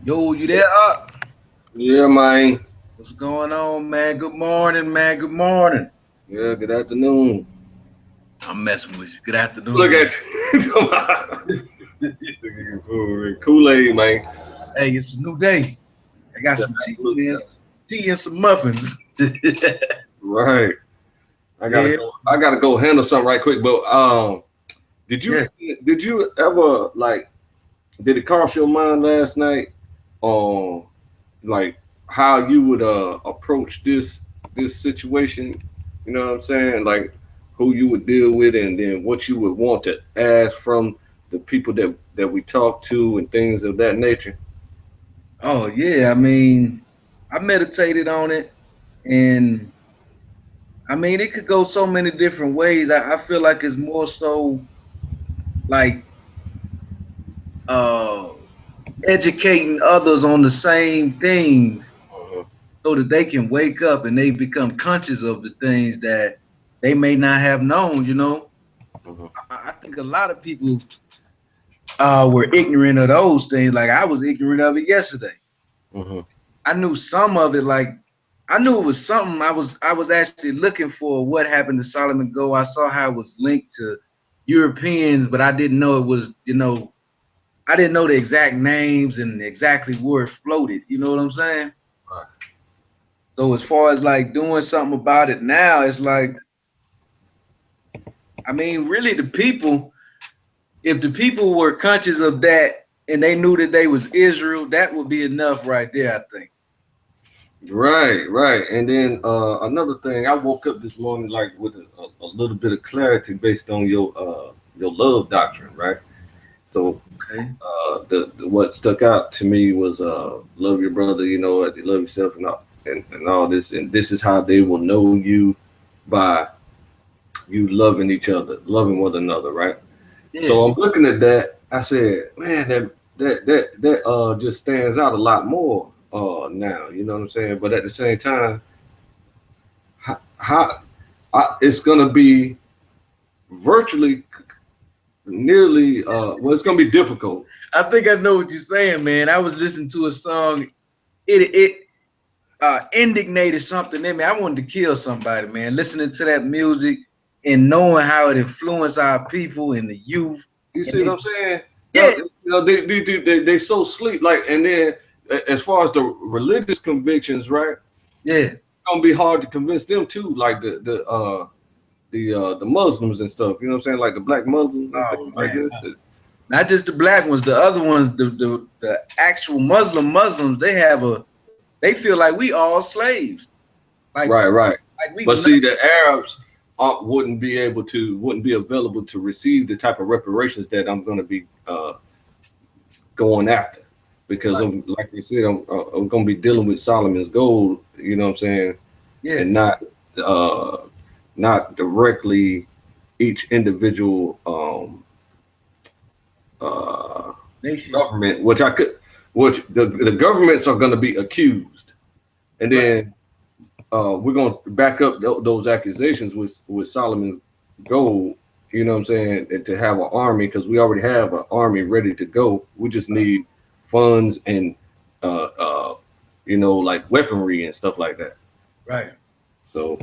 Yo, you there up? Yeah, man. What's going on, man? Good morning, man. Good morning. Yeah, good afternoon. I'm messing with you. Good afternoon, Look man. at Kool-Aid, man. Hey, it's a new day. I got Yeah, some tea, absolutely. man. Tea and some muffins. Right. I gotta Yeah, go. I gotta go handle something right quick. But did yeah. you did you ever like did it cross your mind last night on like how you would approach this situation? You know what I'm saying? Like who you would deal with, and then what you would want to ask from the people that we talk to, and things of that nature. Oh, yeah. I mean, I meditated on it, and I mean, it could go so many different ways. I feel like it's more so like uh educating others on the same things Uh-huh. so that they can wake up and they become conscious of the things that they may not have known. Uh-huh. I think a lot of people were ignorant of those things. Like I was ignorant of it yesterday. Uh-huh. I knew some of it. Like I knew it was something. I was actually looking for what happened to Solomon Go. I saw how it was linked to Europeans, but I didn't know it was. I didn't know the exact names and exactly where it floated. You know what I'm saying? Right. So as far as like doing something about it now, it's like I mean, really, the people. If the people were conscious of that and they knew that they was Israel, that would be enough right there. I think. Right, right. And then another thing, I woke up this morning like with a little bit of clarity based on your love doctrine, right? So Okay. the what stuck out to me was love your brother, as you love yourself, and all this, and this is how they will know you by you loving each other, loving one another, right? Yeah. So I'm looking at that. I said, man, that just stands out a lot more now. You know what I'm saying? But at the same time, how it's gonna be virtually nearly well, it's gonna be difficult. I think I know what you're saying, man. I was listening to a song. It indignated something in me. I wanted to kill somebody, man. Listening to that music and knowing how it influenced our people and the youth. You And see what it, I'm saying? yeah, They so sleep like, and then as far as the religious convictions, right? yeah. It's gonna be hard to convince them too, like the Muslims and stuff. You know what I'm saying? Like the black Muslims and Oh things like man. this. Not just the black ones, the other ones, the actual Muslims, they feel like we all slaves. Like Right, right. like we But not, see, the Arabs wouldn't be available to receive the type of reparations that I'm going to be going after, because like, I'm like you said, I'm going to be dealing with Solomon's gold. You know what I'm saying, yeah, and uh, not directly each individual uh, nation. government, which the governments are going to be accused, and Right. then we're going to back up those accusations with Solomon's gold. You know what I'm saying? And to have an army, because we already have an army ready to go. We just need funds and uh, uh, like weaponry and stuff like that. Right. So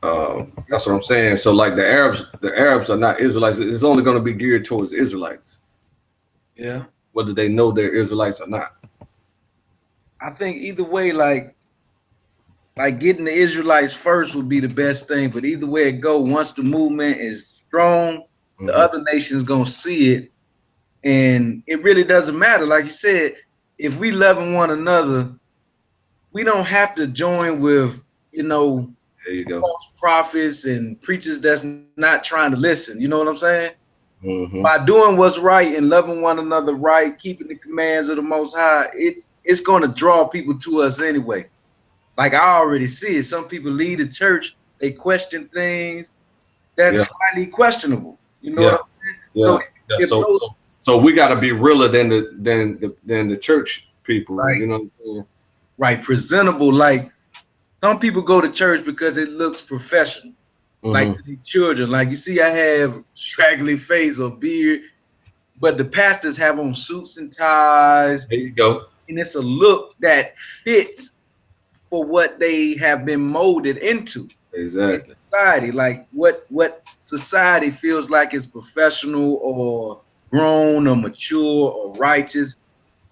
Yep. that's what I'm saying. So like the Arabs are not Israelites. It's only going to be geared towards Israelites, Yeah. whether they know they're Israelites or not. I think either way, like getting the Israelites first would be the best thing. But either way it go, once the movement is strong, the Hmm. other nations gonna see it, and it really doesn't matter. Like you said, if we loving one another, we don't have to join with you know There you go. false prophets and preachers that's not trying to listen. You know what I'm saying? Hmm. By doing what's right and loving one another right, keeping the commands of the Most High, it's going to draw people to us anyway. Like I already see it. Some people leave the church, they question things that's Yeah, highly questionable. You know what yeah, I'm saying? So yeah, yeah. if So those so so we got to be realer than the church people. right, You know what I'm saying? right, presentable, like some people go to church because it looks professional, like Hmm. to the children. Like you see, I have straggly face or beard. but the pastors have on suits and ties, There you go. and it's a look that fits for what they have been molded into in Exactly. society, like what society feels like is professional or grown or mature or righteous.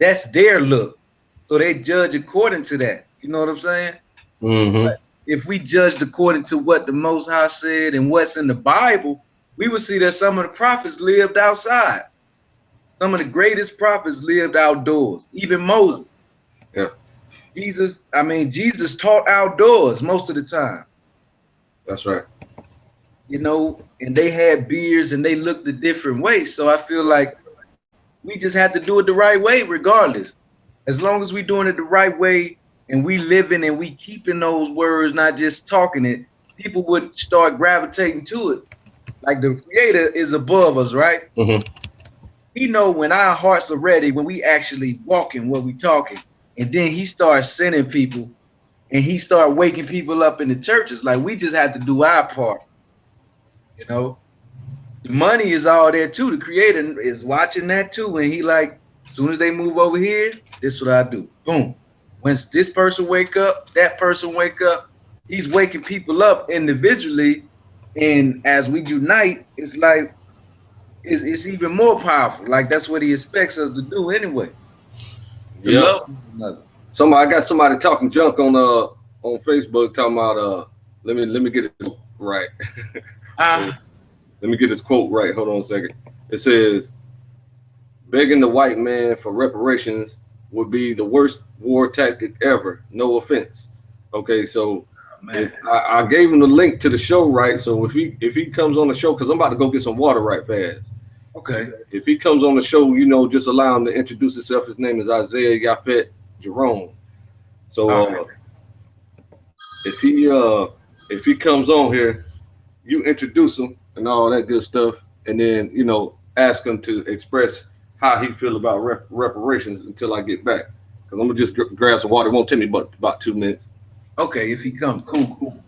That's their look, so they judge according to that. You know what I'm saying? Mm-hmm. If we judged according to what the Most High said and what's in the Bible, we would see that some of the prophets lived outside. Some of the greatest prophets lived outdoors, even Moses. Yeah, Jesus taught outdoors most of the time, that's right. and they had beards and they looked a different way. So I feel like we just had to do it the right way, regardless. As long as we doing it the right way and we living and we keeping those words, not just talking it, people would start gravitating to it. Like the Creator is above us, right? Mm-hmm. He know when our hearts are ready, when we actually walking what we talking, and then He starts sending people and He start waking people up in the churches. Like we just have to do our part, you know. The money is all there too. The Creator is watching that too, and He like, as soon as they move over here, this is what I do. Boom. Once this person wake up, that person wake up. He's waking people up individually, and as we unite, it's like it's even more powerful. Like that's what He expects us to do anyway. To Yeah. love one another. I got somebody talking junk on Facebook talking about let me get it right. Ah, Let me get this quote right. Hold on a second. It says, begging the white man for reparations would be the worst war tactic ever. No offense. Okay, so man. I gave him the link to the show, right? So if he comes on the show, because I'm about to go get some water right fast. Okay. If he comes on the show, just allow him to introduce himself. His name is Isaiah Yafet Jerome. So All right. if he comes on here, you introduce him and all that good stuff, and then ask him to express how he feel about reparations until I get back. Because I'm gonna just grab some water. It won't take me but about 2 minutes. Okay, if he comes, cool, cool.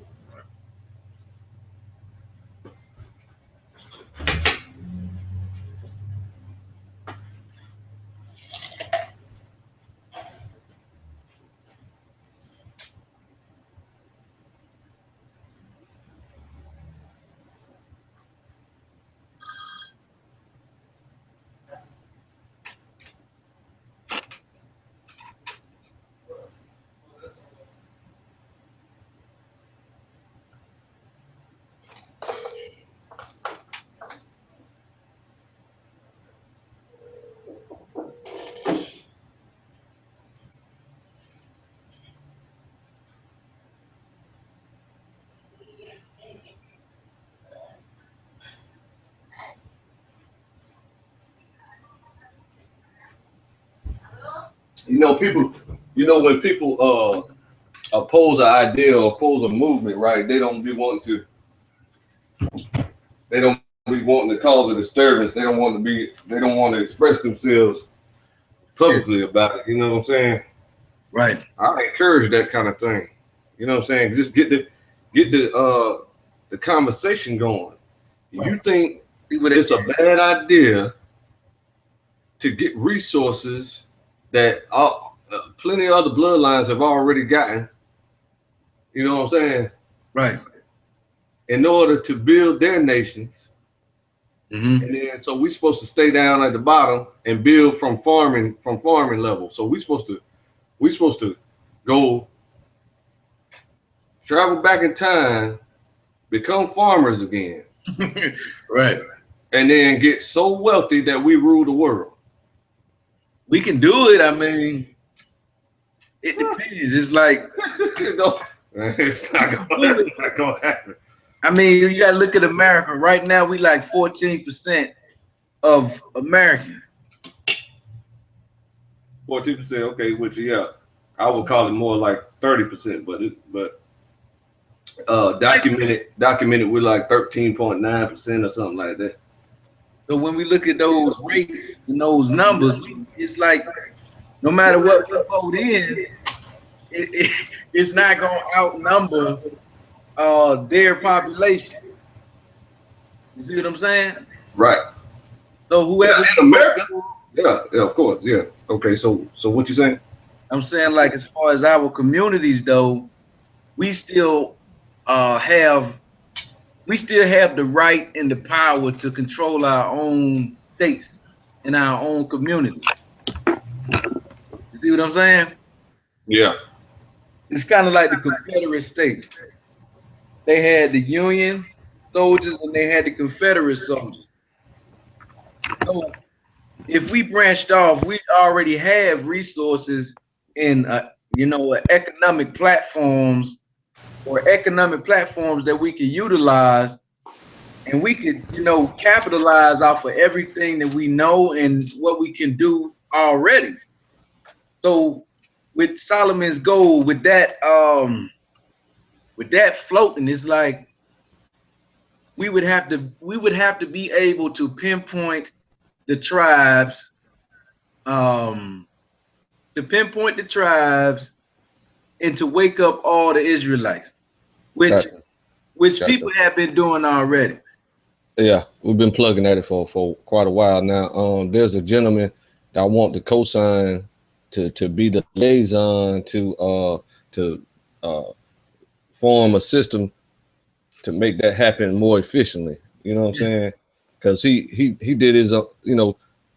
People. When people oppose an idea or oppose a movement, right? They don't be wanting to. They don't be wanting to cause a disturbance. They don't want to be. They don't want to express themselves publicly about it. You know what I'm saying? Right. I encourage that kind of thing. You know what I'm saying? Just get the conversation going. You think it's a bad idea to get resources that plenty of other bloodlines have already gotten? You know what I'm saying? Right. In order to build their nations. Mm-hmm. And then so we're supposed to stay down at the bottom and build from farming level. So we're supposed to go travel back in time, become farmers again, Right. and then get so wealthy that we rule the world. We can do it. I mean, it depends. It's like It's not gonna happen. I mean, you gotta look at America. Right now, we like 14% of Americans. 14%, okay, which I would call it more like 30%, but documented with like 13.9% or something like that. So when we look at those rates and those numbers, it's like no matter what we vote in, it's not gonna outnumber their population. You see what I'm saying? Right. So Yeah, whoever in America. Yeah, of course. Yeah. Okay, so what you saying? I'm saying, like, as far as our communities though, we still have we still have the right and the power to control our own states and our own communities. You see what I'm saying? Yeah. It's kind of like the Confederate States. They had the Union soldiers and they had the Confederate soldiers. So if we branched off, we already have resources in, economic platforms or economic platforms that we can utilize, and we could, capitalize off of everything that we know and what we can do already. So with Solomon's gold, with that floating, it's like we would have to be able to pinpoint the tribes, um, to pinpoint the tribes and to wake up all the Israelites, which Gotcha. which Gotcha. people have been doing already. Yeah, we've been plugging at it for quite a while now. There's a gentleman that I want to co-sign to be the liaison to uh form a system to make that happen more efficiently. You know what I'm Yeah, saying? Because he did his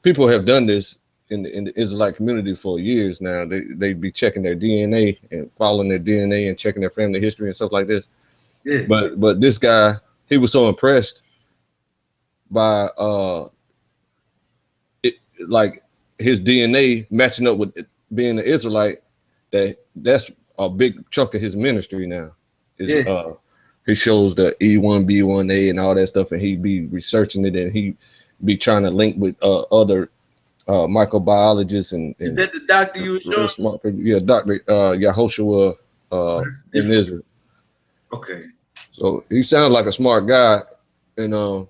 people have done this in the Israelite community for years now. They be checking their DNA and following their DNA and checking their family history and stuff like this. yeah, But this guy, he was so impressed by it, like his DNA matching up with being an Israelite, that's a big chunk of his ministry now. Is yeah. he shows the E1B1A and all that stuff, and he be researching it, and he be trying to link with other microbiologists Is and that the doctor you were real showing? smart people. Yeah, Doctor Yahoshua Oh, that's in different. Israel. Okay. So he sounds like a smart guy, and I you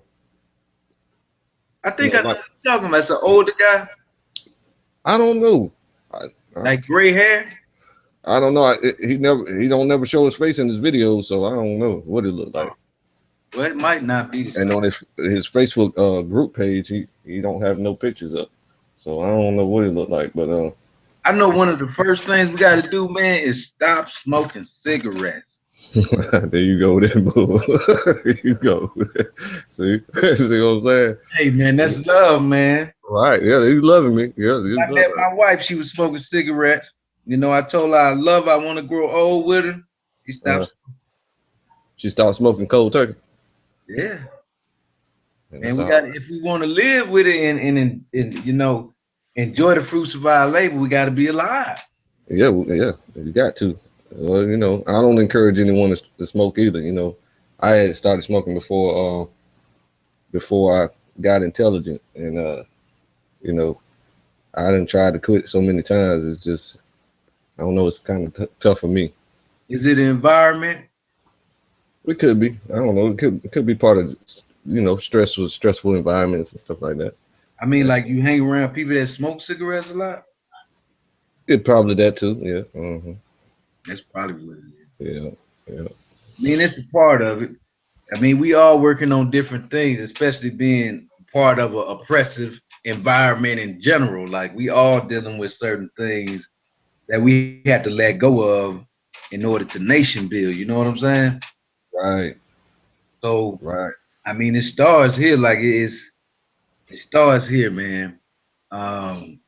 think know, I know like what you're talking about. It's an older guy, I don't know. I, like gray hair. I don't know. He don't never show his face in his videos, so I don't know what it looked Oh, like. well, it might not be the And same. on his Facebook group page, he don't have no pictures up, so I don't know what it looked like. But I know one of the first things we got to do, man, is stop smoking cigarettes. there you go, there, boo. There you go. See, see what I'm saying? Hey, man, that's love, man. Right? Yeah, he's loving me. Yeah, he's I met loving. my wife. She was smoking cigarettes. I told her I love her. I want to grow old with her. She Uh, stopped. she started smoking cold turkey, Yeah, and man. that's We got all. if we want to live with it and enjoy the fruits of our labor, we got to be alive. Yeah, yeah, you got to. Well, I don't encourage anyone to smoke either. I had started smoking before I got intelligent, and you know, I didn't try to quit so many times. It's just I don't know. It's kind of tough for me. Is it the environment? It could be. I don't know. It could be part of stressful environments and stuff like that. I mean, like you hang around people that smoke cigarettes a lot. It probably that too. Yeah. That's probably what it is. Yeah. Yeah. I mean, it's a part of it. I mean, we all working on different things, especially being part of an oppressive environment in general. Like we all dealing with certain things that we have to let go of in order to nation build. You know what I'm saying? Right. So, Right. I mean, it starts here. Like it starts here, man. Um,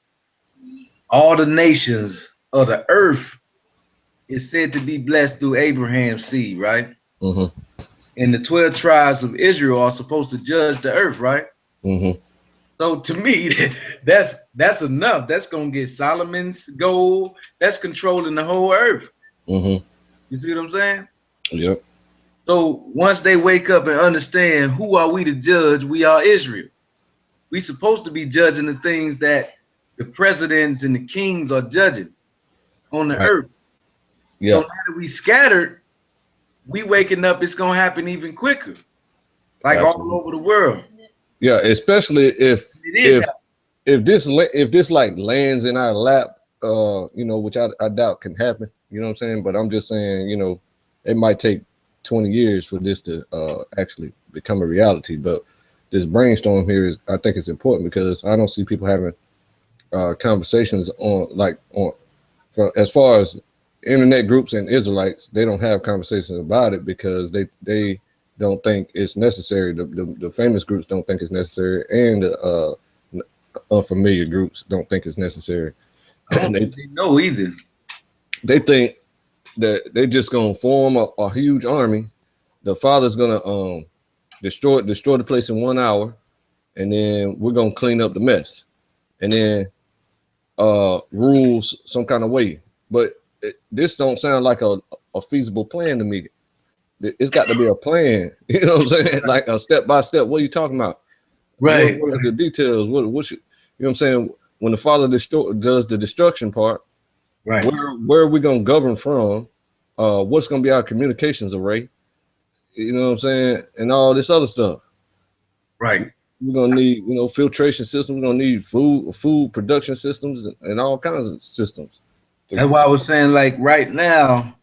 all the nations of the earth is said to be blessed through Abraham's seed, right? Mhm. And the 12 tribes of Israel are supposed to judge the earth, right? Mhm. So to me, that's enough. That's gonna get Solomon's gold. That's controlling the whole earth. Mhm. You see what I'm saying? Yep. So once they wake up and understand who are we to judge, we are Israel. We supposed to be judging the things that the presidents and the kings are judging on the Right. earth. So Yeah. now that we scattered, we waking up, it's gonna happen even quicker, like all Absolutely. over the world. Yeah. Especially It is if happening. if this like lands in our lap, which I doubt can happen. You know what I'm saying? But I'm just saying, it might take 20 years for this to actually become a reality. But this brainstorm here is, I think it's important because I don't see people having conversations on as far as internet groups and Israelites. They don't have conversations about it because they don't think it's necessary. The famous groups don't think it's necessary, and the unfamiliar groups don't think it's necessary. I don't think they know either. They think that they're just gonna form a huge army. The Father's gonna destroy the place in 1 hour, and then we're gonna clean up the mess, and then rules some kind of way. But this don't sound like a feasible plan to me. It's got to be a plan. You know what I'm saying? Like a step by step. What are you talking about? Right. What are the details? What should, you know what I'm saying? When the Father does the destruction part, right? Where are we gonna govern from? What's gonna be our communications array? You know what I'm saying? And all this other stuff. Right. We're gonna need, filtration systems. We're gonna need food production systems and all kinds of systems. That's why I was saying, like, right now,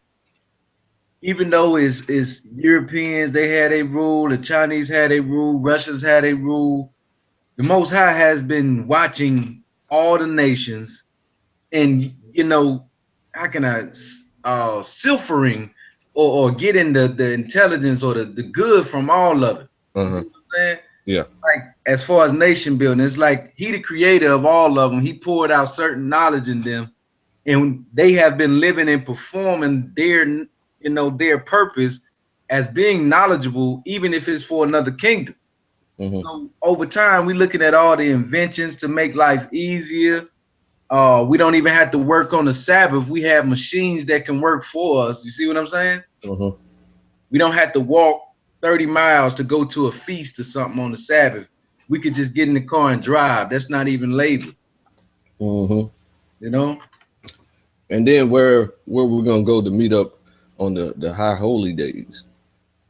even though it's Europeans, they had a rule, the Chinese had a rule, Russians had a rule, the Most High has been watching all the nations, and how can I pilfering or getting the intelligence or the good from all of it. You see what I'm saying? Yeah. Like, as far as nation building, it's like he the creator of all of them. He poured out certain knowledge in them, and they have been living and performing their purpose as being knowledgeable, even if it's for another kingdom. So over time, we're looking at all the inventions to make life easier. We don't even have to work on the Sabbath. We have machines that can work for us. You see what I'm saying? We don't have to walk 30 miles to go to a feast or something on the Sabbath. We could just get in the car and drive. That's not even labor. And then where we're gonna go to meet up on the high holy days?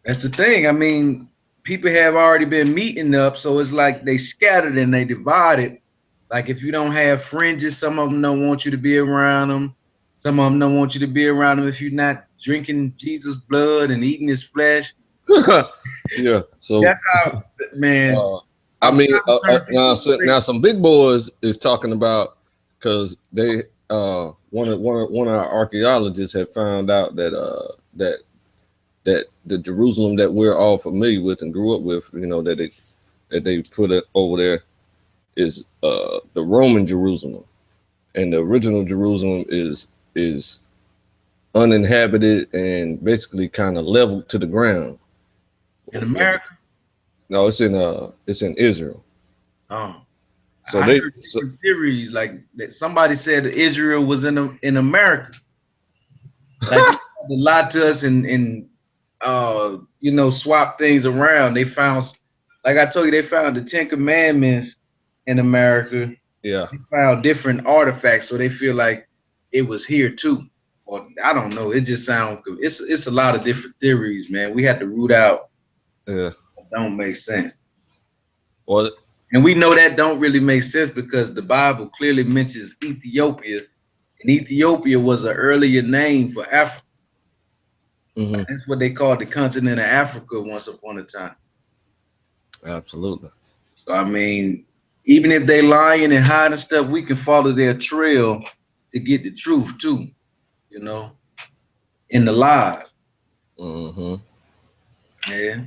That's the thing. I mean, people have already been meeting up, so it's like they scattered and they divided. Like, if you don't have fringes, some of them don't want you to be around them. Some of them don't want you to be around them if you're not drinking Jesus' blood and eating his flesh. Yeah. So that's how, man. I mean, now some big boys is talking about, because they one of our archaeologists had found out that that the Jerusalem that we're all familiar with and grew up with, that they put it over there, is the Roman Jerusalem, and the original Jerusalem is uninhabited and basically kind of leveled to the ground. In America? No, it's in Israel. Oh, so I heard theories like that. Somebody said that Israel was in America. Like, they lied to us and swap things around. They found, like I told you, they found the 10 Commandments in America. Yeah. They found different artifacts, so they feel like it was here too. Or I don't know. It just sounds good. It's a lot of different theories, man. We had to root out. Yeah. It don't make sense. Well, and we know that don't really make sense because the Bible clearly mentions Ethiopia, and Ethiopia was an earlier name for Africa. That's what they called the continent of Africa once upon a time. Absolutely. So, I mean, even if they lying and hiding stuff, we can follow their trail to get the truth too, in the lies. Yeah.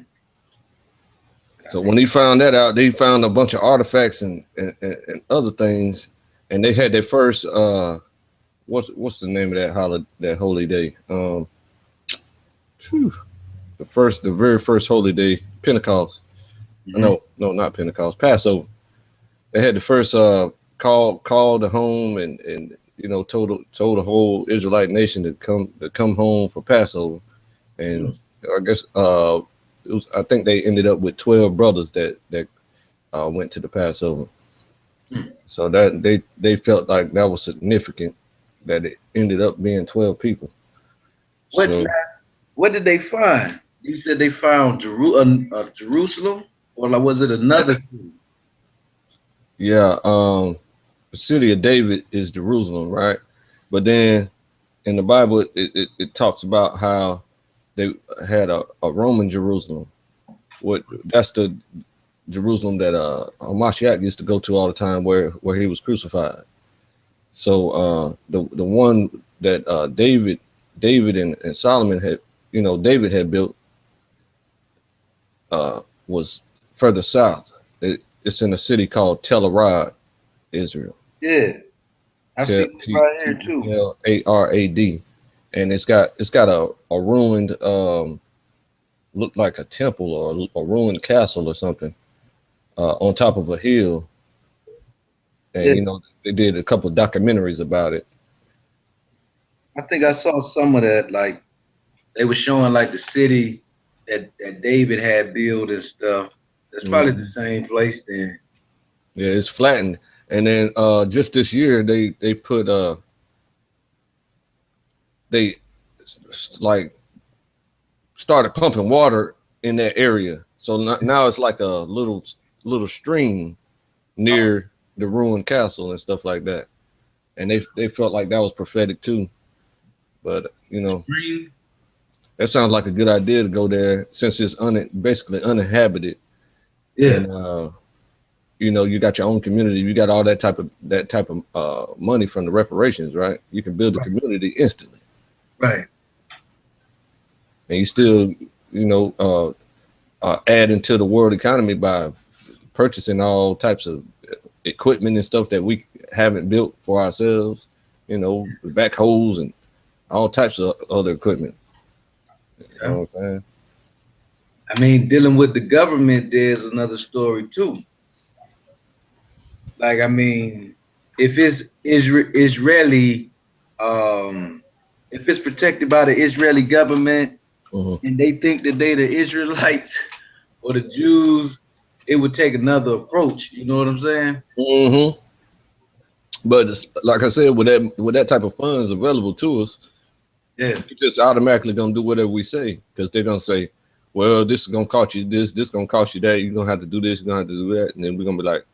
So when he found that out, they found a bunch of artifacts and other things, and they had their first what's the name of that holy day? The very first holy day, Pentecost. No, not Pentecost, Passover. They had the first call to home and told the whole Israelite nation to come home for Passover, and I guess I think they ended up with 12 brothers that went to the Passover. So that they felt like that was significant, that it ended up being 12 people. What did they find? You said they found Jerusalem, or was it another city? Yeah, the city of David is Jerusalem, right? But then in the Bible, it talks about how they had a Roman Jerusalem. That's the Jerusalem that Mashiach used to go to all the time, where he was crucified. So the one that David and Solomon had, David had built was further south. It's in a city called Tel Arad, Israel. Yeah, I see it right here too. Tarad, and it's got a ruined looked like a temple or a ruined castle or something on top of a hill. And they did a couple of documentaries about it. I think I saw some of that. Like they were showing like the city that David had built and stuff. That's probably the same place then. Yeah, it's flattened. And then just this year they put they like started pumping water in that area. So now it's like a little stream near the ruined castle and stuff like that. And they felt like that was prophetic too. But that sounds like a good idea to go there since it's basically uninhabited. Yeah. And you got your own community. You got all that type of money from the reparations, right? You can build a community instantly. Right. And you still, add into the world economy by purchasing all types of equipment and stuff that we haven't built for ourselves, backhoes and all types of other equipment. You know what I'm saying? I mean, dealing with the government, there's another story too. Like, I mean, if it's Israeli, if it's protected by the Israeli government, and they think that they the Israelites or the Jews, it would take another approach. You know what I'm saying? Mm-hmm. But like I said, with that type of funds available to us, yeah, you're just automatically gonna do whatever we say, because they're gonna say, well, this is gonna cost you this gonna cost you that, you're gonna have to do this, you're gonna have to do that, and then we're gonna be like,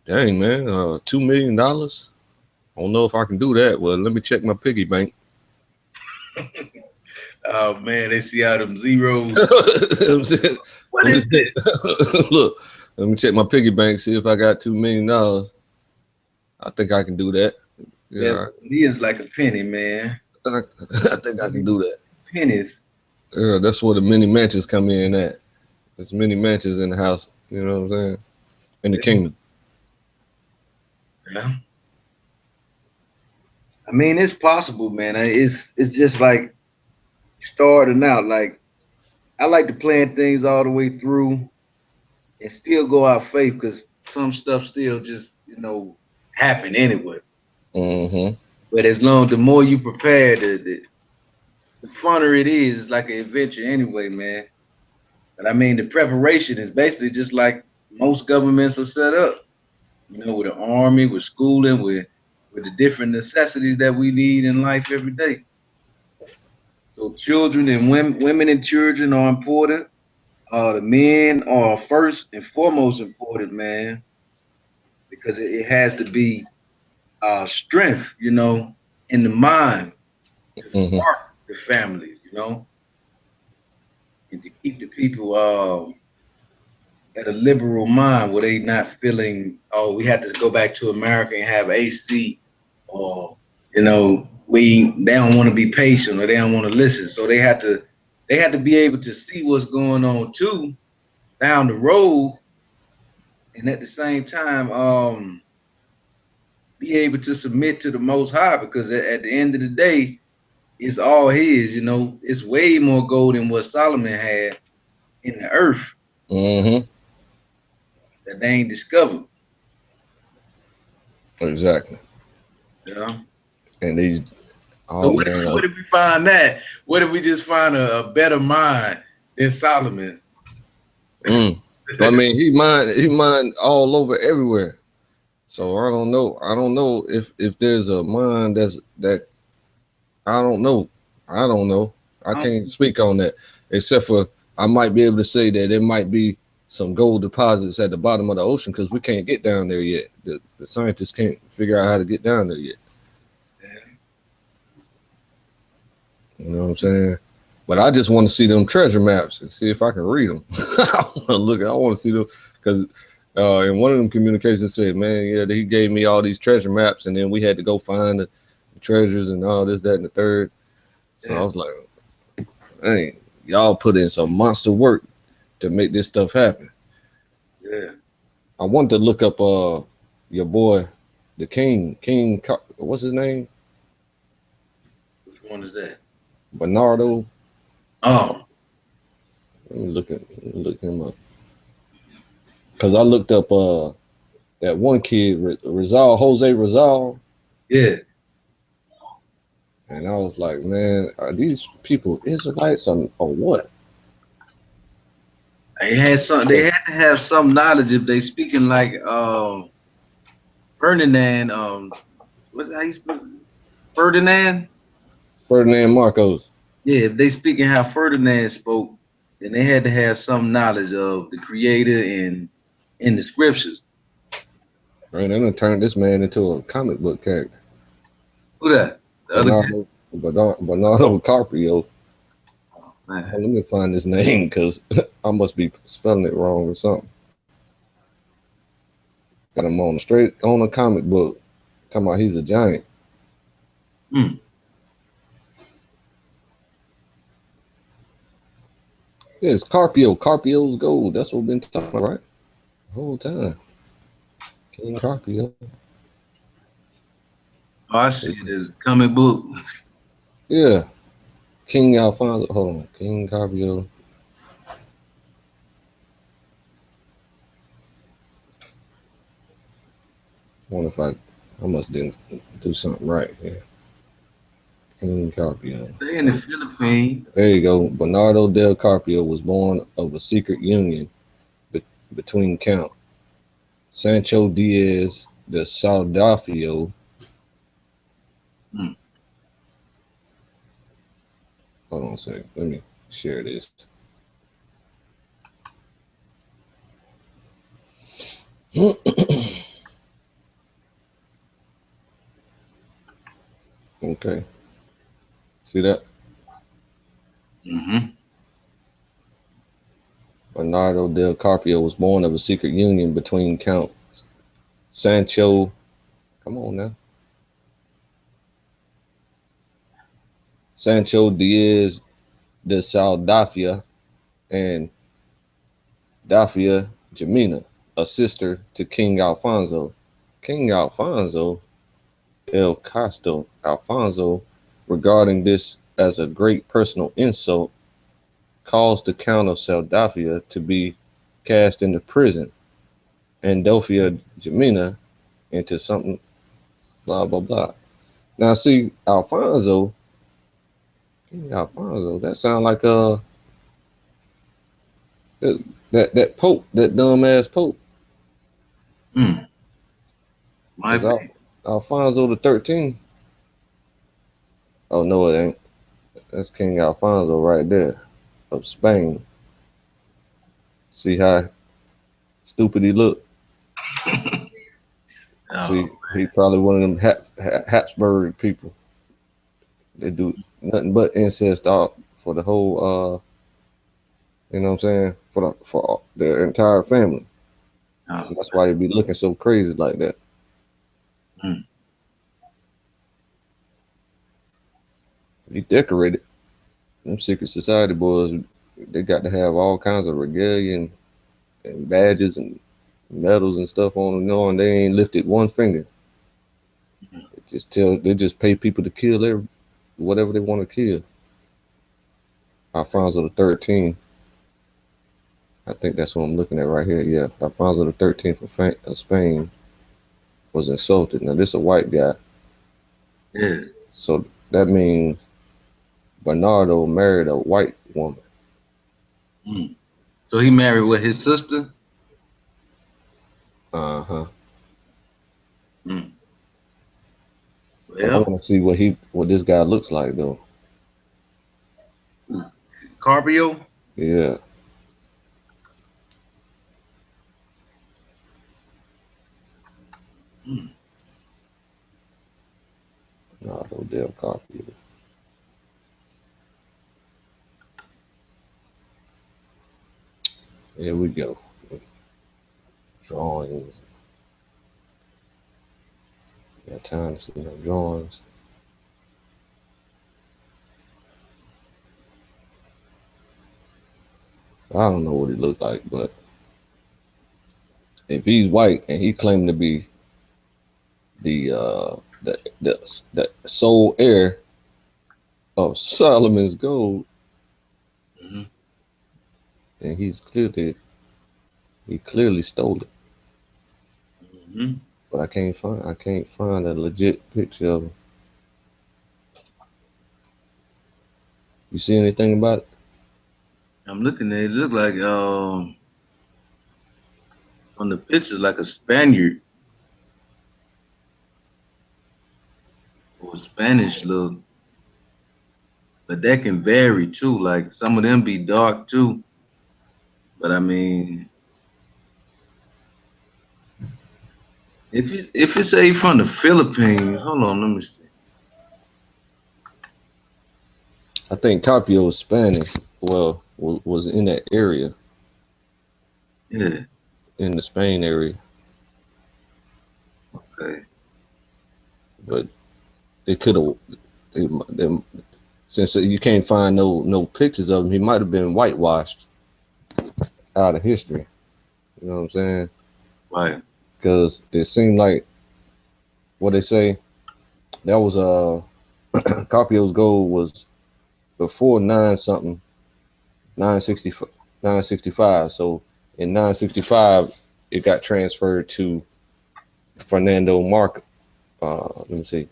dang man, $2 million? I don't know if I can do that. Well, let me check my piggy bank. Oh man, they see all them zeros. What is this? Look, let me check my piggy bank, see if I got $2 million. I think I can do that. Yeah, he is like a penny, man. I think I can do that. Pennies. Yeah, that's where the mini mansions come in at. There's many mansions in the house. You know what I'm saying? In the kingdom. Yeah. I mean, it's possible, man. It's just like starting out. Like I like to plan things all the way through and still go out faith, because some stuff still just happen anyway. Mm-hmm. But as long the more you prepare, the funner it is. It's like an adventure anyway, man. But I mean, the preparation is basically just like most governments are set up. With an army, with schooling, with the different necessities that we need in life every day. So children and women and children are important. The men are first and foremost important, man, because it has to be strength, in the mind to spark the families, and to keep the people at a liberal mind where they not feeling, oh, we had to go back to America and have AC, or they don't want to be patient, or they don't want to listen. So they had to be able to see what's going on too down the road, and at the same time be able to submit to the Most High, because at the end of the day, it's all his. It's way more gold than what Solomon had in the earth. Mm-hmm. That they ain't discovered. Exactly. Yeah. And these. So what if we find that? What if we just find a better mind than Solomon's? I mean, he mind all over everywhere. So I don't know. I don't know if there's a mind that I don't know. I can't speak on that, except for I might be able to say that there might be some gold deposits at the bottom of the ocean, because we can't get down there yet. The scientists can't figure out how to get down there yet. You know what I'm saying? But I just want to see them treasure maps and see if I can read them. I want to look. I want to see them because in one of them communications said, "Man, yeah, he gave me all these treasure maps, and then we had to go find the treasures and all this, that, and the third." So I was like, "Hey, y'all put in some monster work to make this stuff happen." Yeah. I wanted to look up your boy, the King. What's his name? Which one is that? Bernardo. Oh, Let me look him up because I looked up that one kid, Jose Rizal, yeah. and I was like, man, are these people Israelites or what? They had some. They had to have some knowledge if they speaking like Ferdinand. What's how you spell Ferdinand? Ferdinand Marcos. Yeah, if they speaking how Ferdinand spoke, then they had to have some knowledge of the Creator and in the scriptures. Man, they're gonna turn this man into a comic book character. Who that? The other guy. Bernardo Carpio. Man. Let me find his name because I must be spelling it wrong or something. Got him on straight on a comic book. Talking about he's a giant. Hmm. Yeah, it's Carpio. Carpio's gold. That's what we've been talking about, right? The whole time. King Carpio. Oh, I see it as a comic book. Yeah. King Alfonso. Hold on. King Carpio. I wonder if I must didn't do something right here. King Carpio. They in the Philippines. There you go. Bernardo del Carpio was born of a secret union between Count Sancho Diaz de Saldafio. Hmm. Hold on a second. Let me share this. Okay. See that? Mm-hmm. Bernardo del Carpio was born of a secret union between Count Sancho. Come on now. Sancho Diaz de Saldafia and Dafia Jamina, a sister to King Alfonso. King Alfonso El Casto Alfonso, regarding this as a great personal insult, caused the Count of Saldafia to be cast into prison, and Dofia Jamina into something, blah, blah, blah. Now, see, Alfonso, that sounds like that Pope, that dumbass Pope. Hmm. My Because bad. Alfonso the 13th. Oh, no, it ain't. That's King Alfonso right there of Spain. See how stupid he look? Oh, See, he probably one of them Habsburg people. They do nothing but incest out for the whole, you know what I'm saying, for their entire family. oh. And that's why he be looking so crazy like that. Hmm. He decorated. Them secret society boys, they got to have all kinds of regalia and badges and medals and stuff on them, knowing they ain't lifted one finger. They just pay people to kill whatever they want to kill. Alfonso the 13th. I think that's what I'm looking at right here. Yeah, Alfonso the 13th of Spain was insulted. Now this is a white guy, Yeah. so that means Bernardo married a white woman. Hmm. So he married with his sister. Uh huh. Hmm. But I Well, want to see what this guy looks like though. Carpio. Yeah, Hmm. Bernardo del Carpio. Here we go. Drawings. Got time to see no drawings. I don't know what he looked like, but if he's white and he claimed to be the sole heir of Solomon's gold, Mm-hmm. and he clearly stole it. Mm-hmm. But I can't find a legit picture of him. You see anything about it? I'm looking at it. It look like on the pictures like a Spaniard or a Spanish look, but that can vary too. Like some of them be dark too. But I mean, if it's say from the Philippines, hold on, let me see. I think Capio was Spanish. Well, was in that area, Yeah, in the Spain area, okay. but it could have. Since you can't find no pictures of him, he might have been whitewashed out of history. You know what I'm saying? Right. Because it seemed like what they say that was Capio's goal was before 960 965. So in 965 it got transferred to Fernando Mark. Let me see.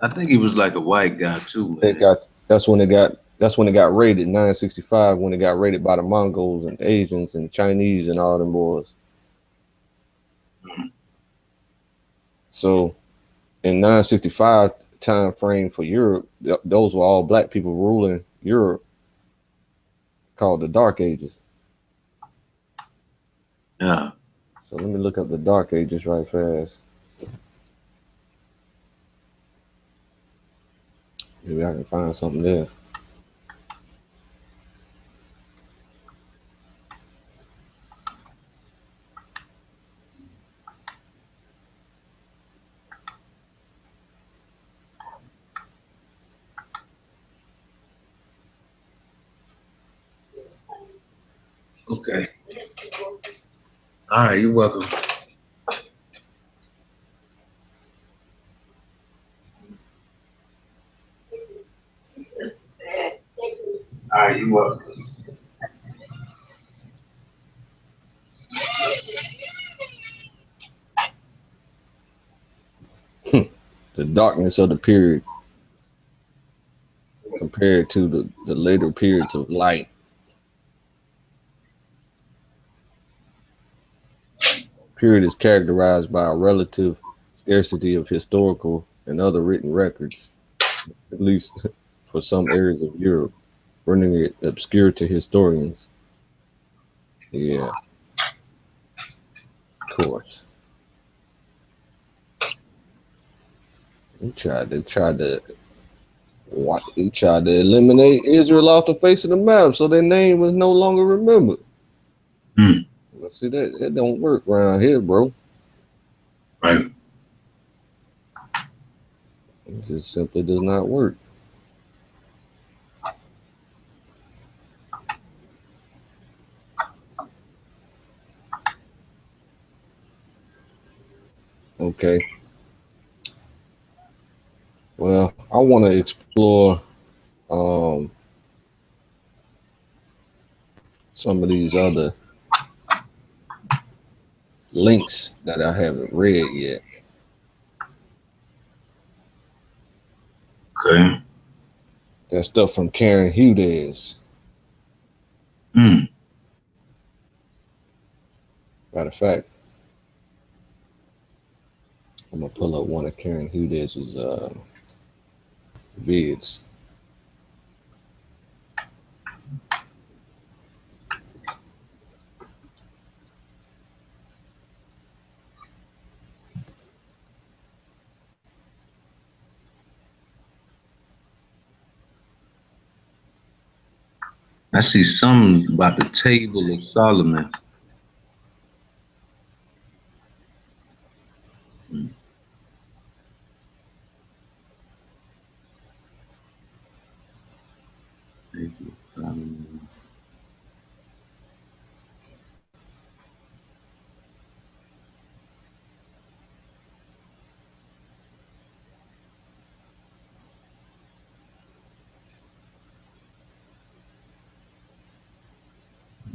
I think he was like a white guy too, It man. got that's when it got raided 965 when it got raided by the Mongols and Asians and Chinese and all them boys. So in 965 time frame for Europe, those were all black people ruling Europe, called the Dark Ages. Yeah. So let me look up the Dark Ages right fast. Maybe I can find something there. Okay. All right, you're welcome. All right, you're welcome. The darkness of the period compared to the later periods of light. Period is characterized by a relative scarcity of historical and other written records, at least for some areas of Europe, rendering it obscure to historians. Yeah, of course. He tried to eliminate Israel off the face of the map so their name was no longer remembered. Hmm. Let's see that don't work around here, bro. Right. It just simply does not work. Okay. Well, I want to explore um, some of these other links that I haven't read yet. Okay. That stuff from Karen HUDES. Hmm. Matter of fact, I'm gonna pull up one of Karen HUDES' vids. I see something about the table of Solomon. Hmm. Table of Solomon.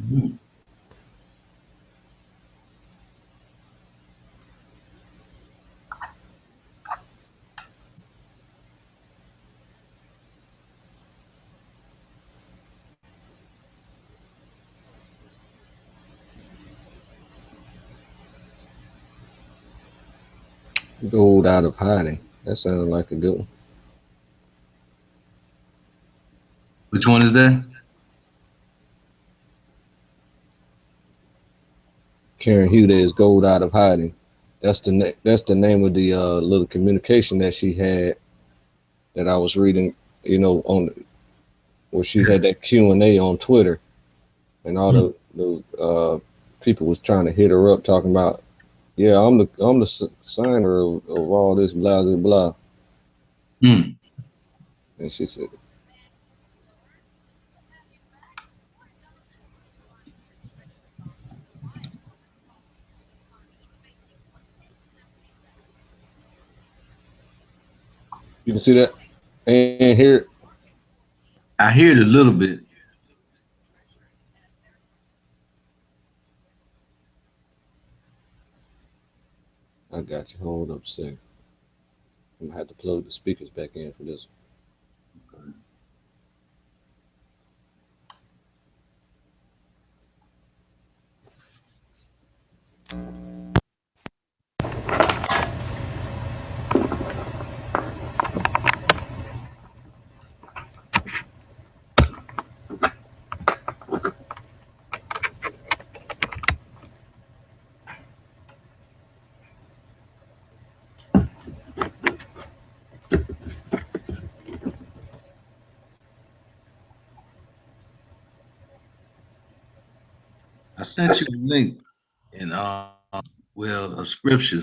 Hmm. Gold out of hiding. That sounds like a good one. Which one is that? Karen HUDES gold out of hiding. That's the name of the little communication that she had that I was reading. You know, on where she had that Q&A on Twitter, and all Hmm. those people was trying to hit her up talking about, yeah, I'm the signer of all this blah blah blah, Hmm. and she said, you can see that and hear it. I hear it a little bit. I got you. Hold up a second. I'm gonna have to plug the speakers back in for this. I sent you a link in well, a scripture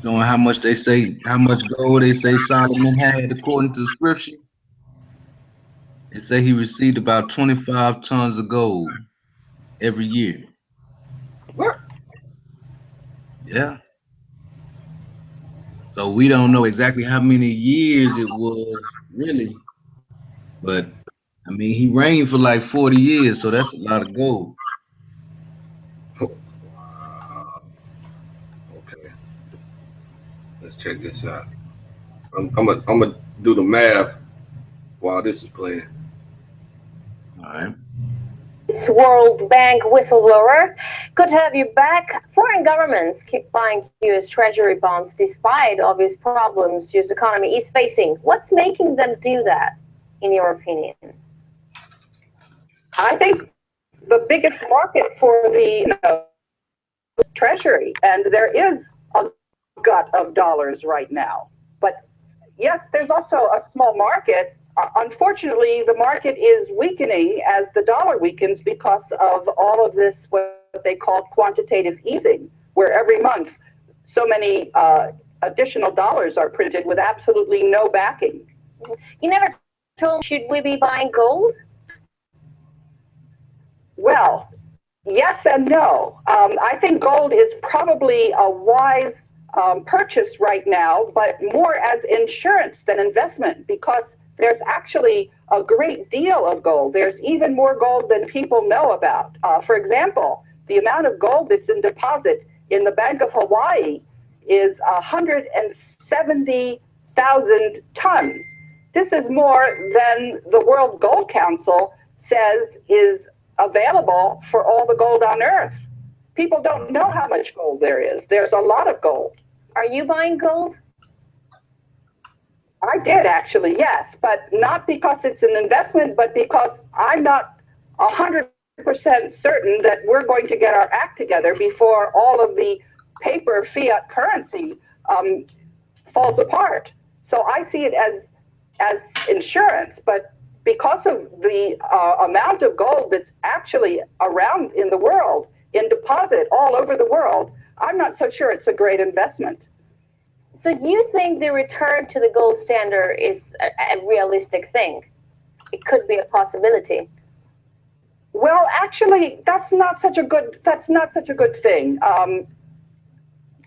showing how much they say, how much gold they say Solomon had according to the scripture. They say he received about 25 tons of gold every year. What? Yeah. So we don't know exactly how many years it was really, but I mean, he reigned for like 40 years, so that's a lot of gold. Okay, let's check this out. I'm gonna do the math while this is playing. All right. It's World Bank whistleblower. Good to have you back. Foreign governments keep buying U.S. Treasury bonds despite obvious problems U.S. economy is facing. What's making them do that, in your opinion? I think the biggest market for the Treasury, and there is a gut of dollars right now. But yes, there's also a small market. Unfortunately, the market is weakening as the dollar weakens because of all of this, what they call quantitative easing, where every month so many additional dollars are printed with absolutely no backing. You never told me, should we be buying gold? Well, yes and no. I think gold is probably a wise purchase right now, but more as insurance than investment because there's actually a great deal of gold. There's even more gold than people know about. For example, the amount of gold that's in deposit in the Bank of Hawaii is 170,000 tons. This is more than the World Gold Council says is available for all the gold on earth. People don't know how much gold there is. There's a lot of gold. Are you buying gold? I did actually, yes, but not because it's an investment, but because I'm not 100% certain that we're going to get our act together before all of the paper fiat currency falls apart. So I see it as insurance, but because of the amount of gold that's actually around in the world, in deposit all over the world, I'm not so sure it's a great investment. So you think the return to the gold standard is a realistic thing? It could be a possibility. Well, actually, that's not such a good thing.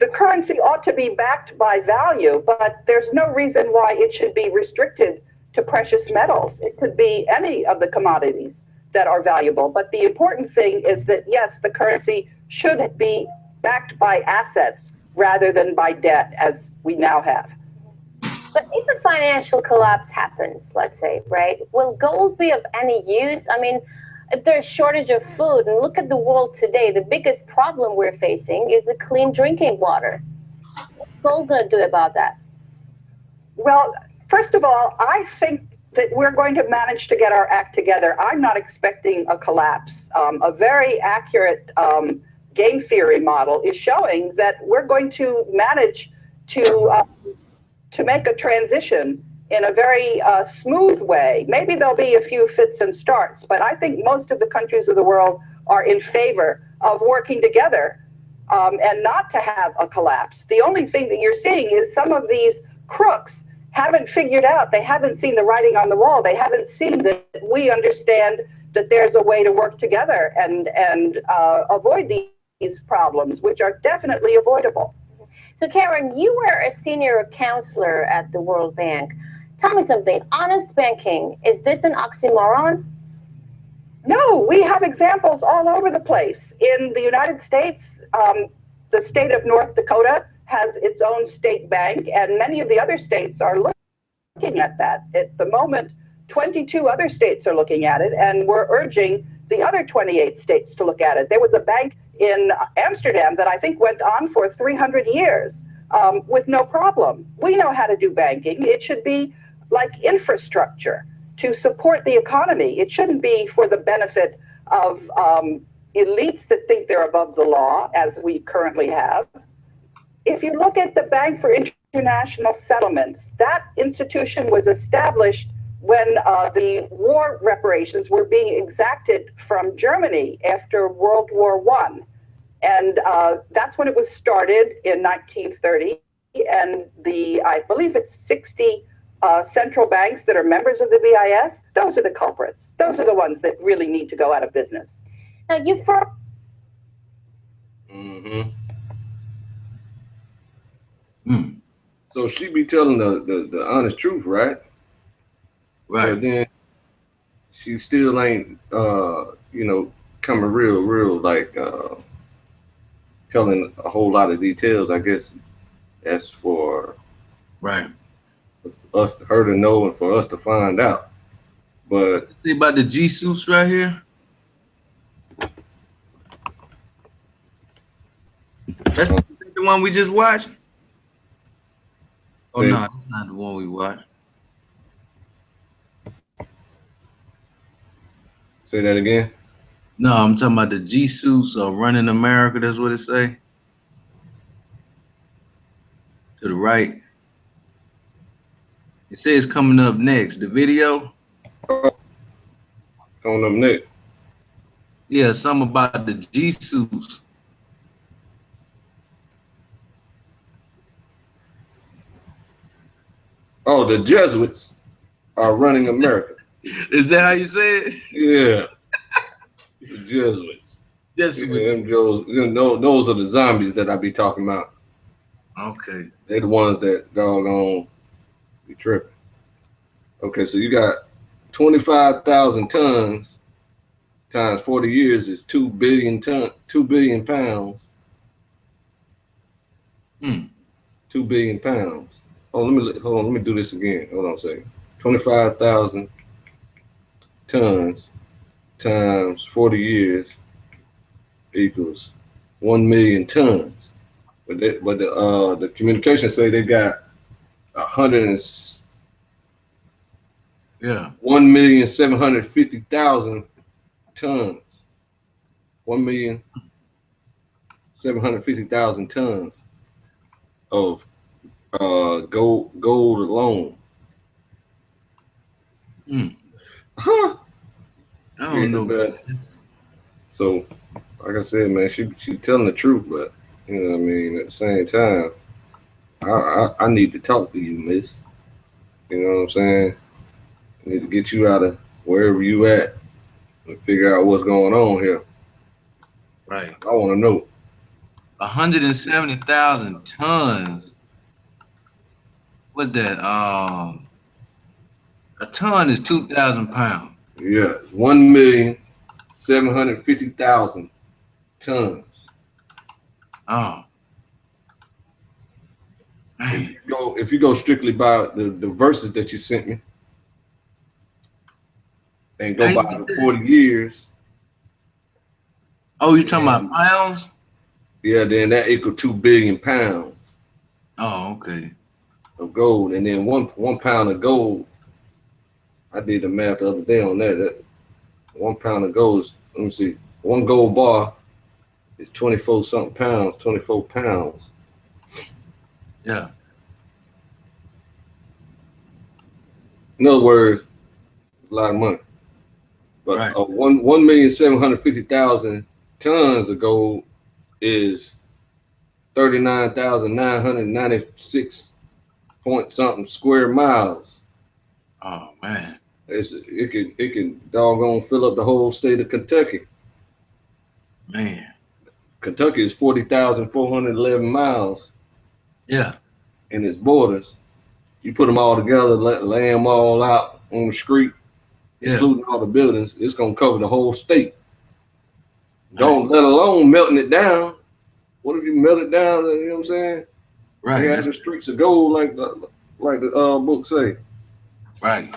The currency ought to be backed by value, but there's no reason why it should be restricted to precious metals. It could be any of the commodities that are valuable. But the important thing is that, yes, the currency should be backed by assets rather than by debt, as we now have. But if a financial collapse happens, let's say, right, will gold be of any use? I mean, if there's a shortage of food, and look at the world today, the biggest problem we're facing is the clean drinking water. What's gold going to do about that? Well, first of all, I think that we're going to manage to get our act together. I'm not expecting a collapse. A very accurate game theory model is showing that we're going to manage to make a transition in a very smooth way. Maybe there'll be a few fits and starts, but I think most of the countries of the world are in favor of working together and not to have a collapse. The only thing that you're seeing is some of these crooks haven't figured out, they haven't seen the writing on the wall, they haven't seen that we understand that there's a way to work together and avoid these problems, which are definitely avoidable. So Karen, you were a senior counselor at the World Bank. Tell me something, honest banking, is this an oxymoron? No, we have examples all over the place. In the United States, the state of North Dakota has its own state bank, and many of the other states are looking at that. At the moment, 22 other states are looking at it, and we're urging the other 28 states to look at it. There was a bank in Amsterdam that I think went on for 300 years with no problem. We know how to do banking. It should be like infrastructure to support the economy. It shouldn't be for the benefit of elites that think they're above the law, as we currently have. If you look at the Bank for International Settlements, that institution was established when the war reparations were being exacted from Germany after World War I. And that's when it was started in 1930. And I believe it's 60 central banks that are members of the BIS. Those are the culprits. Those are the ones that really need to go out of business. Now, So she be telling the honest truth, right? Right. But then she still ain't, coming real, like telling a whole lot of details. I guess that's for Right. her to know and for us to find out. But See about the Jesus right here? That's the one we just watched? Oh, no, that's not the one we watched. say that again. No, I'm talking about the Jesus running America. That's what it say. To the right. It says coming up next. The video. Coming up next. Yeah, something about the Jesus. Oh, the Jesuits are running America. Is that how you say it? Yeah. The Jesuits. Jesuits. Yeah, those are the zombies that I be talking about. Okay. They're the ones that doggone be tripping. Okay, so you got 25,000 tons times 40 years is 2 billion pounds. 2 billion pounds. Oh, let me do this again. Hold on a second. 25,000 tons times 40 years equals 1 million tons. But the communications say they got 1,750,000 tons. 1,750,000 tons of gold alone. Huh? I Yeah, don't know. but so like I said, man, she telling the truth, but you know what I mean, at the same time, I need to talk to you, miss. You know what I'm saying? I need to get you out of wherever you at and figure out what's going on here. Right. I wanna know. 170,000 tons. What's that? A ton is 2,000 pounds. Yeah, it's 1,750,000 tons. Oh, If man. you go strictly by the verses that you sent me and go How you by get the that? 40 years, Oh, you talking about then pounds? yeah, then that equal 2 billion pounds Oh, okay. of gold. And then one pound of gold, I did the math the other day on that. That 1 pound of gold is, let me see, one gold bar is 24 something pounds, 24 pounds. Yeah. In other words, it's a lot of money. But Right. 1,750,000 tons of gold is 39,996 point something square miles. Oh, man. It can doggone fill up the whole state of Kentucky. Man. Kentucky is 40,411 miles Yeah. in its borders. You put them all together, lay them all out on the street, Yeah. including all the buildings, it's gonna cover the whole state. Man. Don't let alone melting it down. What if you melt it down? You know what I'm saying? Right. You have That's the streets of gold, like the book say. right.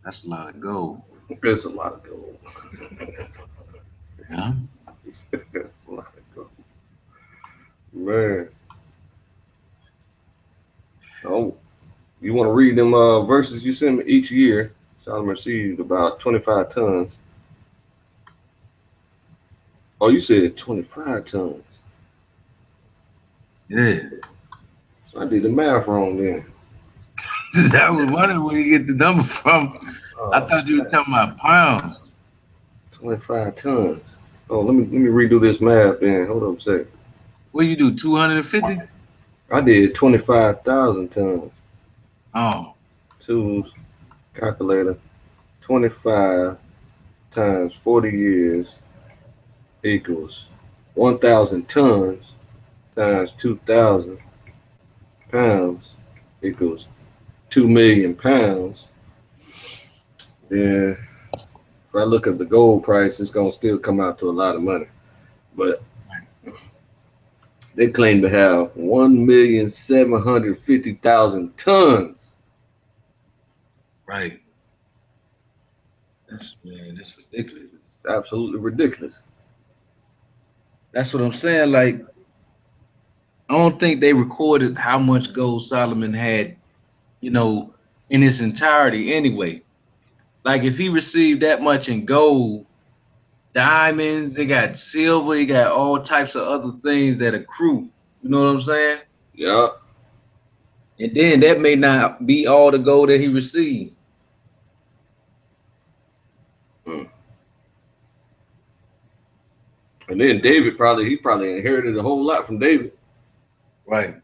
That's a lot of gold. It's a lot of gold. Yeah. It's a lot of gold, man. Oh, you want to read them verses you send me each year? Solomon received about 25 tons. Oh, you said 25 tons. Yeah. So I did the math wrong then. I was wondering where you get the number from. I Oh, thought you were snap. talking about pounds. 25 tons. Oh, let me redo this math then. Hold on a second. What you do? 250? I did 25,000 tons. Oh, Tools, calculator. 25 times 40 years equals 1,000 tons times 2,000 pounds equals 2 million pounds. Then if I look at the gold price, it's gonna still come out to a lot of money. But they claim to have 1,750,000 tons. right. That's ridiculous. Absolutely ridiculous. That's what I'm saying. Like, I don't think they recorded how much gold Solomon had, you know, in its entirety anyway. Like, if he received that much in gold, diamonds, they got silver, you got all types of other things that accrue. You know what I'm saying? Yeah. And then that may not be all the gold that he received. Mm. And then David he probably inherited a whole lot from David. Right.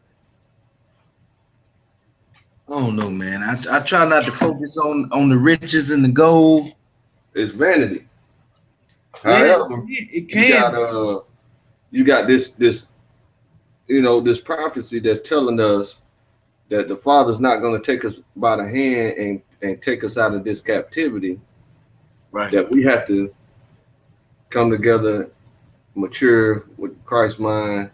I don't know, man. I try not to focus on the riches and the gold. It's vanity. Yeah, However, it you got can. this this prophecy that's telling us that the Father's not going to take us by the hand and take us out of this captivity. Right. That we have to come together, mature with Christ's mind,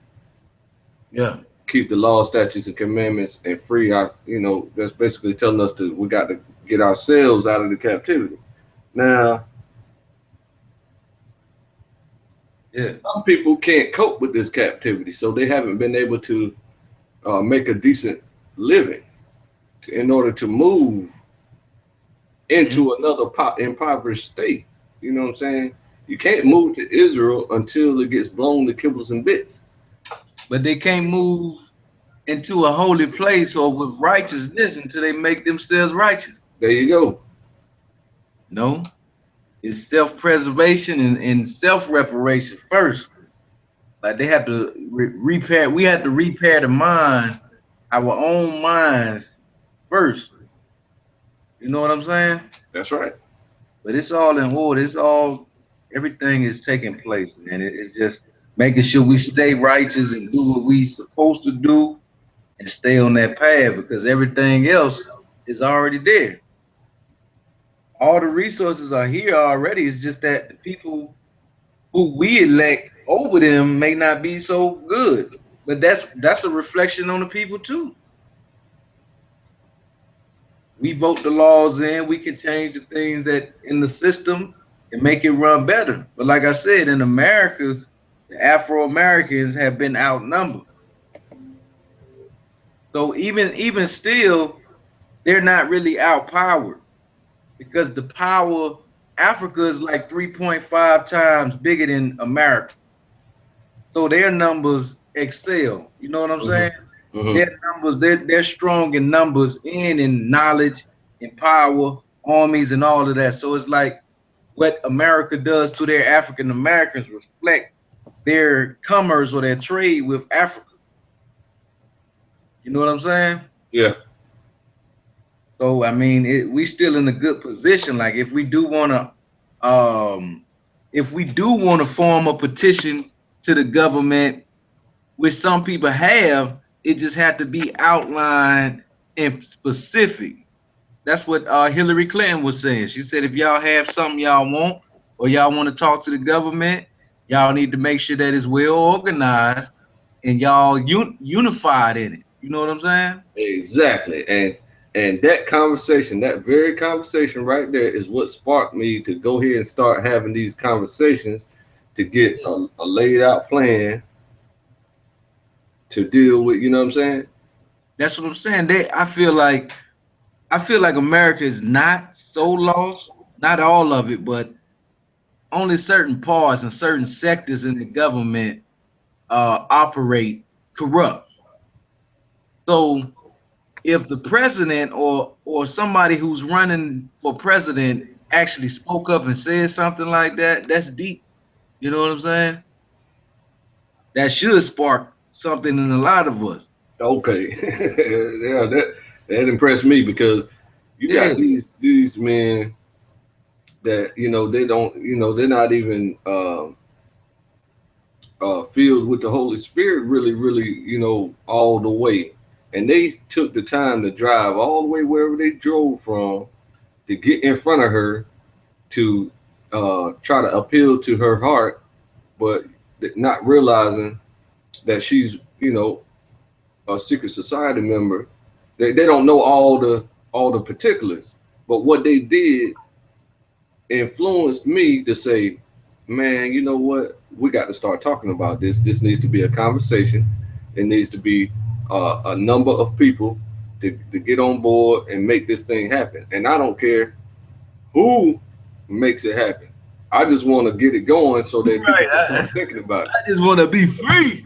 Yeah. keep the law, statutes, and commandments, and free our. That's basically telling us that we got to get ourselves out of the captivity. Now, Yeah. some people can't cope with this captivity, so they haven't been able to make a decent living in order to move into another impoverished state. You know what I'm saying? You can't move to Israel until it gets blown to kibbles and bits. But they can't move into a holy place or with righteousness until they make themselves righteous. There you go. No, it's self-preservation and self-reparation first. Like they have to repair. We have to repair the mind, our own minds first. You know what I'm saying? That's right. But it's all in order. It's all everything is taking place, man. It's just making sure we stay righteous and do what we supposed to do and stay on that path because everything else is already there. All the resources are here already. It's just that the people who we elect over them may not be so good. But that's a reflection on the people too. We vote the laws in, we can change the things that in the system and make it run better. But like I said, in America, the Afro Americans have been outnumbered. So even still, they're not really outpowered because the power Africa is like 3.5 times bigger than America. So their numbers excel. You know what I'm saying? Their numbers, they're strong in numbers and in knowledge, in power, armies, and all of that. So it's like what America does to their African Americans reflect their commerce or their trade with Africa. You know what I'm saying? Yeah. So I mean, we still in a good position. Like if we do want to form a petition to the government, which some people have, it just had to be outlined and specific. That's what Hillary Clinton was saying. She said if y'all have something y'all want or y'all want to talk to the government, y'all need to make sure that it's well organized and y'all unified in it. You know what I'm saying? Exactly. And that conversation, that very conversation right there is what sparked me to go ahead and start having these conversations to get a laid out plan to deal with, you know what I'm saying? That's what I'm saying. I feel like America is not so lost, not all of it, but only certain parts and certain sectors in the government operate corrupt. So if the president or somebody who's running for president actually spoke up and said something like that, that's deep. You know what I'm saying? That should spark something in a lot of us. Okay. Yeah, that impressed me because you Yeah, got these men that, you know, they don't, you know, they're not even filled with the Holy Spirit really, you know, all the way. And they took the time to drive all the way wherever they drove from to get in front of her to try to appeal to her heart, but not realizing that she's, you know, a secret society member. They don't know all the particulars, but what they did influenced me to say, man, you know what? We got to start talking about this. This needs to be a conversation. It needs to be a number of people to get on board and make this thing happen. And I don't care who makes it happen. I just want to get it going so that people right. can start thinking about it. I just want to be free.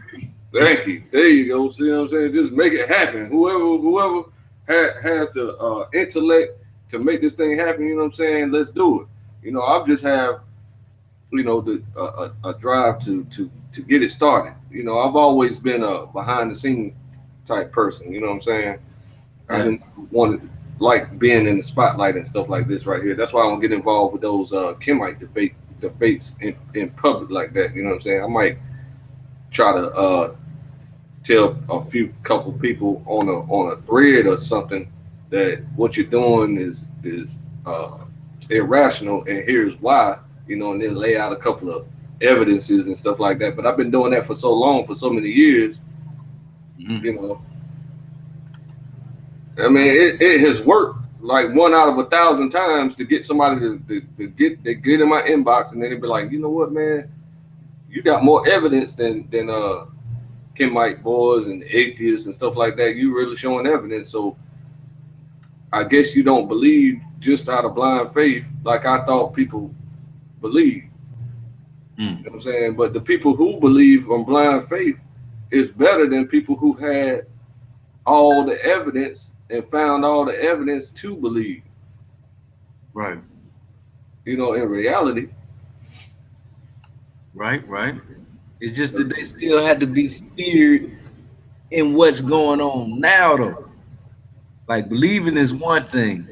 Thank you. There you go. See what I'm saying? Just make it happen. Whoever has the intellect to make this thing happen, you know what I'm saying? Let's do it. You know, I just have, you know, the a drive to get it started. You know, I've always been a behind the scene type person. You know what I'm saying? I Yeah. didn't want to like being in the spotlight and stuff like this right here. That's why I don't get involved with those Kimite debates in public like that. You know what I'm saying? I might try to tell a few couple people on a thread or something that what you're doing is irrational and here's why, you know, and then lay out a couple of evidences and stuff like that. But I've been doing that for so long, for so many years, you know. I mean, it has worked like 1 out of 1,000 times to get somebody to get in my inbox and then they'd be like, you know what, man, you got more evidence than Kimite boys and atheists and stuff like that. You really showing evidence. So I guess you don't believe just out of blind faith like I thought people believe. You know what I'm saying? But the people who believe on blind faith is better than people who had all the evidence and found all the evidence to believe. Right. You know, in reality, Right. Right. It's just that they still had to be steered in what's going on now, though. Like believing is one thing,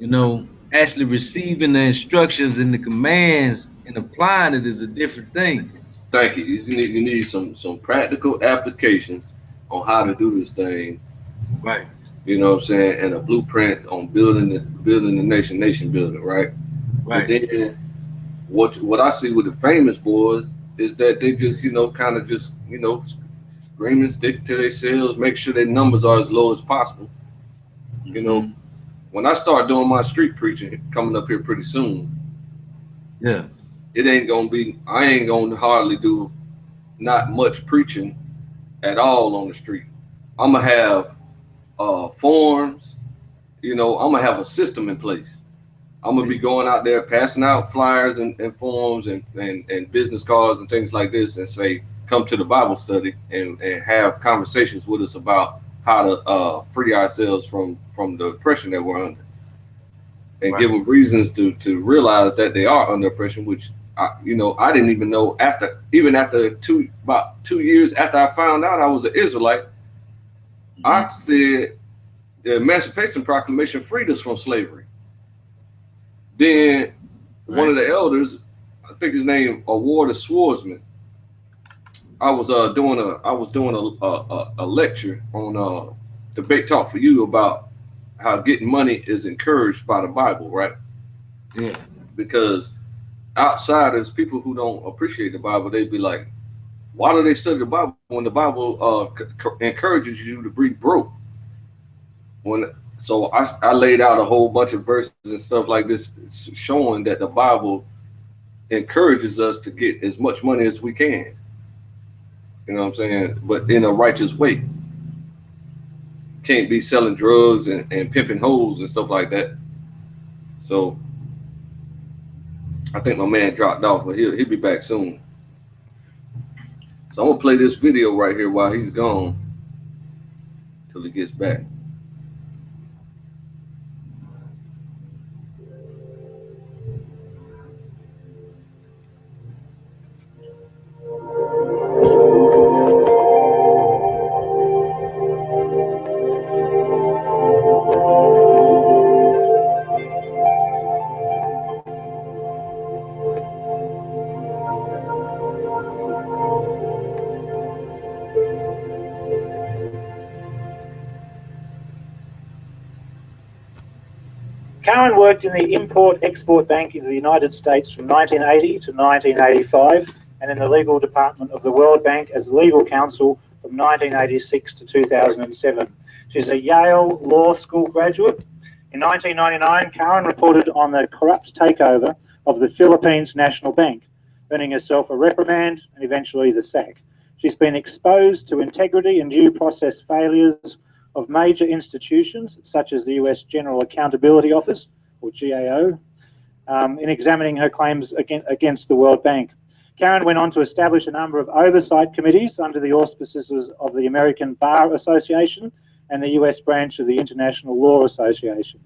you know, actually receiving the instructions and the commands and applying it is a different thing. thank you. You need some practical applications on how to Right. do this thing. Right. You know what I'm saying, and a blueprint on building the nation building, right? But Right. then what I see with the famous boys is that they just kind of just screaming, stick to themselves, make sure their numbers are as low as possible. You know, Hmm. when I start doing my street preaching coming up here pretty soon, Yeah. it ain't gonna be. I ain't gonna hardly do not much preaching at all on the street. I'm gonna have forms. I'm gonna have a system in place. I'm gonna be going out there passing out flyers and forms and business cards and things like this, and say, come to the Bible study and have conversations with us about how to free ourselves from the oppression that we're under, and give Right. them reasons to realize that they are under oppression, which I didn't even know after about 2 years after I found out I was an Israelite. I Hmm. said the Emancipation Proclamation freed us from slavery. Then one Right. of the elders, I think his name Award Swordsman. I was doing a lecture on debate talk for you about how getting money is encouraged by the Bible, right? Yeah. Because outsiders, people who don't appreciate the Bible, they'd be like, why do they study the Bible when the Bible encourages you to be broke? When I laid out a whole bunch of verses and stuff like this, showing that the Bible encourages us to get as much money as we can. You know what I'm saying? But in a righteous way. Can't be selling drugs and pimping hoes and stuff like that. So I think my man dropped off, but he'll be back soon. So I'm gonna play this video right here while he's gone till he gets back. Karen worked in the Import-Export Bank in the United States from 1980 to 1985 and in the legal department of the World Bank as legal counsel from 1986 to 2007. She's a Yale Law School graduate. In 1999, Karen reported on the corrupt takeover of the Philippines National Bank, earning herself a reprimand and eventually the sack. She's been exposed to integrity and due process failures of major institutions such as the US General Accountability Office, or GAO, in examining her claims against the World Bank. Karen went on to establish a number of oversight committees under the auspices of the American Bar Association and the US branch of the International Law Association.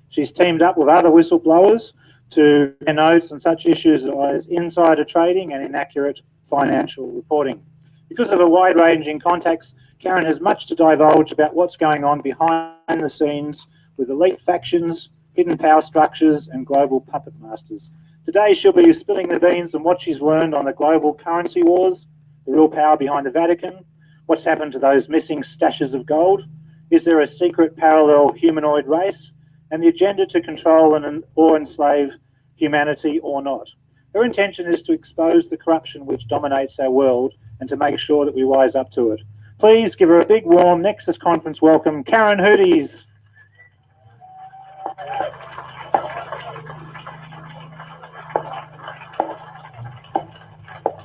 She's teamed up with other whistleblowers to notes on such issues as insider trading and inaccurate financial reporting. Because of her wide-ranging contacts, Karen has much to divulge about what's going on behind the scenes with elite factions, hidden power structures, and global puppet masters. Today, she'll be spilling the beans on what she's learned on the global currency wars, the real power behind the Vatican, what's happened to those missing stashes of gold, is there a secret parallel humanoid race, and the agenda to control or enslave humanity or not. Her intention is to expose the corruption which dominates our world and to make sure that we rise up to it. Please give her a big, warm Nexus Conference welcome, Karen HUDES.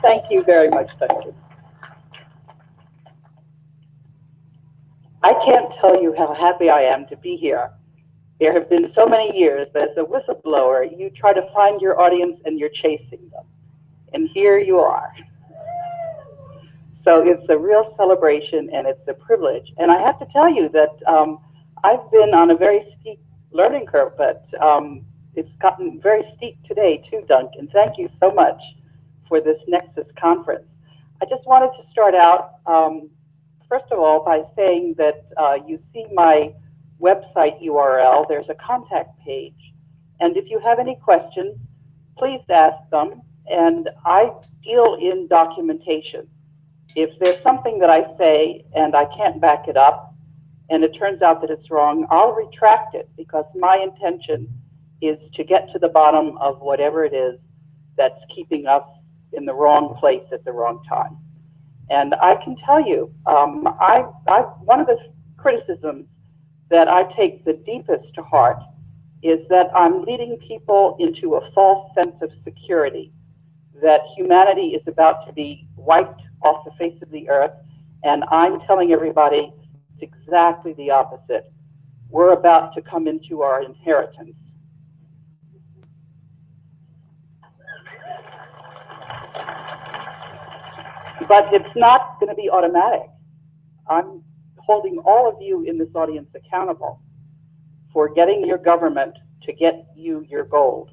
Thank you very much, Duncan. I can't tell you how happy I am to be here. There have been so many years that as a whistleblower, you try to find your audience and you're chasing them. And here you are. So it's a real celebration and it's a privilege. And I have to tell you that I've been on a very steep learning curve, but it's gotten very steep today too, Duncan. Thank you so much for this Nexus conference. I just wanted to start out, first of all, by saying that you see my website URL. There's a contact page. And if you have any questions, please ask them. And I deal in documentation. If there's something that I say and I can't back it up, and it turns out that it's wrong, I'll retract it, because my intention is to get to the bottom of whatever it is that's keeping us in the wrong place at the wrong time. And I can tell you, one of the criticisms that I take the deepest to heart is that I'm leading people into a false sense of security, that humanity is about to be wiped off the face of the earth, and I'm telling everybody it's exactly the opposite. We're about to come into our inheritance. But it's not going to be automatic. I'm holding all of you in this audience accountable for getting your government to get you your gold.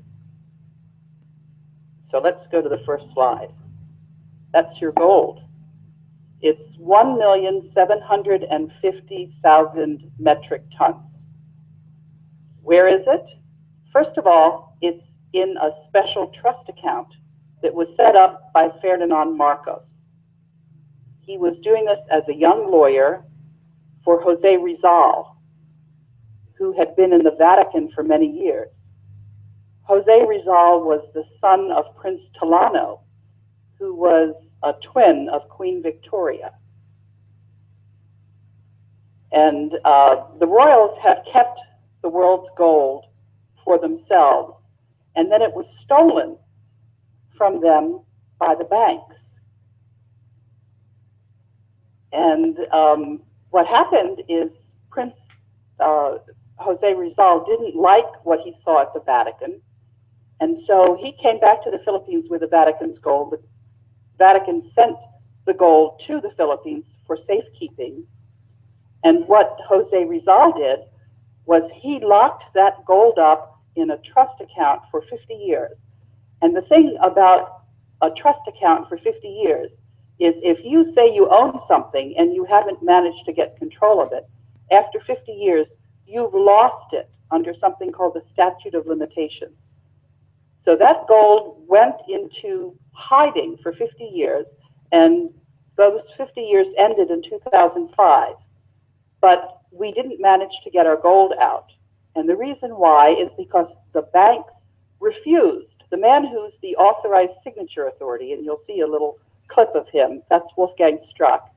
So let's go to the first slide. That's your gold. It's 1,750,000 metric tons. Where is it? First of all, it's in a special trust account that was set up by Ferdinand Marcos. He was doing this as a young lawyer for Jose Rizal, who had been in the Vatican for many years. Jose Rizal was the son of Prince Tolano, who was a twin of Queen Victoria. And the royals had kept the world's gold for themselves, and then it was stolen from them by the banks. And what happened is Prince Jose Rizal didn't like what he saw at the Vatican, and so he came back to the Philippines with the Vatican's gold. The Vatican sent the gold to the Philippines for safekeeping, and what Jose Rizal did was he locked that gold up in a trust account for 50 years. And the thing about a trust account for 50 years is if you say you own something and you haven't managed to get control of it, after 50 years, you've lost it under something called the statute of limitations. So that gold went into hiding for 50 years, and those 50 years ended in 2005. But we didn't manage to get our gold out. And the reason why is because the banks refused. The man who's the authorized signature authority, and you'll see a little clip of him, that's Wolfgang Struck.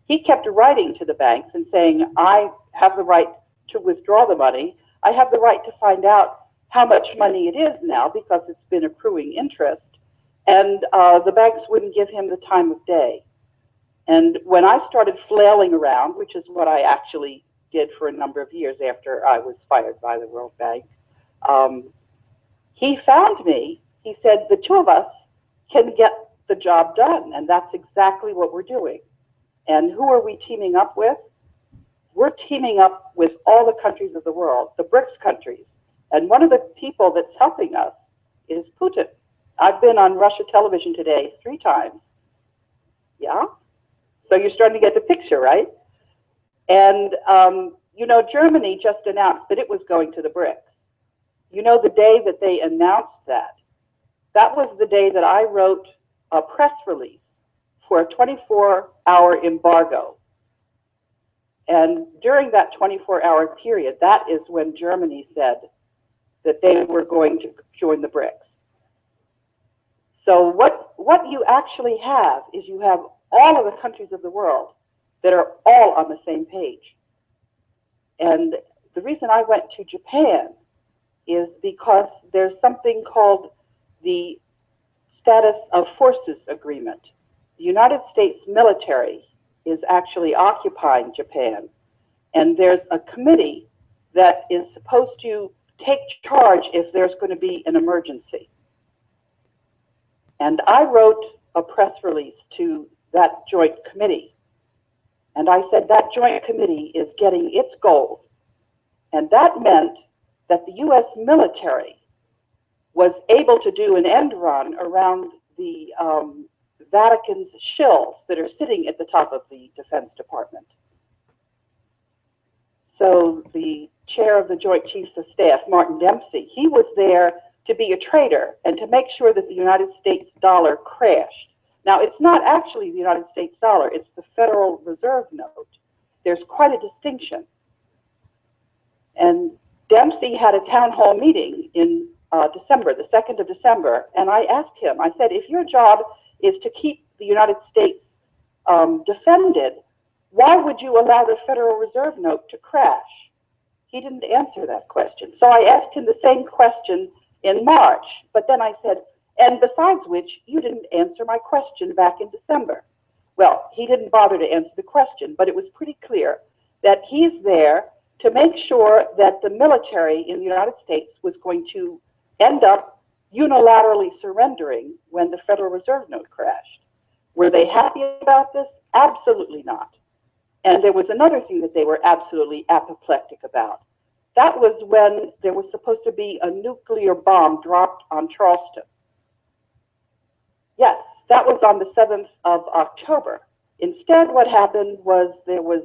He kept writing to the banks and saying, I have the right to withdraw the money. I have the right to find out how much money it is now because it's been accruing interest. And the banks wouldn't give him the time of day. And when I started flailing around, which is what I actually did for a number of years after I was fired by the World Bank, he found me. He said, the two of us can get the job done. And that's exactly what we're doing. And who are we teaming up with? We're teaming up with all the countries of the world, the BRICS countries. And one of the people that's helping us is Putin. I've been on Russia television today 3 times. Yeah? So you're starting to get the picture, right? And, you know, Germany just announced that it was going to the BRICS. You know, the day that they announced that, that was the day that I wrote a press release for a 24-hour embargo. And during that 24-hour period, that is when Germany said that they were going to join the BRICS. So what you actually have is you have all of the countries of the world that are all on the same page. And the reason I went to Japan is because there's something called the Status of Forces Agreement. The United States military is actually occupying Japan, and there's a committee that is supposed to take charge if there's going to be an emergency. And I wrote a press release to that joint committee, and I said that joint committee is getting its gold, and that meant that the US military was able to do an end run around the Vatican's shills that are sitting at the top of the Defense Department. So the chair of the Joint Chiefs of Staff, Martin Dempsey, he was there to be a traitor and to make sure that the United States dollar crashed. Now, it's not actually the United States dollar, it's the Federal Reserve note. There's quite a distinction. And Dempsey had a town hall meeting in December, the 2nd of December, and I asked him, I said, if your job is to keep the United States defended, why would you allow the Federal Reserve note to crash? He didn't answer that question. So I asked him the same question in March, but then I said, and besides which, you didn't answer my question back in December. Well, he didn't bother to answer the question, but it was pretty clear that he's there to make sure that the military in the United States was going to end up unilaterally surrendering when the Federal Reserve note crashed. Were they happy about this? Absolutely not. And there was another thing that they were absolutely apoplectic about. That was when there was supposed to be a nuclear bomb dropped on Charleston. Yes, that was on the 7th of October. Instead, what happened was there was,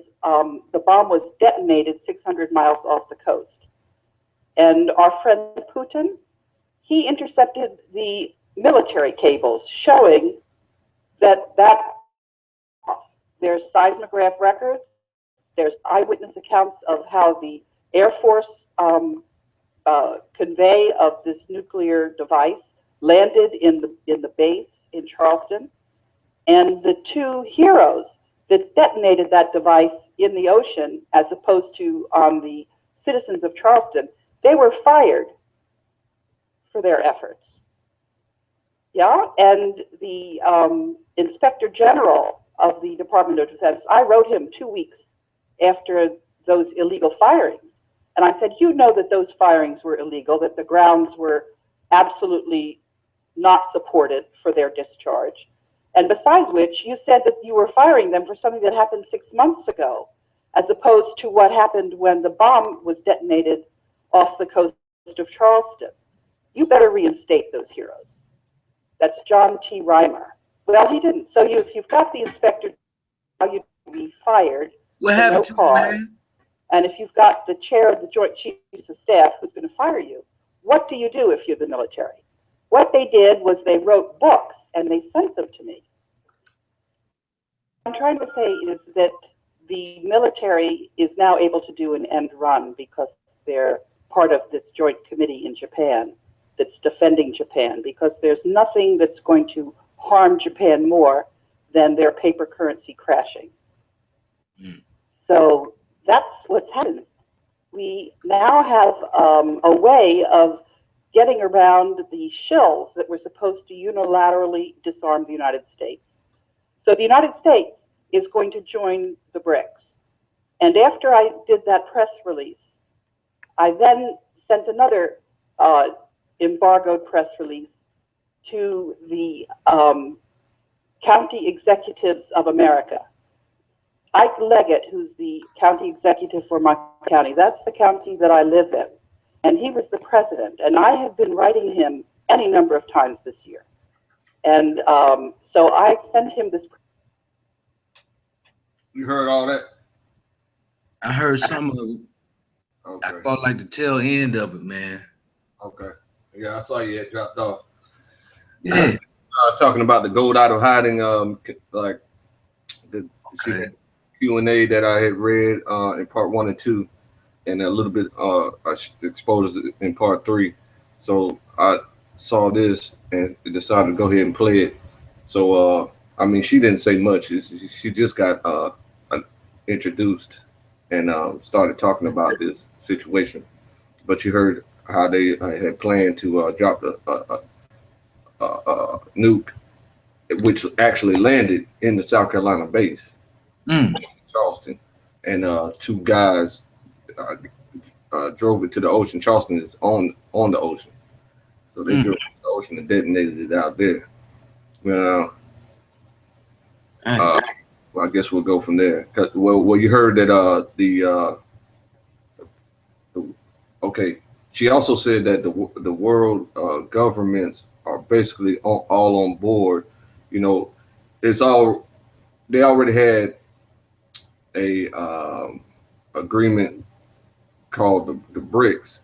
the bomb was detonated 600 miles off the coast. And our friend Putin, he intercepted the military cables showing that there's seismograph records, there's eyewitness accounts of how the Air Force convey of this nuclear device landed in the base in Charleston. And the two heroes that detonated that device in the ocean, as opposed to on the citizens of Charleston, they were fired for their efforts. Yeah, and the Inspector General of the Department of Defense, I wrote him 2 weeks after those illegal firings. And I said, you know that those firings were illegal, that the grounds were absolutely not supported for their discharge. And besides which, you said that you were firing them for something that happened 6 months ago, as opposed to what happened when the bomb was detonated off the coast of Charleston. You better reinstate those heroes. That's John T. Reimer. Well, he didn't. So if you've got the inspector, you'd be fired What for no happened to cause. him, man? And if you've got the chair of the Joint Chiefs of Staff who's going to fire you, what do you do if you're the military? What they did was they wrote books and they sent them to me. What I'm trying to say is that the military is now able to do an end run because they're part of this joint committee in Japan that's defending Japan, because there's nothing that's going to harm Japan more than their paper currency crashing. So that's what's happened. We now have a way of getting around the shills that were supposed to unilaterally disarm the United States. So the United States is going to join the BRICS. And after I did that press release, I then sent another embargoed press release to the county executives of America. Ike Leggett, who's the county executive for my county, that's the county that I live in. And he was the president. And I have been writing him any number of times this year. And so I sent him this. You heard all that? I heard some of it. Okay. I felt like the tail end of it, man. Okay. Yeah, I saw you had dropped off. Yeah. Talking about the gold out of hiding, like the Q&A that I had read in part 1 and 2, and a little bit I exposed it in part 3. So I saw this and decided to go ahead and play it. So I mean, she didn't say much. She just got introduced and started talking about this situation. But you heard how they had planned to drop the nuke, which actually landed in the South Carolina base, Charleston, and 2 guys drove it to the ocean. Charleston is on the ocean, so they drove it to the ocean and detonated it out there. Well, I guess we'll go from there. Well, you heard that okay. she also said that the world governments are basically all on board. You know, it's all they already had a agreement called the BRICS,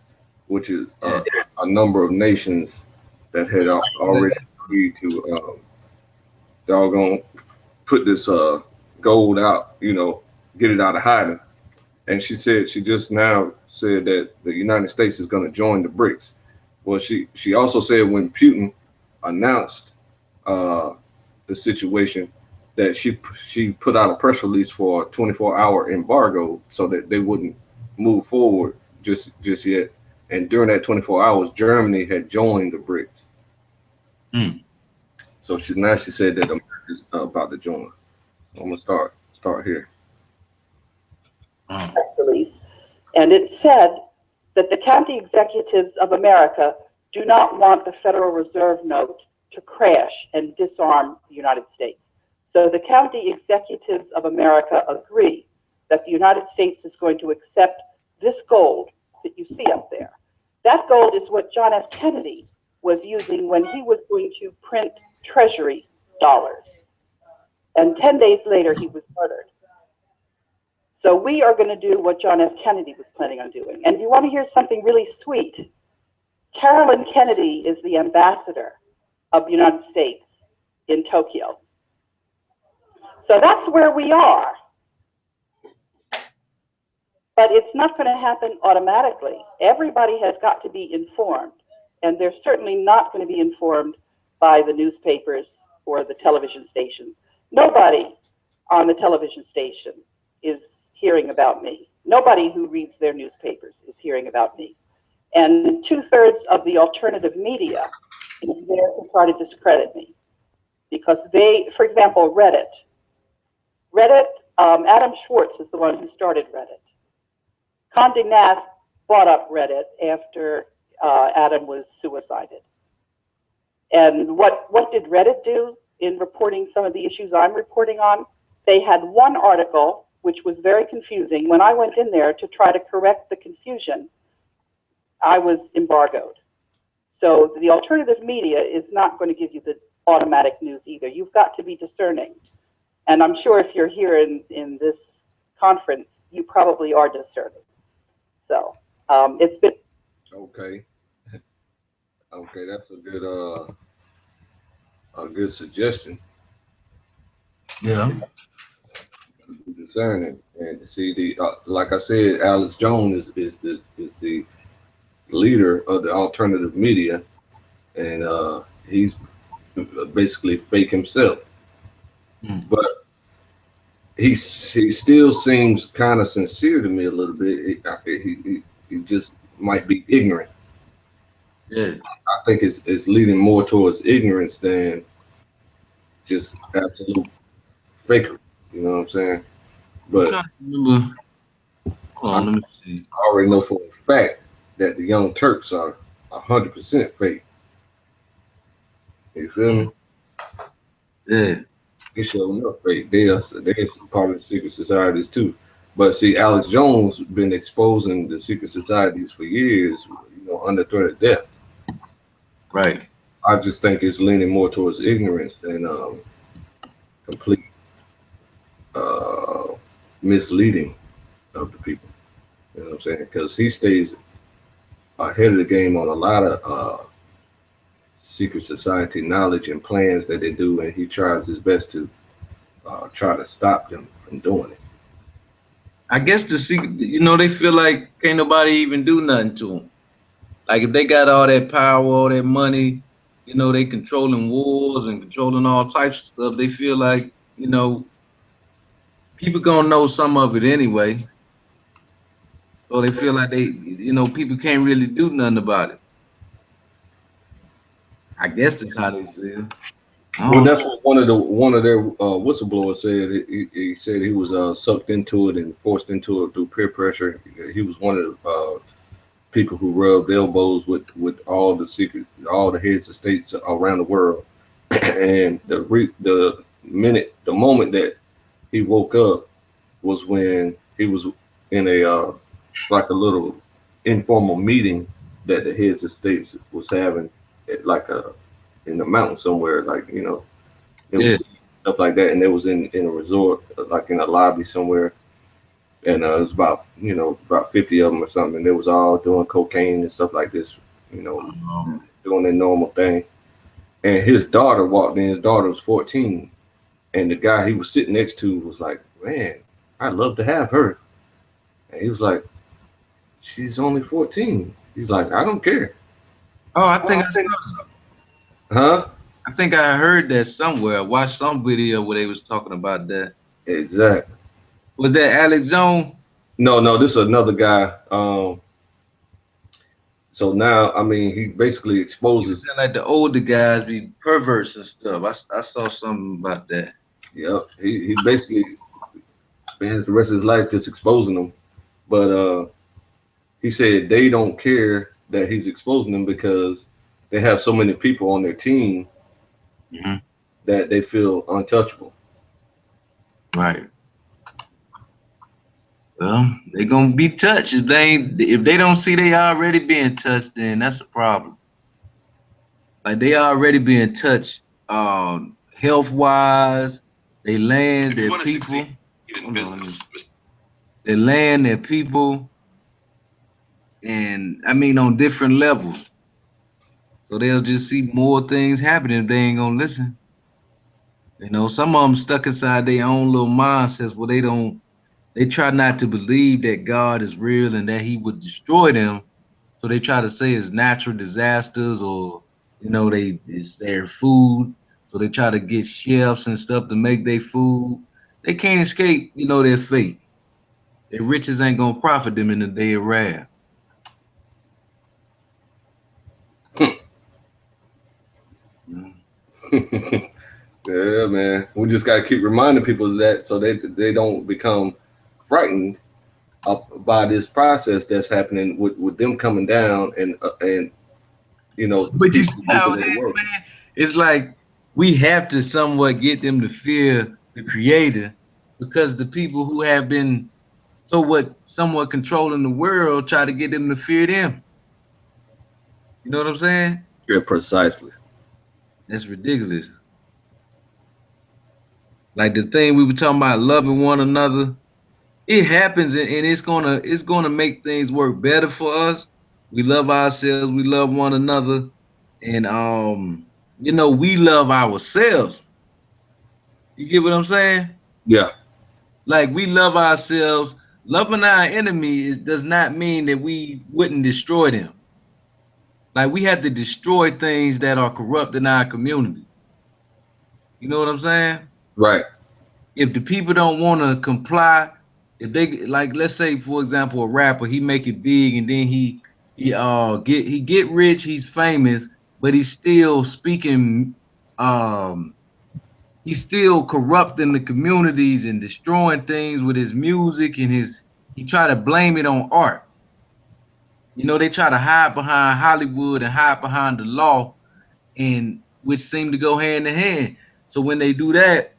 which is a number of nations that had already agreed to y'all gonna put this gold out, you know, get it out of hiding. And she said she just now said that the United States is going to join the BRICS. Well, she also said when Putin announced the situation that she put out a press release for a 24-hour embargo so that they wouldn't move forward just yet. And during that 24 hours, Germany had joined the BRICS. Mm. So she said that America's about to join. So I'm gonna start here. Release. And it said that the county executives of America do not want the Federal Reserve note to crash and disarm the United States. So the county executives of America agree that the United States is going to accept this gold that you see up there. That gold is what John F. Kennedy was using when he was going to print Treasury dollars. And 10 days later, he was murdered. So we are going to do what John F. Kennedy was planning on doing. And you want to hear something really sweet? Carolyn Kennedy is the ambassador of the United States in Tokyo. So that's where we are. But it's not going to happen automatically. Everybody has got to be informed. And they're certainly not going to be informed by the newspapers or the television stations. Nobody on the television station is hearing about me. Nobody who reads their newspapers is hearing about me. And 2/3 of the alternative media is there to try to discredit me. Because they, for example, Reddit, Adam Schwartz is the one who started Reddit. Condé Nast bought up Reddit after Adam was suicided. And what did Reddit do in reporting some of the issues I'm reporting on? They had one article which was very confusing. When I went in there to try to correct the confusion, I was embargoed. So the alternative media is not going to give you the automatic news either. You've got to be discerning. And I'm sure if you're here in this conference, you probably are discerning. So it's been... Okay. Okay, that's a good suggestion. Yeah. Discerning and see the like I said, Alex Jones is the leader of the alternative media, and he's basically fake himself. But he still seems kind of sincere to me a little bit. He just might be ignorant. Yeah. I think it's leading more towards ignorance than just absolute fakery. You know what I'm saying? But I remember. Hold on, let me see. I already know for a fact that the Young Turks are 100% fake. You feel me? Yeah. They show enough fake. They're part of the secret societies too. But see, Alex Jones been exposing the secret societies for years, you know, under threat of death. Right. I just think it's leaning more towards ignorance than complete misleading of the people. You know what I'm saying? Because he stays ahead of the game on a lot of secret society knowledge and plans that they do, and he tries his best to try to stop them from doing it. I guess the secret, you know, they feel like can't nobody even do nothing to them. Like if they got all that power, all that money, you know, they controlling wars and controlling all types of stuff. They feel like, you know, people gonna know some of it anyway. So they feel like they, you know, people can't really do nothing about it. I guess that's how they feel. Well, that's what one of their whistleblowers said. He said he was sucked into it and forced into it through peer pressure. He was one of the people who rubbed elbows with all the heads of states around the world. And the moment that he woke up was when he was in a like a little informal meeting that the heads of states was having, like in the mountain somewhere, like it Yeah. was stuff like that, and it was in a resort, like in a lobby somewhere, and it was about 50 of them or something. And they was all doing cocaine and stuff like this, you know, doing their normal thing. And his daughter walked in. His daughter was 14, and the guy he was sitting next to was like, "Man, I'd love to have her." And he was like, "She's only 14." He's like, "I don't care." Oh, Huh? I think I heard that somewhere. I watched some video where they was talking about that. Exactly. Was that Alex Jones? No, this is another guy. So now, I mean, he basically exposes. Sound like the older guys be perverts and stuff. I saw something about that. Yep. He basically spends the rest of his life just exposing them. But he said they don't care that he's exposing them because they have so many people on their team Mhm. that they feel untouchable. Right. Well, they gonna be touched if they don't see they already being touched, then that's a problem. Like they already being touched, health wise, they land their people. Hold on, they land their people, and I mean on different levels. So they'll just see more things happening if they ain't gonna listen. You know, some of them stuck inside their own little mindsets where they try not to believe that God is real and that He would destroy them. So they try to say it's natural disasters or it's their food. So they try to get chefs and stuff to make their food. They can't escape, their fate. Their riches ain't gonna profit them in the day of wrath. You Yeah, man. We just gotta keep reminding people of that so they don't become frightened by this process that's happening with them coming down and the But you see people how moving it in the is, world. man? It's like we have to somewhat get them to fear the creator because the people who have been somewhat controlling the world try to get them to fear them. You know what I'm saying? Yeah, precisely. That's ridiculous. Like the thing we were talking about loving one another, it happens and it's gonna make things work better for us. We love ourselves, we love one another, and we love ourselves. You get what I'm saying? Yeah, Like we love ourselves. Loving our enemies does not mean that we wouldn't destroy them. Like we have to destroy things that are corrupt in our community. You know what I'm saying? right. If the people don't want to comply, if they like, let's say for example, a rapper, he make it big and then he get rich, he's famous, but he's still speaking um he's still corrupting the communities and destroying things with his music and he try to blame it on art. They try to hide behind Hollywood and hide behind the law and which seem to go hand in hand. So when they do that,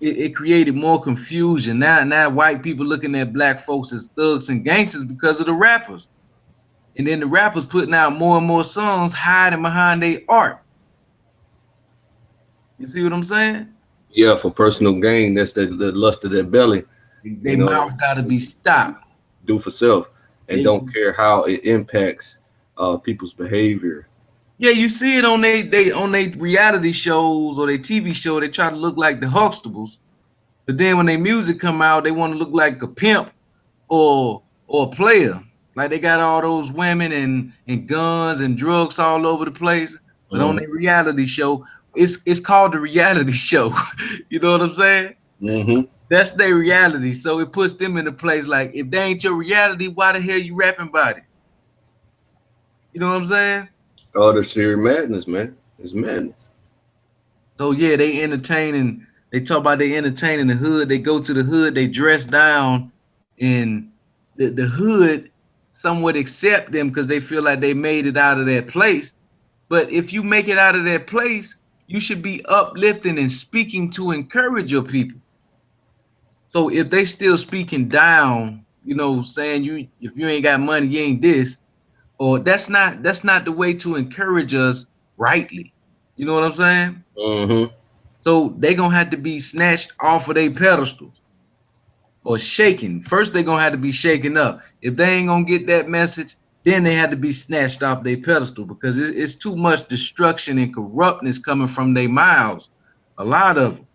it created more confusion. Now white people looking at black folks as thugs and gangsters because of the rappers. And then the rappers putting out more and more songs hiding behind their art. You see what I'm saying? Yeah, for personal gain, that's the lust of their belly. Their mouth gotta be stopped. Do for self, and They, don't care how it impacts people's behavior. yeah, you see it on they reality shows or their TV show. They try to look like the Huxtables, but then when their music come out, they want to look like a pimp or a player. Like they got all those women and guns and drugs all over the place. But on Mhm. their reality show, it's called the reality show. You know what I'm saying? Mm-hmm. That's their reality. So it puts them in a place like if they ain't your reality, why the hell you rapping about it? You know what I'm saying? Oh, the sheer madness, man. It's madness. So yeah, they entertaining. They talk about they entertaining the hood. They go to the hood. They dress down, and the hood somewhat accept them because they feel like they made it out of that place. But if you make it out of that place, you should be uplifting and speaking to encourage your people. So if they still speaking down, saying you if you ain't got money, you ain't this, or that's not the way to encourage us rightly. You know what I'm saying? Mm-hmm. So they gonna have to be snatched off of their pedestals or shaken. First, they gonna have to be shaken up. If they ain't gonna get that message, then they had to be snatched off their pedestal because it's too much destruction and corruptness coming from their mouths. A lot of them.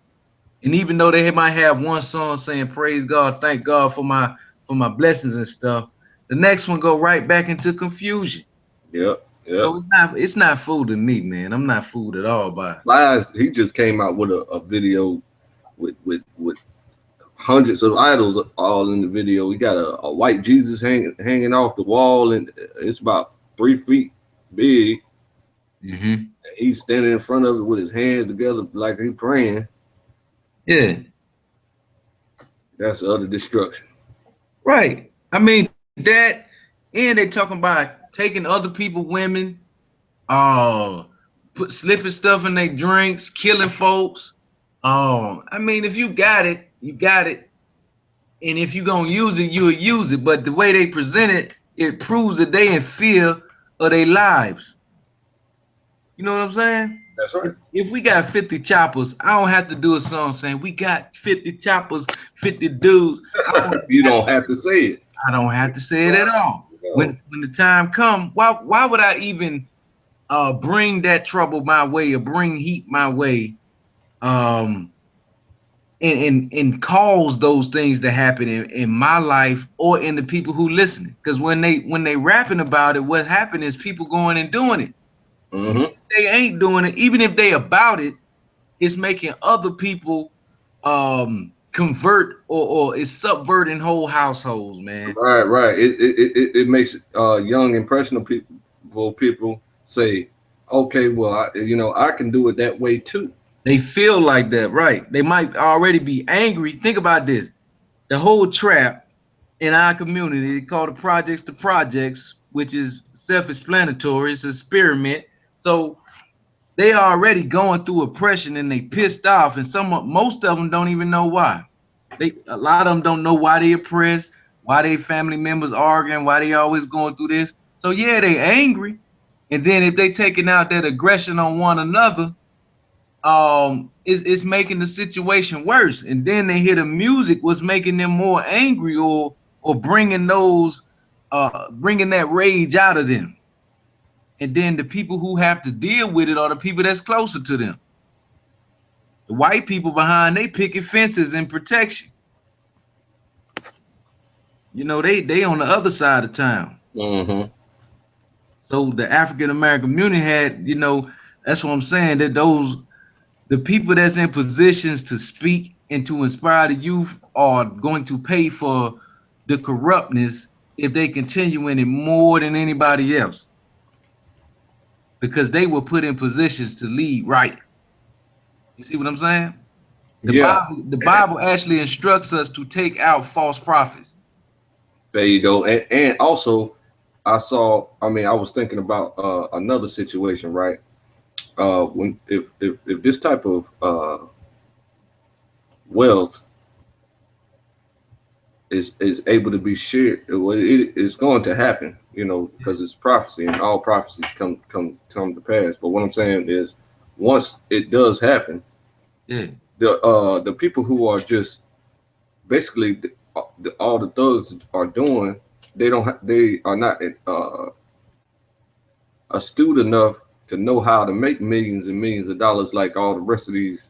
And even though they might have one song saying "Praise God, thank God for my blessings and stuff," the next one go right back into confusion. Yep. Yep. So it's not fooling me, man. I'm not fooled at all by it. Lies. He just came out with a video with hundreds of idols all in the video. We got a white Jesus hanging off the wall, and it's about 3 feet big. Mm-hmm. He's standing in front of it with his hands together like he's praying. Yeah, That's utter destruction. right. I mean that, and they talking about taking other people, women, put slipping stuff in their drinks, killing folks. I mean, if you got it, you got it. And if you gonna use it, you'll use it. But the way they present it, it proves that they in fear of their lives. You know what I'm saying? That's right. If we got 50 choppers, I don't have to do a song saying we got 50 choppers, 50 dudes. You don't have to say it. I don't have to say it at all. When the time comes, why would I even bring that trouble my way or bring heat my way, and cause those things to happen in my life or in the people who listening? Because when they rapping about it, what happened is people going and doing it. Mm-hmm. They ain't doing it, even if they about it, it's making other people convert or it's subverting whole households, man. Right. It makes young impressionable people say, okay, well, I can do it that way too. They feel like that, right? They might already be angry. Think about this. The whole trap in our community, they call the projects, which is self-explanatory. It's an experiment. So they are already going through oppression and they pissed off, and most of them don't even know why. A lot of them don't know why they oppressed, why they family members arguing, why they always going through this. So yeah, they angry, and then if they taking out that aggression on one another, it's making the situation worse. And then they hear the music was making them more angry or bringing bringing that rage out of them. And then the people who have to deal with it are the people that's closer to them. The white people behind they picket fences and protection. You know, they on the other side of town. Mm-hmm. So the African American community had, that's what I'm saying, that the people that's in positions to speak and to inspire the youth are going to pay for the corruptness if they continue in it more than anybody else. Because they were put in positions to lead right. You see what I'm saying? The Bible actually instructs us to take out false prophets. There you go. And also, I was thinking about another situation, right? When if this type of wealth is able to be shared, it's going to happen, because it's prophecy and all prophecies come to pass. But what I'm saying is, once it does happen, yeah, the people who are just basically all the thugs are doing, they are not astute enough to know how to make millions and millions of dollars like all the rest of these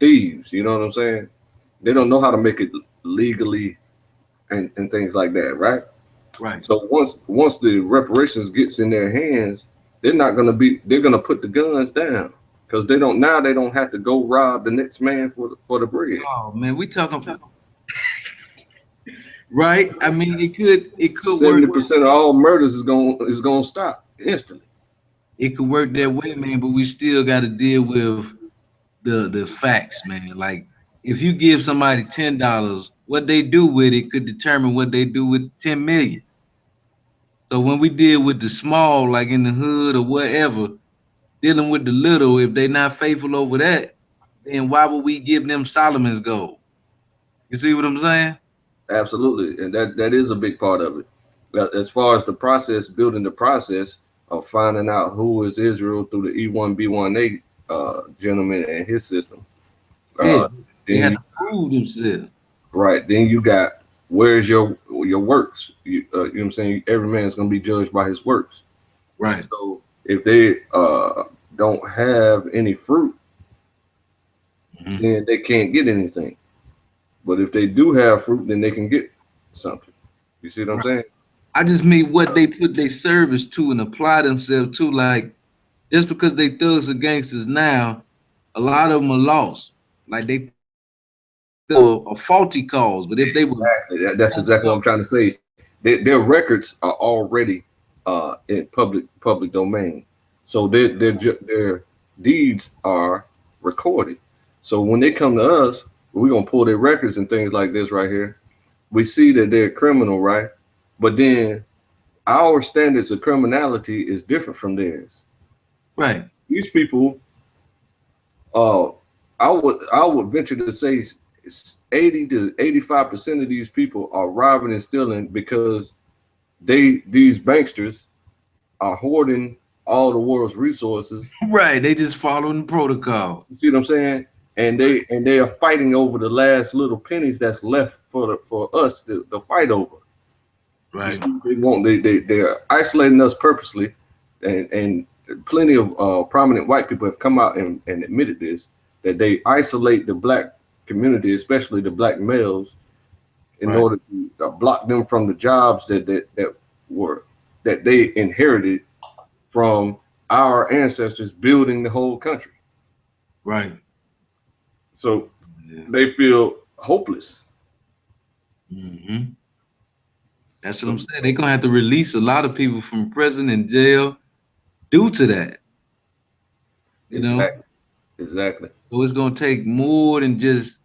thieves. You know what I'm saying? They don't know how to make it legally and things like that, right? Right. So once the reparations gets in their hands, they're gonna put the guns down because they don't have to go rob the next man for the bread. Oh man, we talking right? I mean, it could 70% of all murders is gonna stop instantly. It could work that way, man, but we still got to deal with the facts, man. Like if you give somebody $10, what they do with it could determine what they do with 10 million. So when we deal with the small, like in the hood or whatever, dealing with the little, if they're not faithful over that, then why would we give them Solomon's gold? You see what I'm saying? Absolutely, and that is a big part of it. as far as the process, building the process of finding out who is Israel through the E1B1A gentleman and his system. Yeah, they Then had you, to prove themselves. right, then you got where's your works? You know what I'm saying? Every man's gonna be judged by his works. Right. So if they don't have any fruit, then they can't get anything. But if they do have fruit, then they can get something. You see what I'm saying? I just mean what they put their service to and apply themselves to. Like, just because they thugs or gangsters now, a lot of them are lost. Like they still a faulty cause, but if they were Exactly. That's exactly what I'm trying to say. Their records are already in public domain, so their deeds are recorded. So when they come to us, we're gonna pull their records and things like this right here. We see that they're criminal, right? But then our standards of criminality is different from theirs. right, These people, uh, I would venture to say 80 to 85% of these people are robbing and stealing because these banksters are hoarding all the world's resources. right, they just following the protocol. You see what I'm saying? And they are fighting over the last little pennies that's left for us to fight over. You Right, see, they're isolating us purposely, and plenty of prominent white people have come out and admitted this, that they isolate the black community, especially the black males, in Right. order to block them from the jobs that they inherited from our ancestors building the whole country. right. So Yeah. they feel hopeless. hmm That's what I'm saying. They're gonna have to release a lot of people from prison and jail due to that. You know, Exactly. so it's gonna take more than just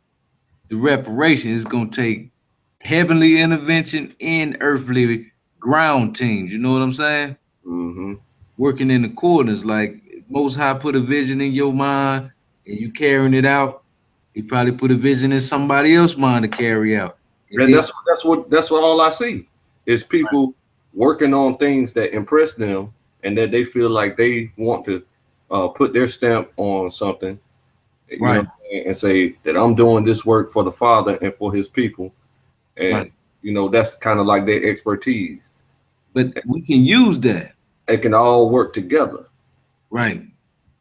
the reparation. It's gonna take heavenly intervention and earthly ground teams. You know what I'm saying? Mm-hmm. Working in accordance. Like Most High put a vision in your mind and you carrying it out. He probably put a vision in somebody else's mind to carry out. And And then that's what all I see is people working on things that impress them and that they feel like they want to put their stamp on something, you know, right, what I'm saying, and say that I'm doing this work for the Father and for His people, and right. that's kind of like their expertise. But we can use that. They can all work together. Right,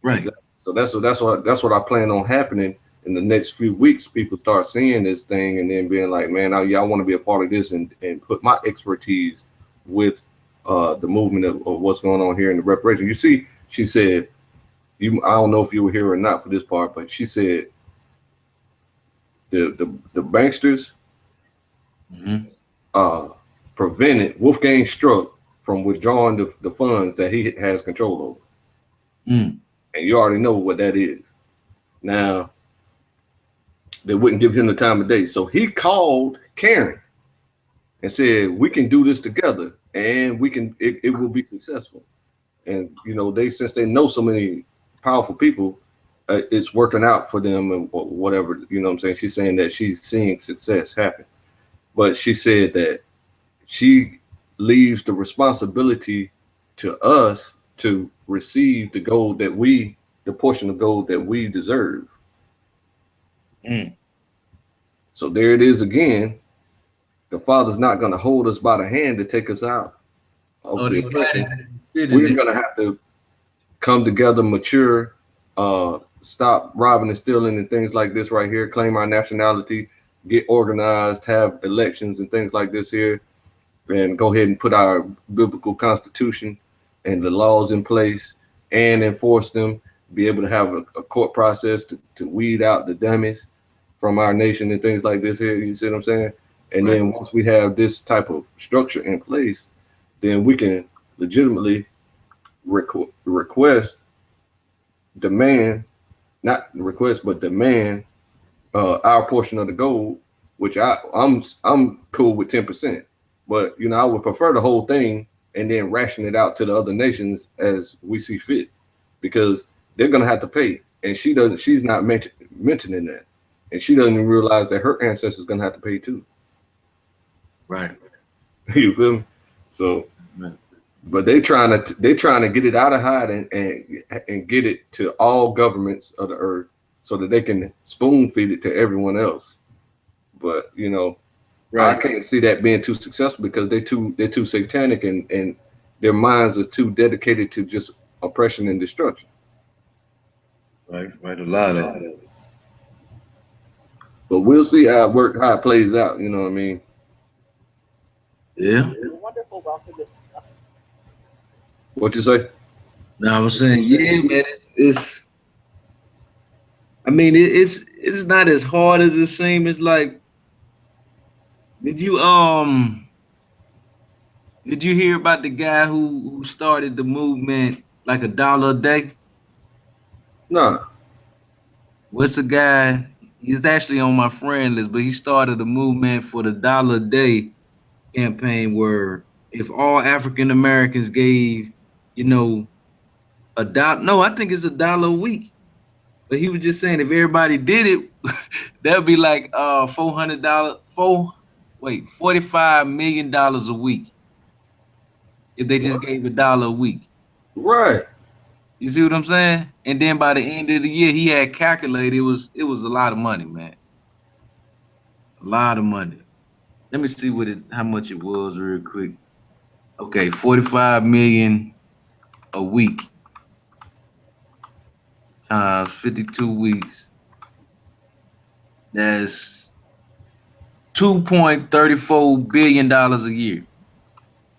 right, Exactly. So that's what I plan on happening in the next few weeks. People start seeing this thing and then being like, man, I want to be a part of this and put my expertise with the movement of what's going on here in the reparation. You see, she said, I don't know if you were here or not for this part, but she said the banksters hmm prevented Wolfgang Struck from withdrawing the funds that he has control over. mm. And you already know what that is. Now, they wouldn't give him the time of day. So he called Karen and said, we can do this together and it will be successful. And, since they know so many powerful people, it's working out for them and whatever, you know what I'm saying? She's saying that she's seeing success happen. But she said that she leaves the responsibility to us to receive the portion of gold that we deserve. Mm. So there it is again. The Father's not going to hold us by the hand to take us out of the oppression. We're going to have to come together, mature, stop robbing and stealing and things like this right here, claim our nationality, get organized, have elections and things like this here, and go ahead and put our biblical constitution and the laws in place and enforce them, be able to have a court process to weed out the dummies from our nation and things like this here. You see what I'm saying? And Right. then once we have this type of structure in place, then we can legitimately request, demand, not request, but demand our portion of the gold, which I'm cool with 10%. But I would prefer the whole thing and then ration it out to the other nations as we see fit, because they're gonna have to pay. And she's not mentioning that. And she doesn't even realize that her ancestors gonna have to pay too. Right. You feel me? So, but they trying to get it out of hiding and get it to all governments of the earth so that they can spoon feed it to everyone else. But you know, I Right. can't see that being too successful because they're too satanic and their minds are too dedicated to just oppression and destruction. Right. Right. A lot of it. But we'll see how it plays out. You know what I mean? Yeah. Wonderful, welcome. What you say? No, I was saying, yeah, man. It's I mean, it's not as hard as it seems. It's like, did you did you hear about the guy who started the movement like $1 a day? Nah. What's the guy? He's actually on my friend list, but he started a movement for the $1 a day campaign where if all African Americans gave, you know, a dollar, no, I think it's $1 a week. But he was just saying if everybody did it, that'd be like $400, $45 million a week if they just gave $1 a week. Right. You see what I'm saying? And then by the end of the year, he had calculated it was a lot of money, man. A lot of money. Let me see how much it was real quick. Okay, 45 million a week times 52 weeks. That's $2.34 billion a year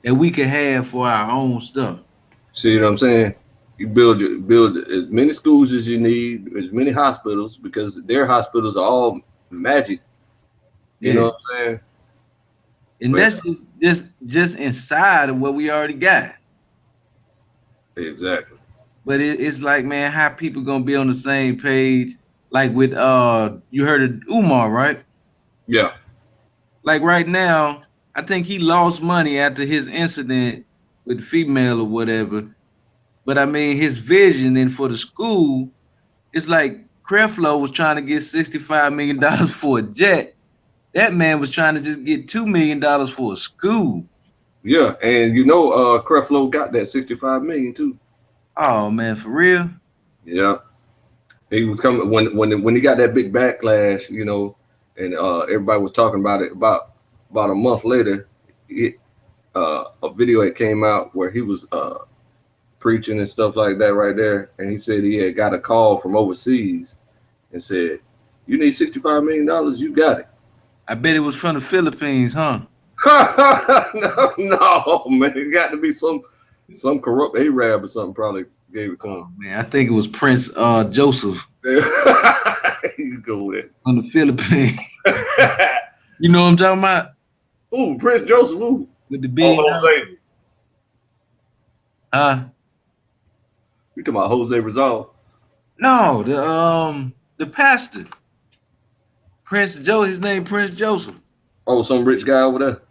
that we could have for our own stuff. See what I'm saying? You build as many schools as you need, as many hospitals, because their hospitals are all magic. You know Yeah. what I'm saying? And But that's just inside of what we already got. exactly. But it's like, man, how people gonna be on the same page? Like with you heard of Umar, right? Yeah. Like right now, I think he lost money after his incident with the female or whatever. But I mean, his vision and for the school, it's like Creflo was trying to get $65 million for a jet. That man was trying to just get $2 million for a school. Yeah. And you know, Creflo got that 65 million too. Oh man, for real? Yeah. He was coming when he got that big backlash, you know, and everybody was talking about it about a month later. A video that came out where he was preaching and stuff like that right there, and he said he had got a call from overseas and said, "You need $65 million, you got it." I bet it was from the Philippines, huh? no, man, it got to be some corrupt Arab or something probably gave it to him. Oh man, I think it was Prince Joseph You go with it. from the Philippines. You know what I'm talking about? Ooh, Prince Joseph. Ooh. With the Oh, $1 billion. Jose. Huh? You talking about Jose Rizal? No, the pastor. Prince Joe, his name Prince Joseph. Oh, some rich guy over there?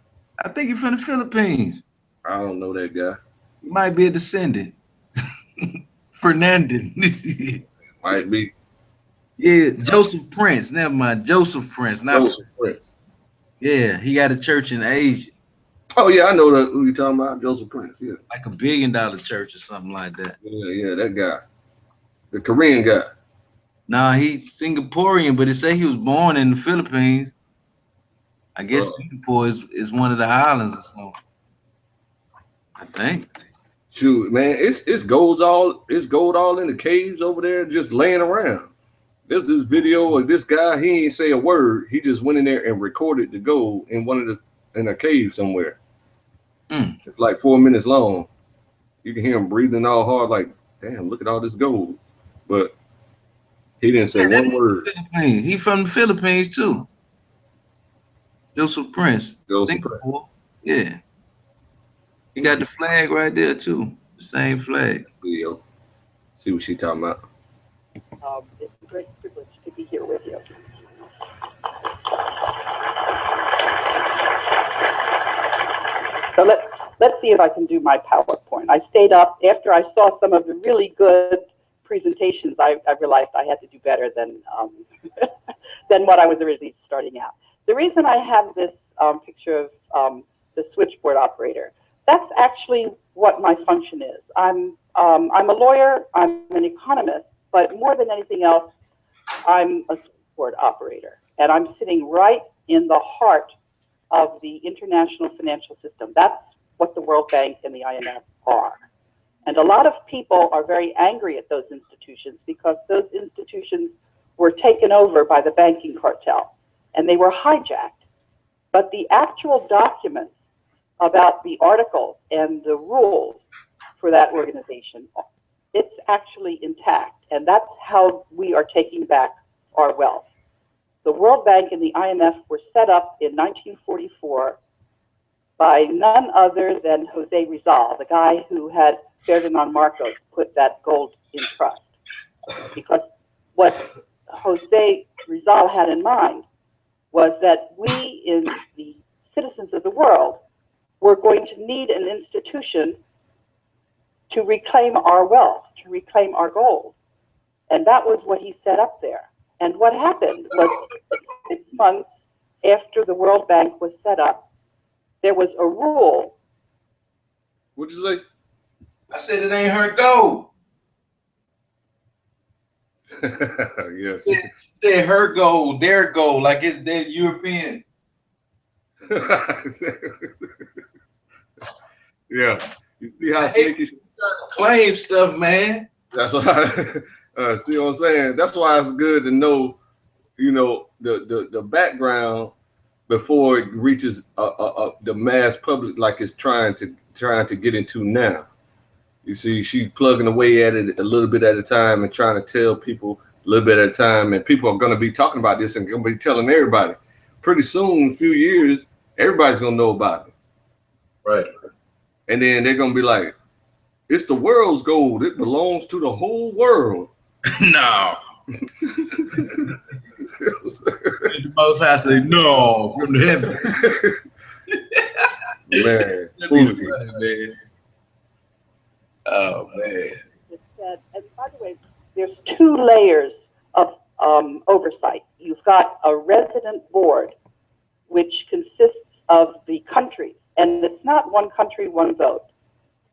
I think he's from the Philippines. I don't know that guy. He might be a descendant. Fernandez. Might be Yeah, Joseph Prince. Never mind. Joseph Prince. Not Joseph Prince. Yeah, he got a church in Asia. Oh yeah, I know that who you talking about, Joseph Prince. Yeah, Like $1 billion church or something like that. yeah, that guy, the Korean guy. Nah, he's Singaporean, but it say he was born in the Philippines. I guess Singapore is one of the islands or something. I think. Shoot, man, it's gold all in the caves over there, just laying around. There's this video of this guy. He ain't say a word. He just went in there and recorded the gold in a cave somewhere. It's like 4 minutes long. You can hear him breathing all hard, like, damn, look at all this gold. But he didn't say one word. He from the Philippines too. Joseph Prince. Joseph Prince. Yeah. He got the flag right there too. The same flag. Video. See what she talking about. It's a great privilege to be here with you. So let's see if I can do my PowerPoint. I stayed up after I saw some of the really good presentations. I realized I had to do better than than what I was originally starting out. The reason I have this picture of the switchboard operator, that's actually what my function is. I'm a lawyer, I'm an economist, but more than anything else, I'm a switchboard operator, and I'm sitting right in the heart of the international financial system. That's what the World Bank and the IMF are. And a lot of people are very angry at those institutions because those institutions were taken over by the banking cartel and they were hijacked. But the actual documents about the articles and the rules for that organization, it's actually intact. And that's how we are taking back our wealth. The World Bank and the IMF were set up in 1944 by none other than Jose Rizal, the guy who had Ferdinand Marcos put that gold in trust. Because what Jose Rizal had in mind was that we, in the citizens of the world, were going to need an institution to reclaim our wealth, to reclaim our gold. And that was what he set up there. And what happened was 6 months after the World Bank was set up, there was a rule. What'd you say? I said it ain't her gold. Yes. She said her gold, their gold, like it's their European. Yeah. You see how sneaky she claim stuff, man. That's why see what I'm saying? That's why it's good to know, you know, the background before it reaches the mass public like it's trying to get into now. You see, she's plugging away at it a little bit at a time and trying to tell people a little bit at a time, and people are going to be talking about this and going to be telling everybody. Pretty soon, a few years, everybody's going to know about it. Right. And then they're going to be like, it's the world's gold. It belongs to the whole world. No. The Most High say no from the heaven. Man, man. Oh man. It said, and by the way, there's 2 layers of oversight. You've got a resident board, which consists of the countries, and it's not one country, one vote.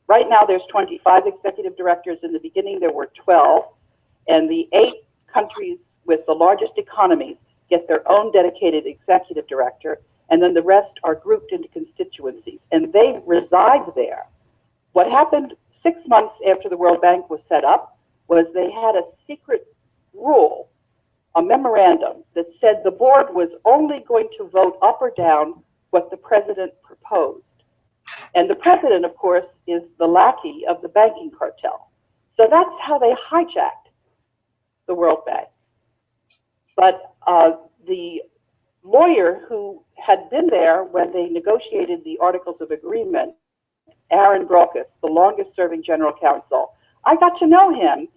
Right now, there's 25 executive directors. In the beginning, there were 12, and the 8 countries with the largest economies get their own dedicated executive director, and then the rest are grouped into constituencies, and they reside there. What happened 6 months after the World Bank was set up was they had a secret rule, a memorandum that said the board was only going to vote up or down what the president proposed. And the president, of course, is the lackey of the banking cartel. So that's how they hijacked the World Bank. But the lawyer who had been there when they negotiated the Articles of Agreement, Aaron Brockus, the longest serving general counsel, I got to know him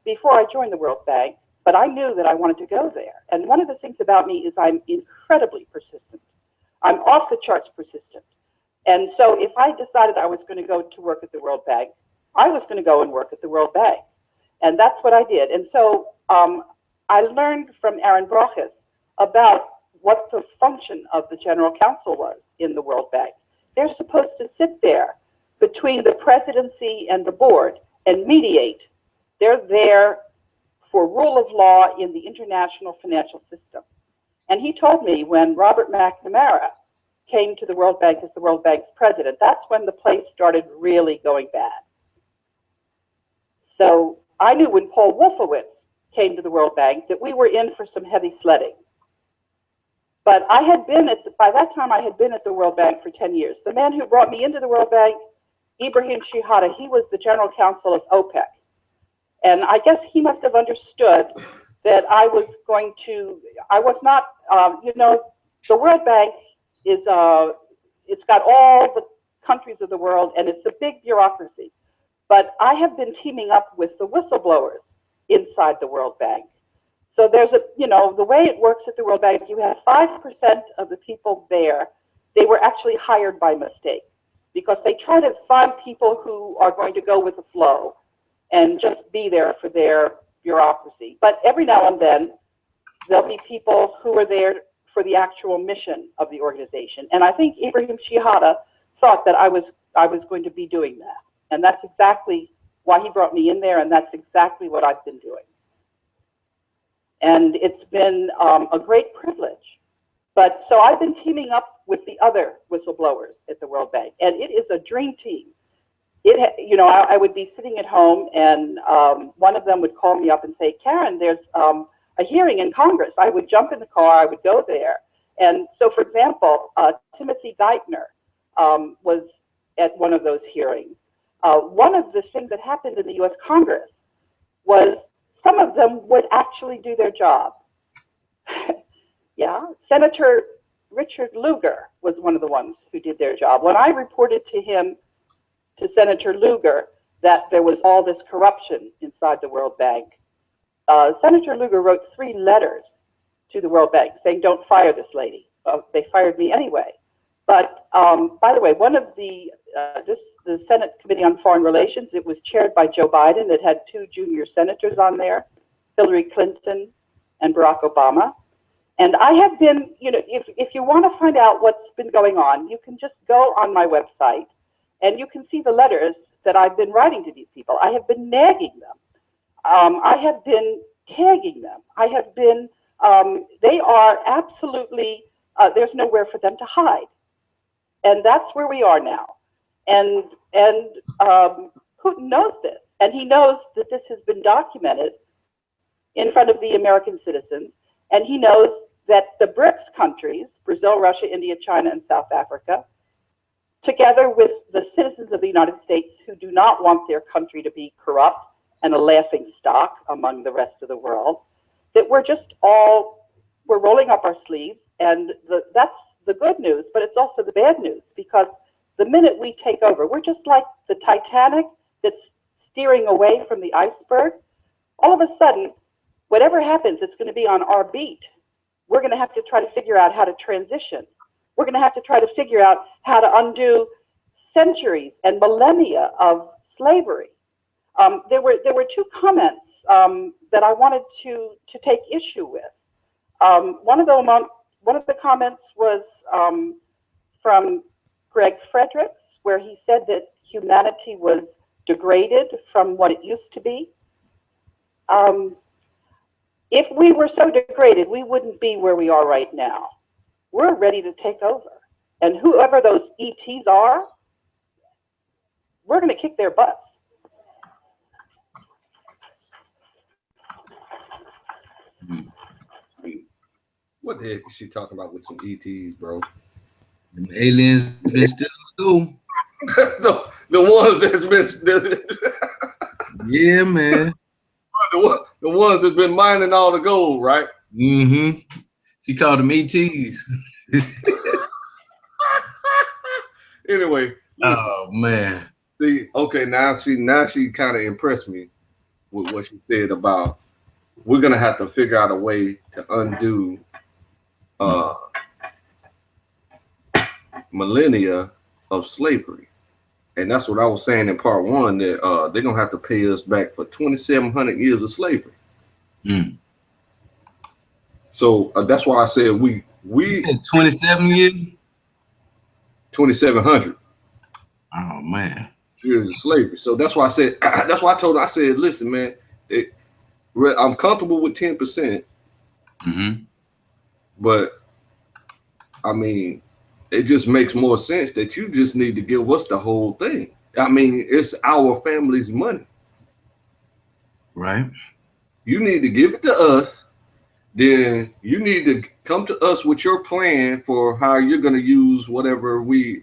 before I joined the World Bank, but I knew that I wanted to go there. And one of the things about me is I'm incredibly persistent. I'm off the charts persistent. And so if I decided I was going to go to work at the World Bank, I was going to go and work at the World Bank. And that's what I did. And so I learned from Aaron Brockus about what the function of the general counsel was in the World Bank. They're supposed to sit there between the presidency and the board and mediate. They're there for rule of law in the international financial system. And he told me when Robert McNamara came to the World Bank as the World Bank's president, that's when the place started really going bad. So I knew when Paul Wolfowitz came to the World Bank that we were in for some heavy sledding. But I had been by that time I had been at the World Bank for 10 years. The man who brought me into the World Bank, Ibrahim Shihada, he was the general counsel of OPEC. And I guess he must have understood that I was not, you know, the World Bank is, it's got all the countries of the world and it's a big bureaucracy. But I have been teaming up with the whistleblowers inside the World Bank. So there's you know, the way it works at the World Bank, you have 5% of the people there, they were actually hired by mistake because they try to find people who are going to go with the flow and just be there for their bureaucracy. But every now and then, there'll be people who are there for the actual mission of the organization. And I think Ibrahim Shihada thought that I was going to be doing that. And that's exactly why he brought me in there, and that's exactly what I've been doing. And it's been a great privilege. But so I've been teaming up with the other whistleblowers at the World Bank, and it is a dream team. I would be sitting at home, and one of them would call me up and say, Karen, there's a hearing in Congress. I would jump in the car, I would go there. And so, for example, Timothy Geithner was at one of those hearings. One of the things that happened in the U.S. Congress was some of them would actually do their job. Yeah, Senator Richard Lugar was one of the ones who did their job. When I reported to Senator Lugar that there was all this corruption inside the World Bank, Senator Lugar wrote 3 letters to the World Bank saying, don't fire this lady. They fired me anyway. But by the way, one of the Senate Committee on Foreign Relations, it was chaired by Joe Biden. It had 2 junior senators on there, Hillary Clinton and Barack Obama. And I have been, if you want to find out what's been going on, you can just go on my website and you can see the letters that I've been writing to these people. I have been nagging them. I have been tagging them. I have been, they are absolutely, there's nowhere for them to hide. And that's where we are now. And Putin knows this. And he knows that this has been documented in front of the American citizens. And he knows that the BRICS countries, Brazil, Russia, India, China, and South Africa, together with the citizens of the United States who do not want their country to be corrupt and a laughing stock among the rest of the world, that we're rolling up our sleeves. And that's the good news, but it's also the bad news, because the minute we take over, we're just like the Titanic that's steering away from the iceberg. All of a sudden, whatever happens, it's going to be on our beat. We're going to have to try to figure out how to transition. We're going to have to try to figure out how to undo centuries and millennia of slavery. There were 2 comments that I wanted to take issue with. One of the comments was from Greg Fredericks, where he said that humanity was degraded from what it used to be. If we were so degraded, we wouldn't be where we are right now. We're ready to take over. And whoever those ETs are, we're going to kick their butts. What the heck is she talking about with some ETs, bro? Them aliens been still cool. the ones that's been Yeah, man. the ones that's been mining all the gold, right? Mm-hmm. She called them ETs. Anyway. Listen. Oh man. See, okay, now she kind of impressed me with what she said about we're gonna have to figure out a way to undo millennia of slavery. And that's what I was saying in part 1, that they're gonna have to pay us back for 2,700 years of slavery. Mm. So that's why I said we 27 years. 2,700. Oh man. Years of slavery. So that's why I said. That's why I told her. I said, listen, man, I'm comfortable with 10%. Mm-hmm. But I mean, it just makes more sense that you just need to give us the whole thing. I mean, it's our family's money. Right. You need to give it to us. Then you need to come to us with your plan for how you're going to use whatever we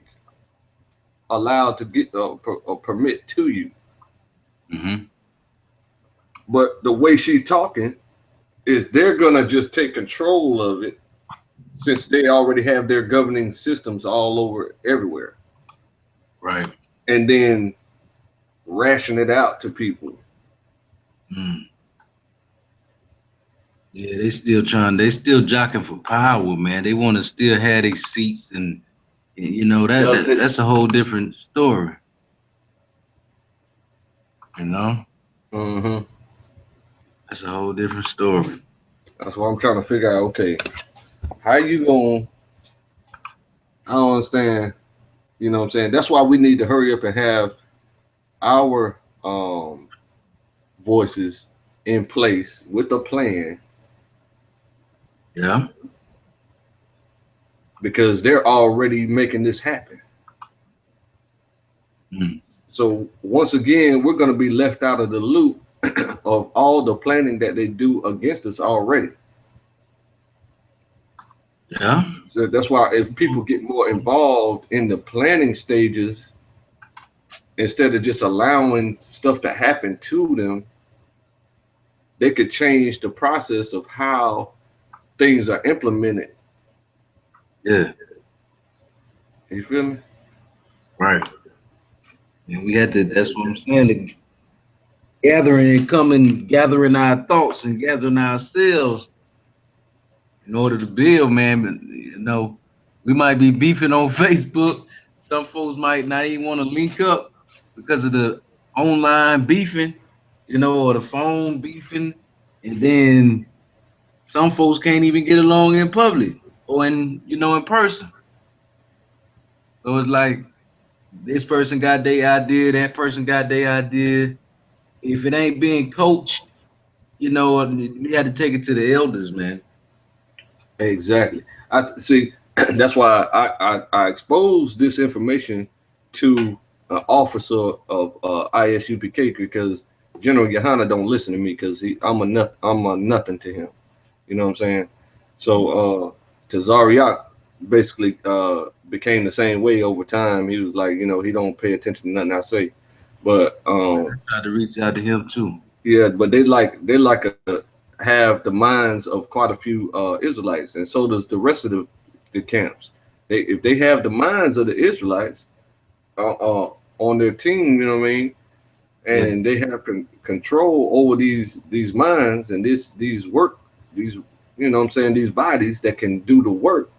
allowed to get a permit to you. Mm-hmm. But the way she's talking is they're going to just take control of it, since they already have their governing systems all over everywhere. Right. And then ration it out to people. Mm. Yeah, they still jockeying for power, man. They want to still have their seats, and you know that's a whole different story. You know? Mm-hmm. That's a whole different story. That's what I'm trying to figure out. Okay, how you going? I don't understand. You know what I'm saying? That's why we need to hurry up and have our voices in place with a plan, Yeah. because they're already making this happen. Mm. So once again, we're going to be left out of the loop of all the planning that they do against us already. Yeah. So that's why if people get more involved in the planning stages instead of just allowing stuff to happen to them, they could change the process of how things are implemented. Yeah. You feel me? Right. And we had to. That's what I'm saying. The gathering and coming, gathering our thoughts and gathering ourselves in order to build, man. But, we might be beefing on Facebook. Some folks might not even want to link up because of the online beefing, or the phone beefing. And then some folks can't even get along in public or in person. So it's like this person got their idea, that person got their idea. If it ain't being coached, we had to take it to the elders, man. Exactly. I see. That's why I exposed this information to an officer of ISUPK, because General Yohana don't listen to me because I'm a nothing to him. You know what I'm saying? So Tazariak basically became the same way over time. He was like, he don't pay attention to nothing I say. But I tried to reach out to him too. yeah, but they have the minds of quite a few Israelites, and so does the rest of the camps. If they have the minds of the Israelites on their team, you know what I mean, and they have control over these minds and these work, these, you know what I'm saying, these bodies that can do the work,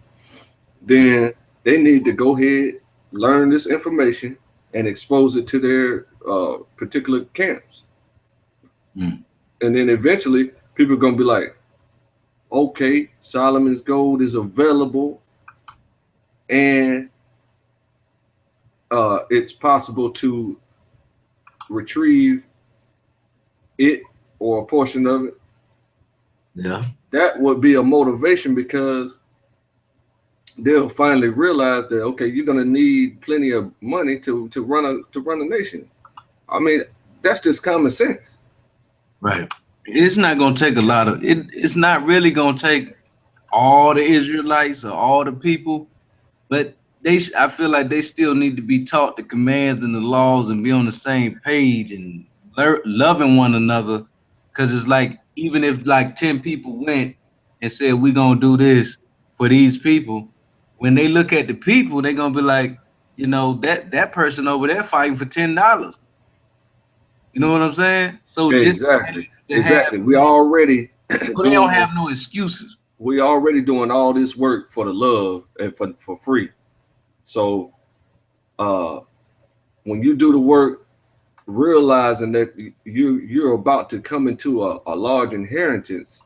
then they need to go ahead, learn this information, and expose it to their particular camps. Mm. And then eventually people are going to be like, okay, Solomon's gold is available, and it's possible to retrieve it or a portion of it. Yeah. That would be a motivation, because they'll finally realize that, okay, you're going to need plenty of money to run a nation. I mean, that's just common sense. Right. It's not gonna take a lot of it. It's not really gonna take all the Israelites or all the people, but I feel like they still need to be taught the commands and the laws and be on the same page and loving one another. Because it's like, even if like 10 people went and said we're gonna do this for these people, when they look at the people, they're gonna be like, that person over there fighting for $10. You know what I'm saying? So just Exactly. to have, We already so they don't have no excuses. we already doing all this work for the love and for free. So when you do the work, realizing that you're about to come into a large inheritance,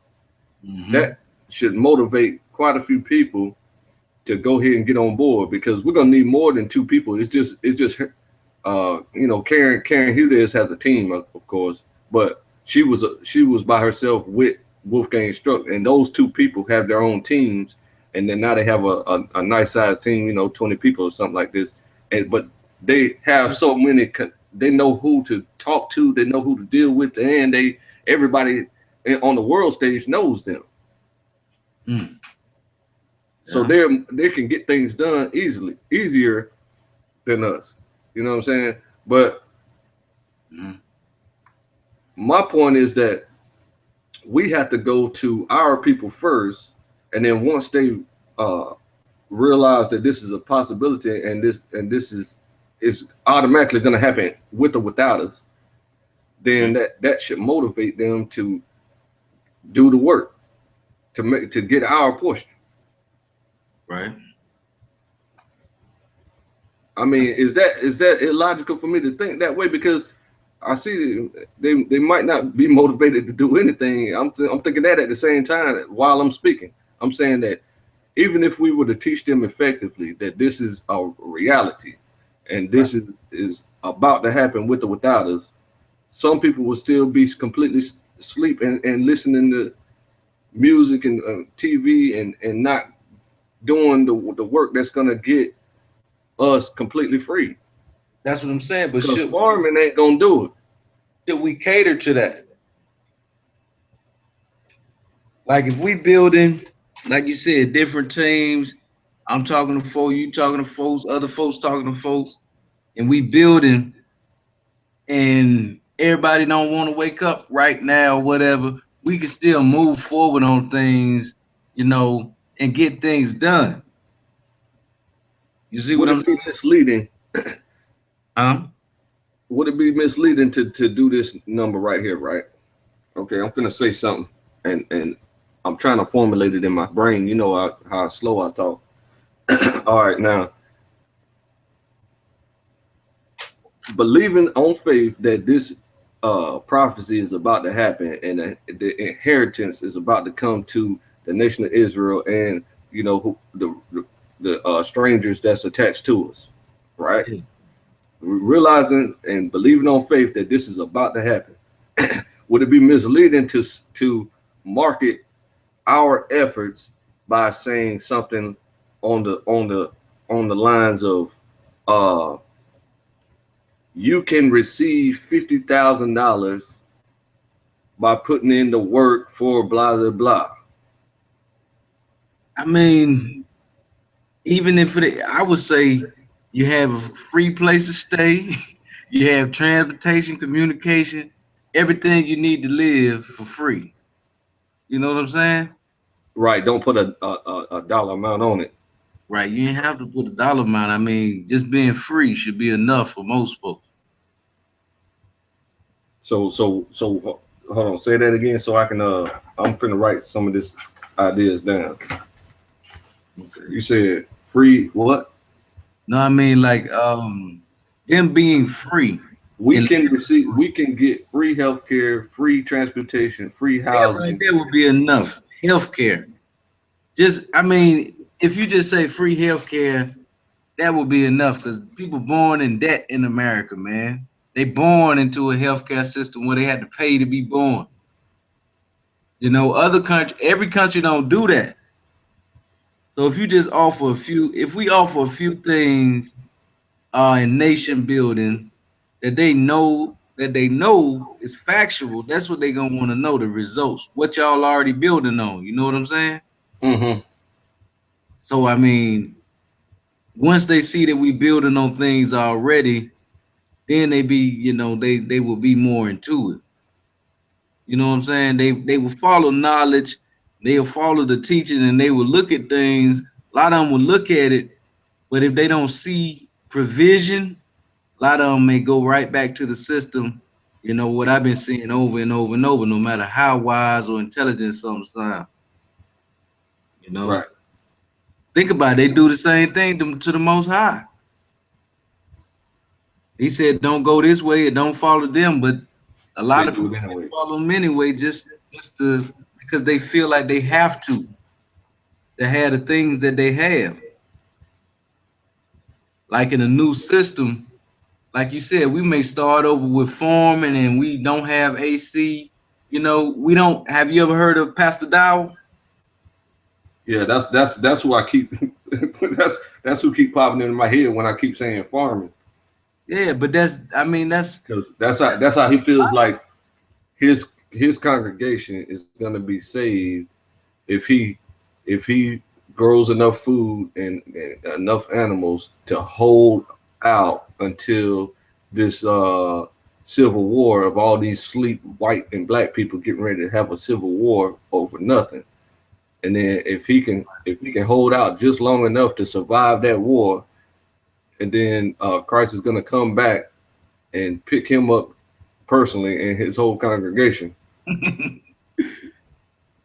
that should motivate quite a few people to go ahead and get on board, because we're gonna need more than 2 people. It's just Karen HUDES has a team, of course, but she was by herself with Wolfgang Struck, and those 2 people have their own teams, and then now they have a nice sized team, 20 people or something like this, but they have so many. They know who to talk to, they know who to deal with, and everybody on the world stage knows them. Mm. So they can get things done easier than us. You know what I'm saying? But my point is that we have to go to our people first, and then once they realize that this is a possibility, and this is automatically going to happen with or without us, then that should motivate them to do the work to get our portion. Right. I mean, is that illogical for me to think that way? Because I see they might not be motivated to do anything. I'm thinking that at the same time while I'm speaking. I'm saying that even if we were to teach them effectively that this is a reality, and this is about to happen with or without us. Some people will still be completely asleep and listening to music and TV and not doing the work that's gonna get us completely free. That's what I'm saying. But Because farming ain't gonna do it. should we cater to that? Like if we building, like you said, different teams. I'm talking to folks, you talking to folks, other folks talking to folks, and we building, and everybody don't want to wake up right now, whatever. We can still move forward on things, and get things done. You see what Would I'm it be saying? misleading? Huh? Would it be misleading to do this number right here, right? Okay, I'm finna say something, and I'm trying to formulate it in my brain. You know how slow I talk. All right, now believing on faith that this prophecy is about to happen and the inheritance is about to come to the nation of Israel and the strangers that's attached to us, right? Yeah. Realizing and believing on faith that this is about to happen. Would it be misleading to market our efforts by saying something on the lines of you can receive $50,000 by putting in the work for blah blah blah? I mean, even if I would say you have a free place to stay, you have transportation, communication, everything you need to live for free. You know what I'm saying? Right. Don't put a dollar amount on it. Right. You ain't have to put a dollar amount. I mean, just being free should be enough for most folks. So hold on. Say that again so I can. I'm finna write some of this ideas down. Okay. You said free what? No, I mean like them being free. We And can receive. We can get free healthcare, free transportation, free that right housing. there would be enough. Healthcare. Just I mean, if you just say free healthcare, that would be enough because people born in debt in America, man. They born into a healthcare system where they had to pay to be born. Other country, every country don't do that. So if you just offer a few, if we offer a few things in nation building that they know is factual, that's what they gonna want to know, the results, what y'all already building on. You know what I'm saying? Mm-hmm. So I mean, once they see that we building on things already, then they will be more into it. You know what I'm saying? They will follow knowledge, they'll follow the teaching, and they will look at things. A lot of them will look at it, but if they don't see provision, a lot of them may go right back to the system. What I've been seeing over and over and over, no matter how wise or intelligent some sound. You know, Right. think about it, they do the same thing to the Most High. He said, "Don't go this way and don't follow them," but a lot They of do people it anyway. follow them anyway, just to because they feel like they have to have the things that they have. Like in a new system, like you said, we may start over with farming and we don't have AC. We don't. Have you ever heard of Pastor Dow? Yeah, that's who I keep. that's who keep popping into my head when I keep saying farming. Yeah, but I mean, Because that's how he feels like his congregation is gonna be saved if he grows enough food and enough animals to hold out until this civil war of all these sleep white and black people getting ready to have a civil war over nothing. And then if he can hold out just long enough to survive that war, and then Christ is gonna come back and pick him up personally and his whole congregation. And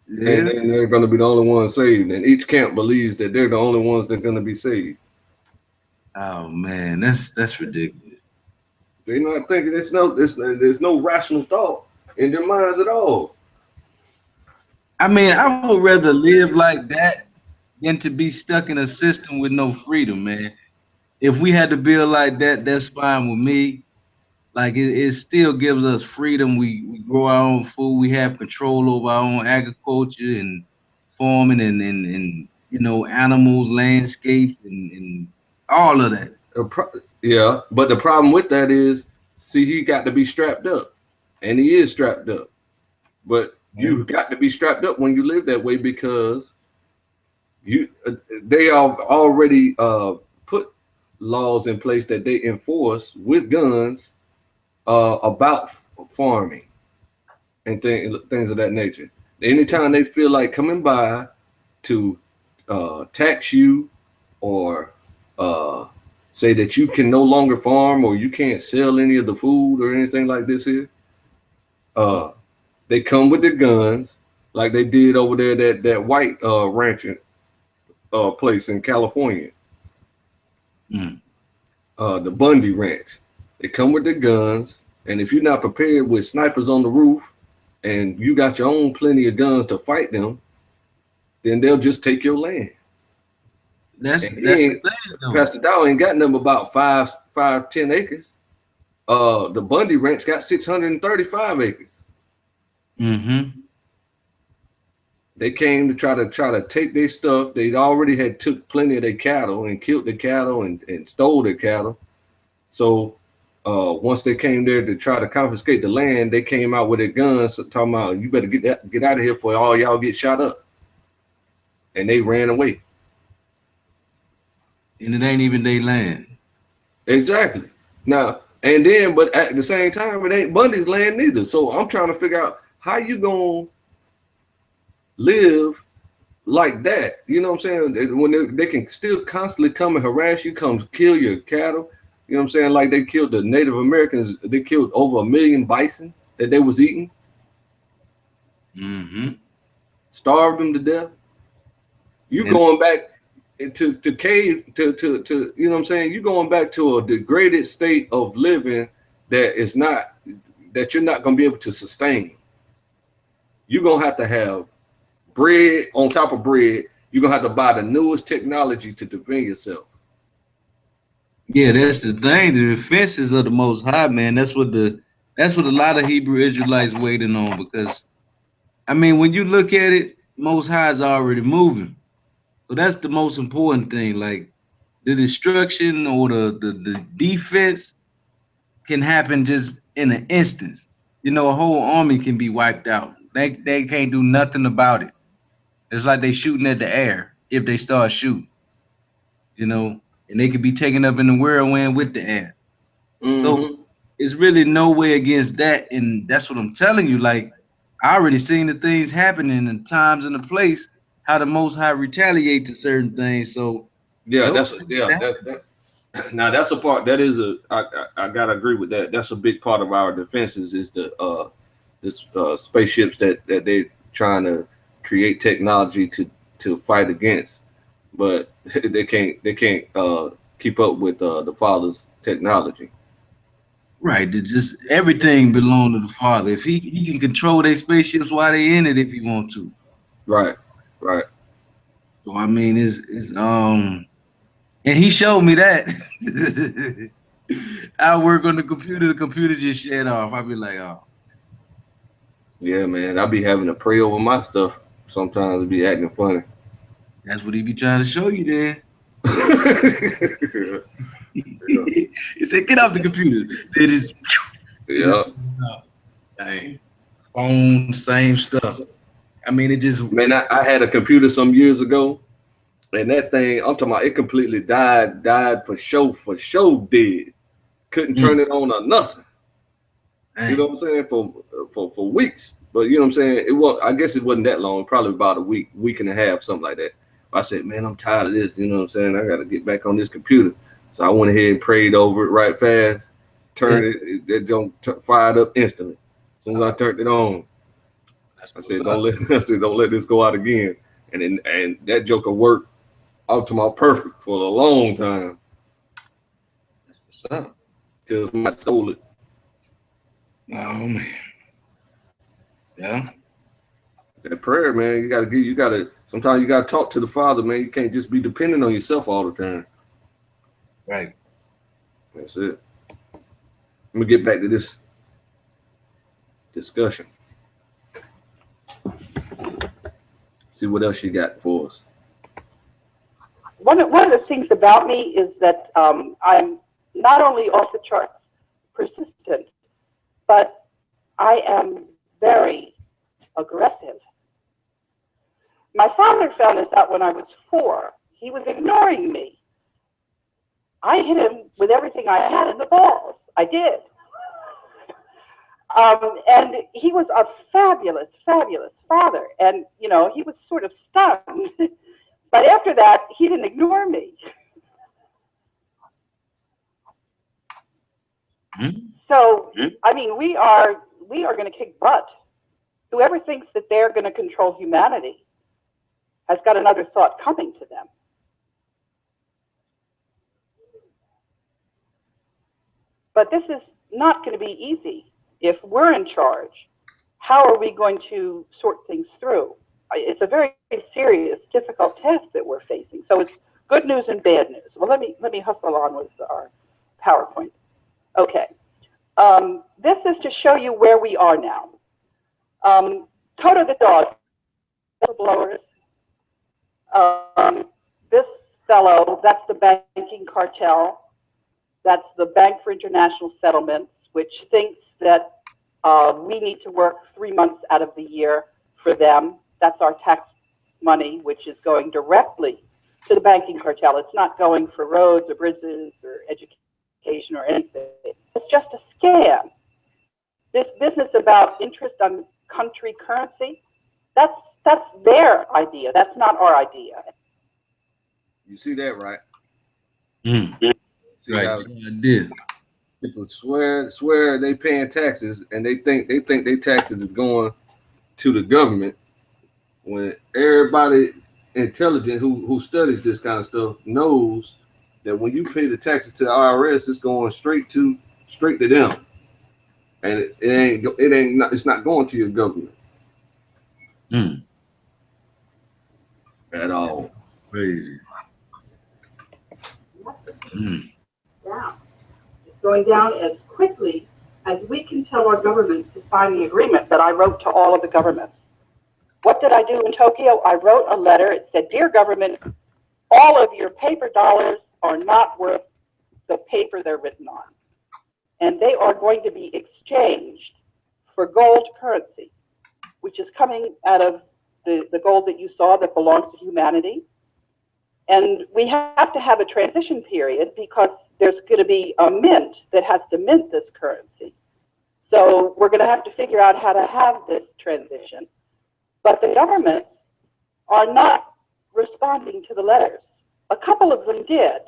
yeah. then they're going to be the only ones saved. And each camp believes that they're the only ones that are going to be saved. Oh man, that's ridiculous. They're not thinking. There's no rational thought in their minds at all. I mean, I would rather live like that than to be stuck in a system with no freedom, man. if we had to build like that, that's fine with me. Like it still gives us freedom. We grow our own food. We have control over our own agriculture and farming and animals, landscape and all of that. Yeah, but the problem with that is, see, he got to be strapped up, and he is strapped up. But you got to be strapped up when you live that way because they are already put laws in place that they enforce with guns about farming and things of that nature. Anytime they feel like coming by to tax you or say that you can no longer farm or you can't sell any of the food or anything like this here, they come with the guns like they did over there that white ranching place in California, the Bundy Ranch. They come with the guns, and if you're not prepared with snipers on the roof and you got your own plenty of guns to fight them, then they'll just take your land. That's the thing, though. Pastor Dow ain't got nothing about 10 acres. The Bundy Ranch got 635 acres. Mm-hmm. They came to try to take their stuff. They already had took plenty of their cattle and killed the cattle and stole their cattle. So once they came there to try to confiscate the land, they came out with their guns talking about, you better get out of here before all y'all get shot up. And they ran away. And it ain't even their land. Exactly. Now, and then, but at the same time, it ain't Bundy's land neither. So I'm trying to figure out how you gonna live like that. You know what I'm saying? When they can still constantly come and harass you, come kill your cattle. You know what I'm saying? Like they killed the Native Americans. They killed over 1 million bison that they was eating. Mm-hmm. Starved them to death. You going back to cave to you know what I'm saying? You going back to a degraded state of living that is not, that you're not gonna be able to sustain. You're gonna have to have bread on top of bread. You're gonna have to buy the newest technology to defend yourself. Yeah, that's the thing. The defenses of the Most High, man. That's what a lot of Hebrew Israelites waiting on. Because I mean, when you look at it, Most High is already moving. So that's the most important thing. Like the destruction or the defense can happen just in an instance. A whole army can be wiped out. They can't do nothing about it. It's like they shooting at the air if they start shooting. And they could be taken up in the whirlwind with the air. So it's really no way against that, and that's what I'm telling you. Like I already seen the things happening, in the times and the place, how the Most High retaliate to certain things. So yeah, now that's a part that is I gotta agree with that. That's a big part of our defenses is the spaceships that they trying to create technology to fight against, but they can't keep up with the Father's technology. Right, just everything belong to the Father. If he can control their spaceships while they in it, if he want to. Right. So I mean, it's and he showed me that. I work on the computer just shut off. I'll be like, oh. Yeah, man, I be having to pray over my stuff. Sometimes it be acting funny. That's what he be trying to show you there. He said, get off the computer. It is. Yeah. Dang. Phone, same stuff. I mean, it just. Man, I had a computer some years ago, and that thing, I'm talking about, it completely died for show dead. Couldn't turn it on or nothing. Dang. You know what I'm saying? For weeks. But you know what I'm saying? I guess it wasn't that long, probably about a week and a half, something like that. I said, man, I'm tired of this. You know what I'm saying? I got to get back on this computer. So I went ahead and prayed over it right fast. Turned it don't fired up instantly. As soon as I turned it on, I said, don't let this go out again. And that joker worked out to my perfect for a long time. That's what's up. Till somebody stole it. Oh man. Yeah. That prayer, man, you gotta sometimes you gotta talk to the Father, man. You can't just be dependent on yourself all the time. Right. That's it. Let me get back to this discussion. See what else you got for us. One of the things about me is that I'm not only off the charts persistent, but I am very aggressive. My father found this out when I was 4. He was ignoring me. I hit him with everything I had in the balls. I did. And he was a fabulous, fabulous father. And, you know, he was sort of stunned. But after that, he didn't ignore me. So, I mean, we are going to kick butt. Whoever thinks that they're going to control humanity has got another thought coming to them. But this is not going to be easy. If we're in charge, how are we going to sort things through? It's a very serious, difficult task that we're facing. So it's good news and bad news. Well, let me hustle on with our PowerPoint. Okay. This is to show you where we are now. Toto the dog, whistleblowers. This fellow, that's the banking cartel. That's the Bank for International Settlements, which thinks that we need to work 3 months out of the year for them. That's our tax money, which is going directly to the banking cartel. It's not going for roads or bridges or education or anything. It's just a scam. This business about interest on country currency, that's their idea. That's not our idea. You see that, right? See Right. how I did. people swear they paying taxes, and they think their taxes is going to the government, when everybody intelligent who studies this kind of stuff knows that when you pay the taxes to the IRS, it's going straight to them, and it's not going to your government at all. Crazy. Down. It's going down as quickly as we can tell our government to sign the agreement that I wrote to all of the governments. What did I do in Tokyo? I wrote a letter. It said, "Dear government, all of your paper dollars are not worth the paper they're written on. And they are going to be exchanged for gold currency, which is coming out of the gold that you saw that belongs to humanity. And we have to have a transition period because there's going to be a mint that has to mint this currency. So we're going to have to figure out how to have this transition. But the governments are not responding to the letters. A couple of them did.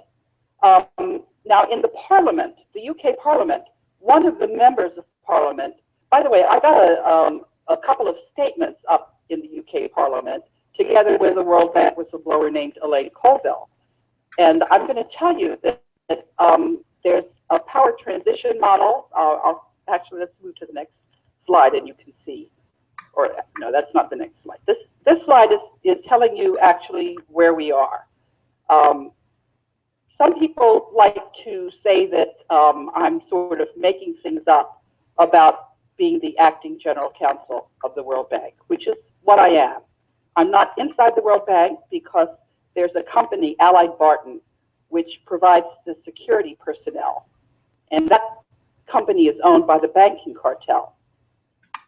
Now in the Parliament, the UK Parliament, one of the members of Parliament, by the way, I got a couple of statements up in the UK Parliament together with a World Bank whistleblower named Elaine Colville. And I'm going to tell you that there's a power transition model. Actually, let's move to the next slide and you can see. Or no, that's not the next slide. This slide is telling you actually where we are. Some people like to say that I'm sort of making things up about being the acting general counsel of the World Bank, which is what I am. I'm not inside the World Bank because there's a company, Allied Barton, which provides the security personnel. And that company is owned by the banking cartel.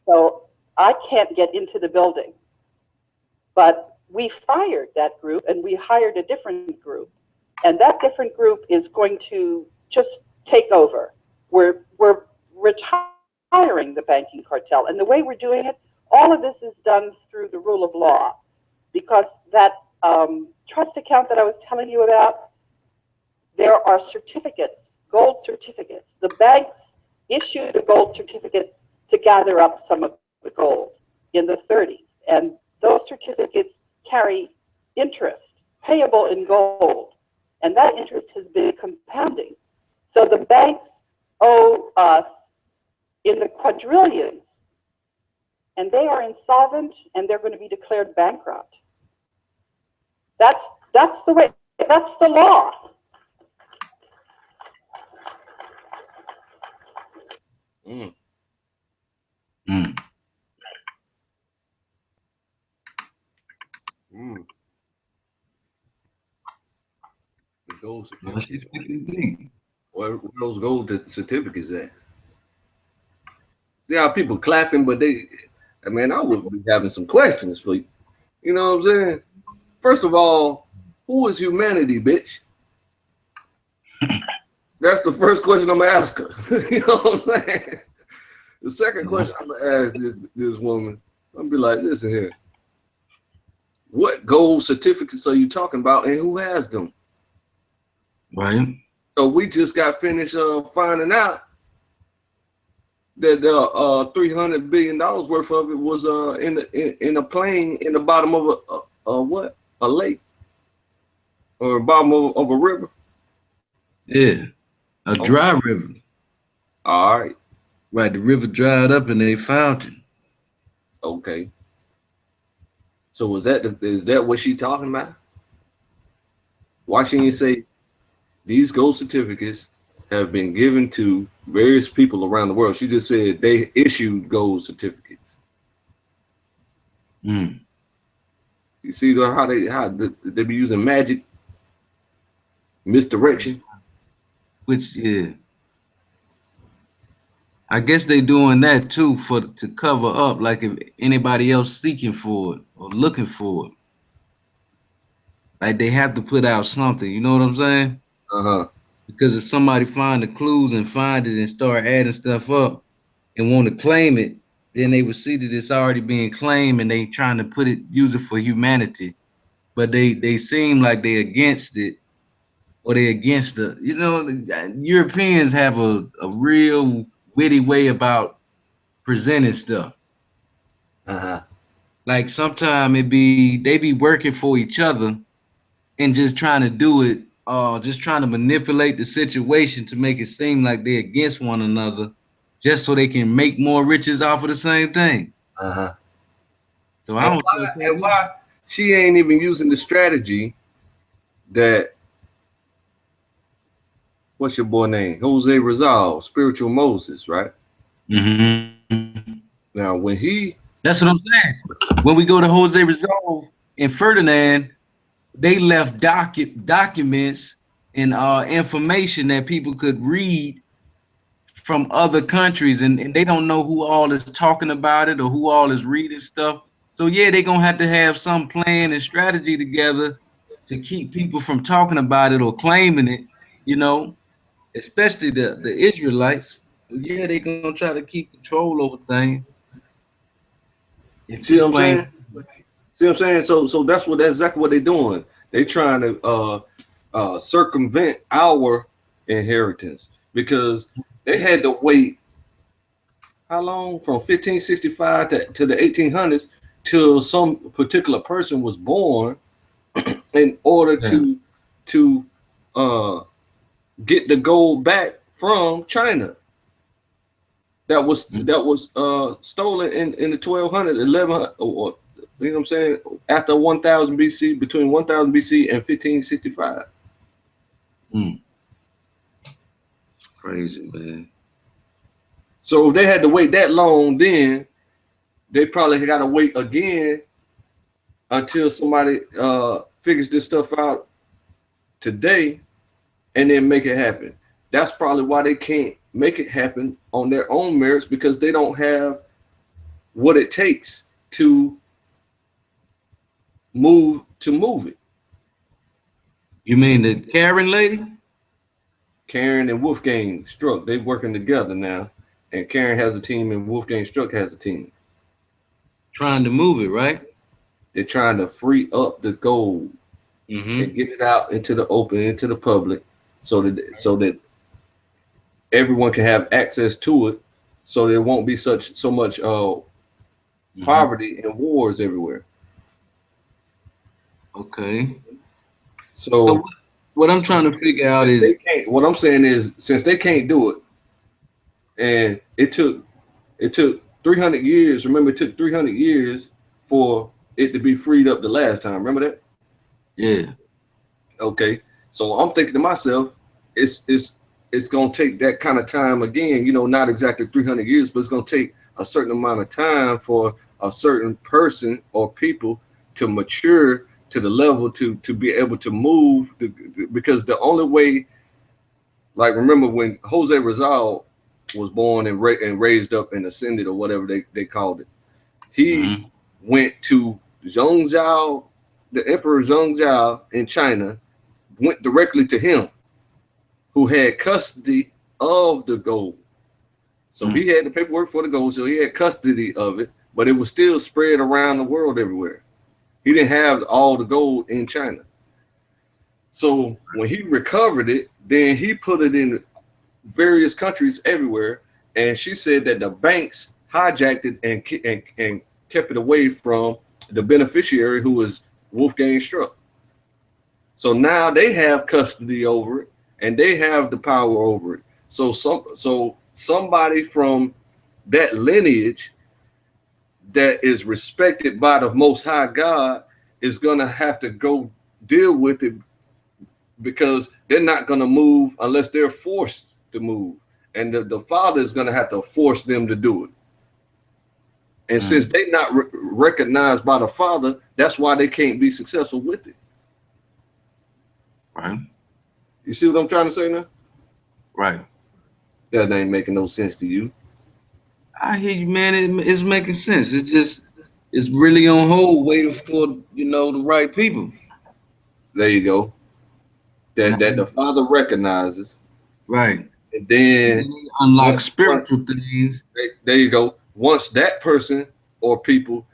So I can't get into the building. But we fired that group and we hired a different group. And that different group is going to just take over. We're retiring the banking cartel. And the way we're doing it, all of this is done through the rule of law. Because that trust account that I was telling you about, there are certificates, gold certificates. The banks issue the gold certificates to gather up some of the gold in the 30s. And those certificates carry interest payable in gold. And that interest has been compounding. So the banks owe us in the quadrillions. And they are insolvent and they're going to be declared bankrupt. That's the way, that's the law. Mm. Mm. Mm. The gold Well, she's certificate. speaking deep. Where those gold certificates at? See how people clapping, but they, I mean, I would be having some questions for you. You know what I'm saying? First of all, who is humanity, bitch? That's the first question I'm gonna ask her. You know what I'm saying? The second question I'm gonna ask this woman, I'm gonna be like, listen here, what gold certificates are you talking about, and who has them? Right. So we just got finished finding out that $300 billion worth of it was in a plane in the bottom of a lake or bottom of a river. Yeah. A Okay. dry river. All right. Right. The river dried up and they found it. Okay. So is that what she talking about? Why she didn't say these gold certificates have been given to various people around the world? She just said they issued gold certificates. Mm. You see how they be using magic, misdirection. Which, yeah. I guess they doing that too to cover up, like if anybody else seeking for it or looking for it. Like they have to put out something, you know what I'm saying? Uh-huh. Because if somebody find the clues and find it and start adding stuff up and want to claim it, then they would see that it's already being claimed and they trying to use it for humanity. But they seem like they against it or they against the, Europeans have a real witty way about presenting stuff. Uh-huh. Like sometimes they be working for each other and just trying to do it, just trying to manipulate the situation to make it seem like they're against one another, just so they can make more riches off of the same thing. Uh-huh. So I don't trust And her. why she ain't even using the strategy that what's your boy name? Jose Rizal, spiritual Moses, right? Mm-hmm. Now when he That's what I'm saying. When we go to Jose Rizal and Ferdinand, they left documents and information that people could read from other countries, and they don't know who all is talking about it or who all is reading stuff. So yeah, they're gonna have to have some plan and strategy together to keep people from talking about it or claiming it, you know, especially the Israelites. Yeah, they're gonna try to keep control over things if see what I'm people ain't. saying? See what I'm saying? So that's exactly what they're doing. They trying to circumvent our inheritance because they had to wait how long from 1565 to the 1800s till some particular person was born in order Yeah. to uh, get the gold back from China that was stolen in the 1200 1100 or you know what I'm saying after 1000 BC between 1000 BC and 1565. Mm. Crazy, man. So if they had to wait that long, then they probably got to wait again until somebody figures this stuff out today and then make it happen. That's probably why they can't make it happen on their own merits because they don't have what it takes to move it. You mean the Karen lady? Karen and Wolfgang Struck, they working together now, and Karen has a team and Wolfgang Struck has a team. Trying to move it, right? They're trying to free up the gold and get it out into the open, into the public, so that everyone can have access to it, so there won't be so much poverty and wars everywhere. Okay. So So what I'm trying to figure out since is, they can't, what I'm saying is, since they can't do it, and it took 300 years. Remember, it took 300 years for it to be freed up the last time. Remember that? yeah. Okay. So I'm thinking to myself, it's it's going to take that kind of time again, you know, not exactly 300 years, but it's going to take a certain amount of time for a certain person or people to mature to the level to be able to move, because the only way, like, remember when Jose Rizal was born and raised up and ascended, or whatever they called it, he went to Zhongzhou, the Emperor Zhongzhou in China, went directly to him, who had custody of the gold. So he had the paperwork for the gold, so he had custody of it, but it was still spread around the world everywhere. He didn't have all the gold in China. So when he recovered it, then he put it in various countries everywhere. And she said that the banks hijacked it and kept it away from the beneficiary, who was Wolfgang Struck. So now they have custody over it, and they have the power over it. So somebody from that lineage that is respected by the Most High God is gonna have to go deal with it, because they're not gonna move unless they're forced to move, and the Father is gonna have to force them to do it. And since they're not recognized by the Father, that's why they can't be successful with it. Right. You see what I'm trying to say now? Right. That ain't making no sense to you. I hear you, man. It's making sense. It's really on hold, waiting for, you know, the right people. There you go. That the Father recognizes. Right. And then unlock spiritual things. There you go. Once that person or people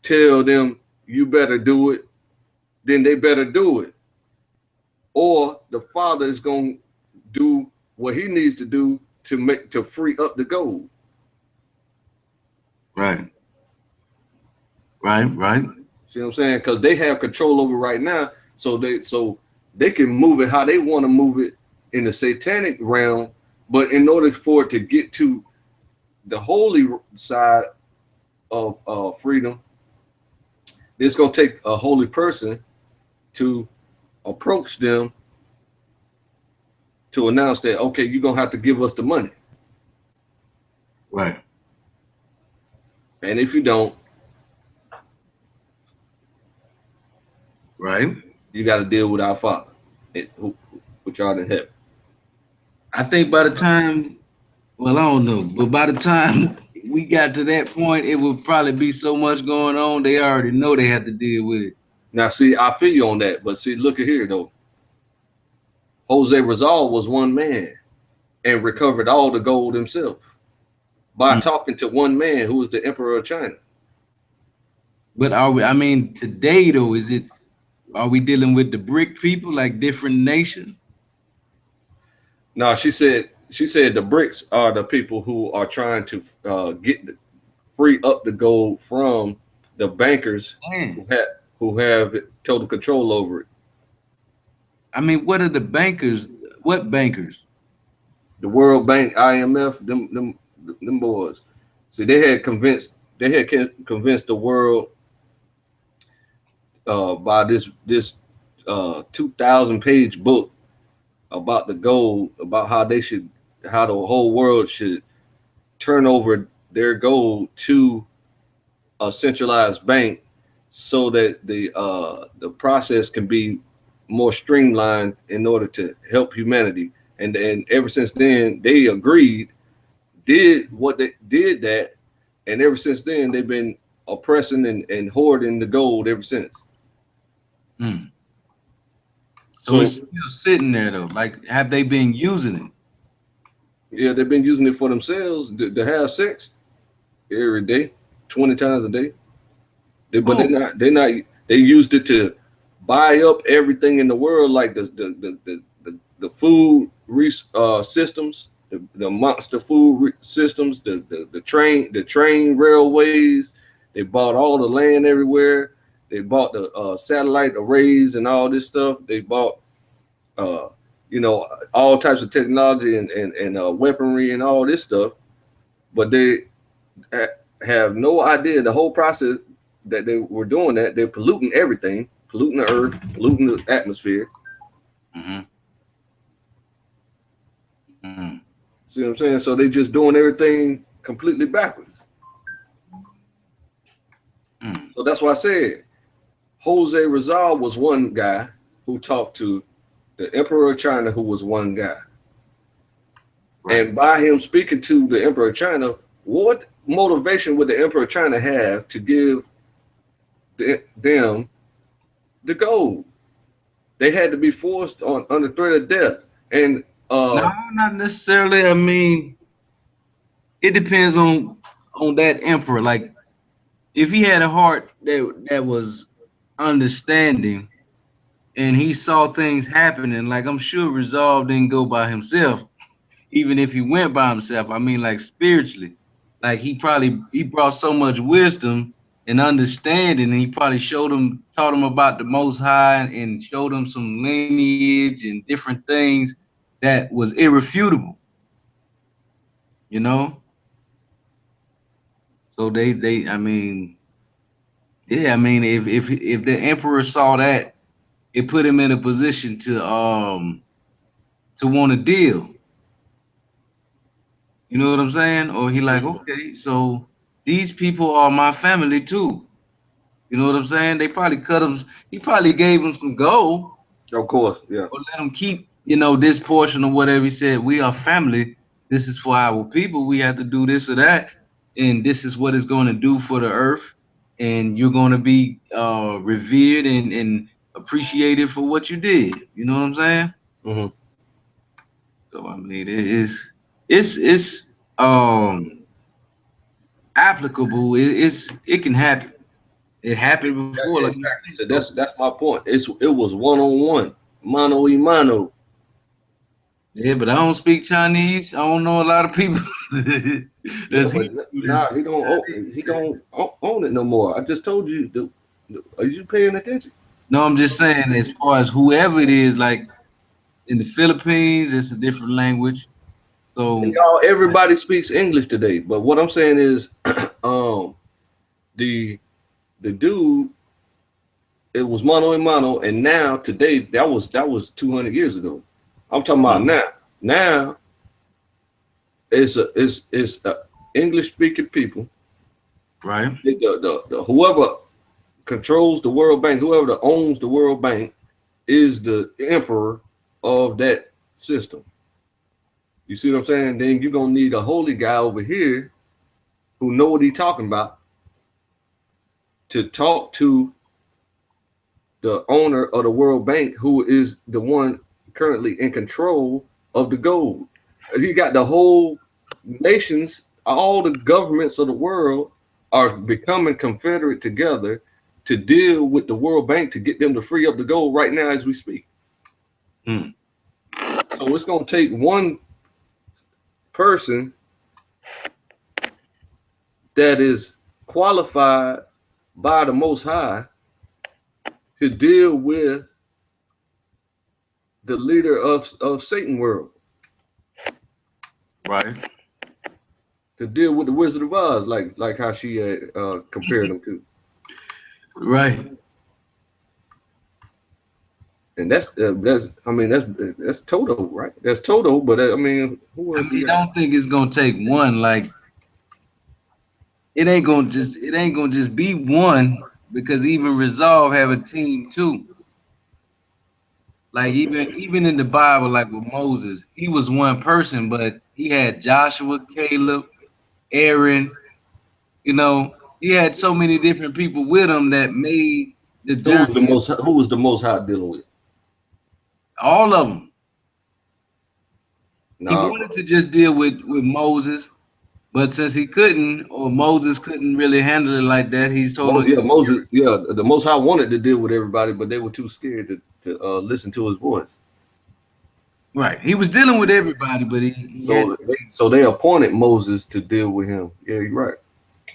tell them you better do it, then they better do it. Or the Father is going to do what he needs to do to free up the gold. Right. Right. See what I'm saying? Because they have control over right now, so they can move it how they want to move it in the satanic realm. But in order for it to get to the holy side of freedom, it's going to take a holy person to approach them to announce that, okay, you're going to have to give us the money. Right. And if you don't, right, you got to deal with our Father, which art in heaven. I think by the time, well, I don't know, but by the time we got to that point, it would probably be so much going on, they already know they have to deal with it. Now, see, I feel you on that, but see, look at here, though. Jose Rizal was one man and recovered all the gold himself by talking to one man who was the Emperor of China. But I mean, today, though, are we dealing with the BRIC people, like different nations? No, she said the BRICS are the people who are trying to free up the gold from the bankers who have total control over it. I mean, what are the bankers? What bankers? The World Bank, IMF, them boys. See, they had convinced the world by this 2,000-page book about the gold, about how the whole world should turn over their gold to a centralized bank, so that the process can be more streamlined in order to help humanity. And ever since then, they agreed, did that, and ever since then they've been oppressing and hoarding the gold ever since. So it's still sitting there though. Like, have they been using it? Yeah, they've been using it for themselves to have sex every day, 20 times a day. They used it to buy up everything in the world, like the food systems, the monster food systems, the train railways. They bought all the land everywhere. They bought the satellite arrays and all this stuff. They bought all types of technology and weaponry and all this stuff. But they have no idea the whole process that they were doing, that they're polluting everything, polluting the earth, polluting the atmosphere. Mm. See what I'm saying? So they just doing everything completely backwards. Mm. So that's why I said Jose Rizal was one guy who talked to the Emperor of China, who was one guy. Right. And by him speaking to the Emperor of China, what motivation would the Emperor of China have to give them the gold? They had to be forced on under threat of death. And No, not necessarily. I mean, it depends on that emperor. Like, if he had a heart that was understanding and he saw things happening, like I'm sure Resolve didn't go by himself, even if he went by himself. I mean, like spiritually, like he brought so much wisdom and understanding, and he probably taught him about the Most High, and showed him some lineage and different things that was irrefutable, you know. So I mean, yeah, I mean, if the emperor saw that, it put him in a position to want to deal. You know what I'm saying? Or he like, okay, so these people are my family too. You know what I'm saying? They probably cut him. He probably gave him some gold, of course, yeah. or let him keep, this portion of whatever he said. We are family. This is for our people. We have to do this or that, and this is what it's going to do for the earth. And you're going to be revered and appreciated for what you did. You know what I'm saying? Mm-hmm. So I mean, it's applicable. It can happen. It happened before, like you Exactly. said. So So that's my point. It was one on one, mano y mano. yeah, but I don't speak Chinese. I don't know a lot of people Yeah, that's but Hebrew. nah, he don't own it no more. I just told you. Are you paying attention? No, I'm just saying, as far as whoever it is, like in the Philippines, it's a different language. And So y'all, everybody speaks English today. But what I'm saying is, um, the the dude, it was mano a mano, and now today that was 200 years ago. I'm talking about mm, now. Now it's English speaking people. right, The whoever controls the World Bank, whoever owns the World Bank, is the emperor of that system. You see what I'm saying? Then you're gonna need a holy guy over here who know what he's talking about to talk to the owner of the World Bank, who is the one currently in control of the gold. You got the whole nations, all the governments of the world are becoming confederate together to deal with the World Bank to get them to free up the gold right now as we speak. mm, So it's going to take one person that is qualified by the Most High to deal with the leader of Satan world, right, to deal with the Wizard of Oz, like how she compared them to. right. And that's I mean that's Toto, right? That's Toto, but I mean, who I else we mean, got? I don't think it's gonna take one. Like it ain't gonna just be one, because even Resolve have a team too. Like even in the Bible, like with Moses, he was one person, but he had Joshua, Caleb, Aaron. He had so many different people with him that made the journey. Who was the most hot dealing with? All of them. He Nah, wanted bro. to just deal with Moses, but since he couldn't, or Moses couldn't really handle it like that, he's told him, Moses, yeah, the most high wanted to deal with everybody, but they were too scared to listen to his voice. right. He was dealing with everybody, but he had. So they appointed Moses to deal with him. Yeah, you're right.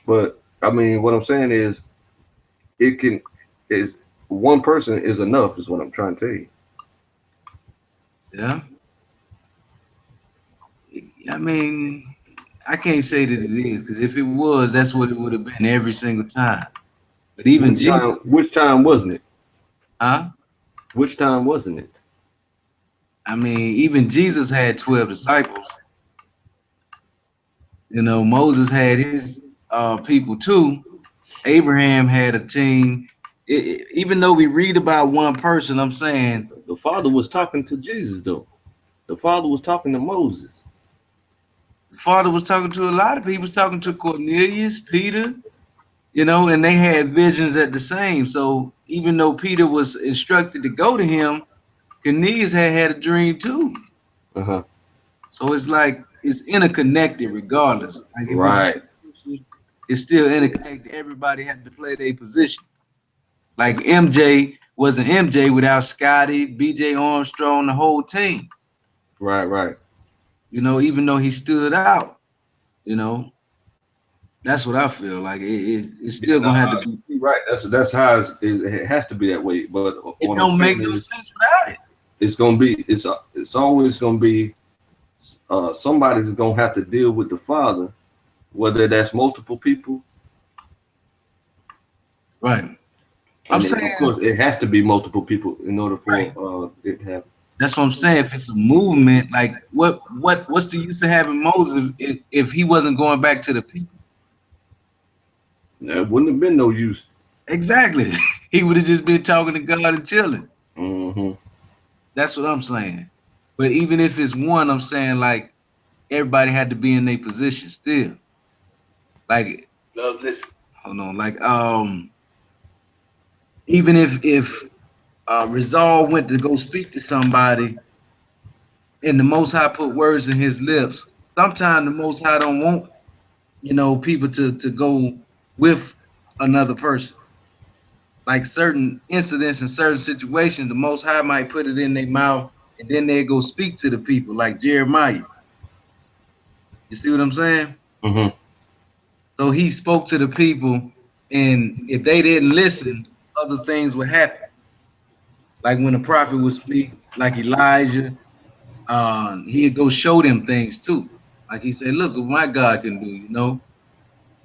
But I mean, what I'm saying is, it can is one person is enough, is what I'm trying to tell you. Yeah. I mean, I can't say that it is, because if it was, that's what it would have been every single time. But even Which time? Jesus, Which time wasn't it? huh? Which time wasn't it? I mean, even Jesus had 12 disciples. You know, Moses had his people too. Abraham had a team. Even though we read about one person, I'm saying The Father was talking to Jesus, though. The Father was talking to Moses. the Father was talking to a lot of people. He was talking to Cornelius, Peter, you know, and they had visions at the same. So even though Peter was instructed to go to him, Cornelius had a dream too. Uh-huh. So it's like it's interconnected regardless. Like if it's Right. it's still interconnected. Everybody had to play their position. Like MJ wasn't MJ without Scotty, BJ Armstrong, the whole team. Right. Right. You know, even though he stood out, you know, that's what I feel like. It's Yeah. still No, gonna have to be. you're right. That's how it has to be that way. But It what I'm don't make saying no is, sense without it. it's gonna be. It's always gonna be. Somebody's gonna have to deal with the Father, whether that's multiple people, Right. I'm and of saying course it has to be multiple people in order right. for it to happen. That's what I'm saying. If it's a movement, like what's the use of having Moses if he wasn't going back to the people? There wouldn't have been no use. Exactly. He would have just been talking to God and chilling. Hmm. That's what I'm saying. But even if it's one, I'm saying like everybody had to be in their position still. Like love this. Hold on. Like even if Resolve went to go speak to somebody and the Most High put words in his lips, sometimes the Most High don't want, you know, people to go with another person. Like certain incidents and certain situations, the Most High might put it in their mouth and then they go speak to the people, like Jeremiah. You see what I'm saying? Hmm. So he spoke to the people, and if they didn't listen, other things would happen. Like when a prophet would speak, like Elijah, he'd go show them things too. Like he said, "Look what my God can do."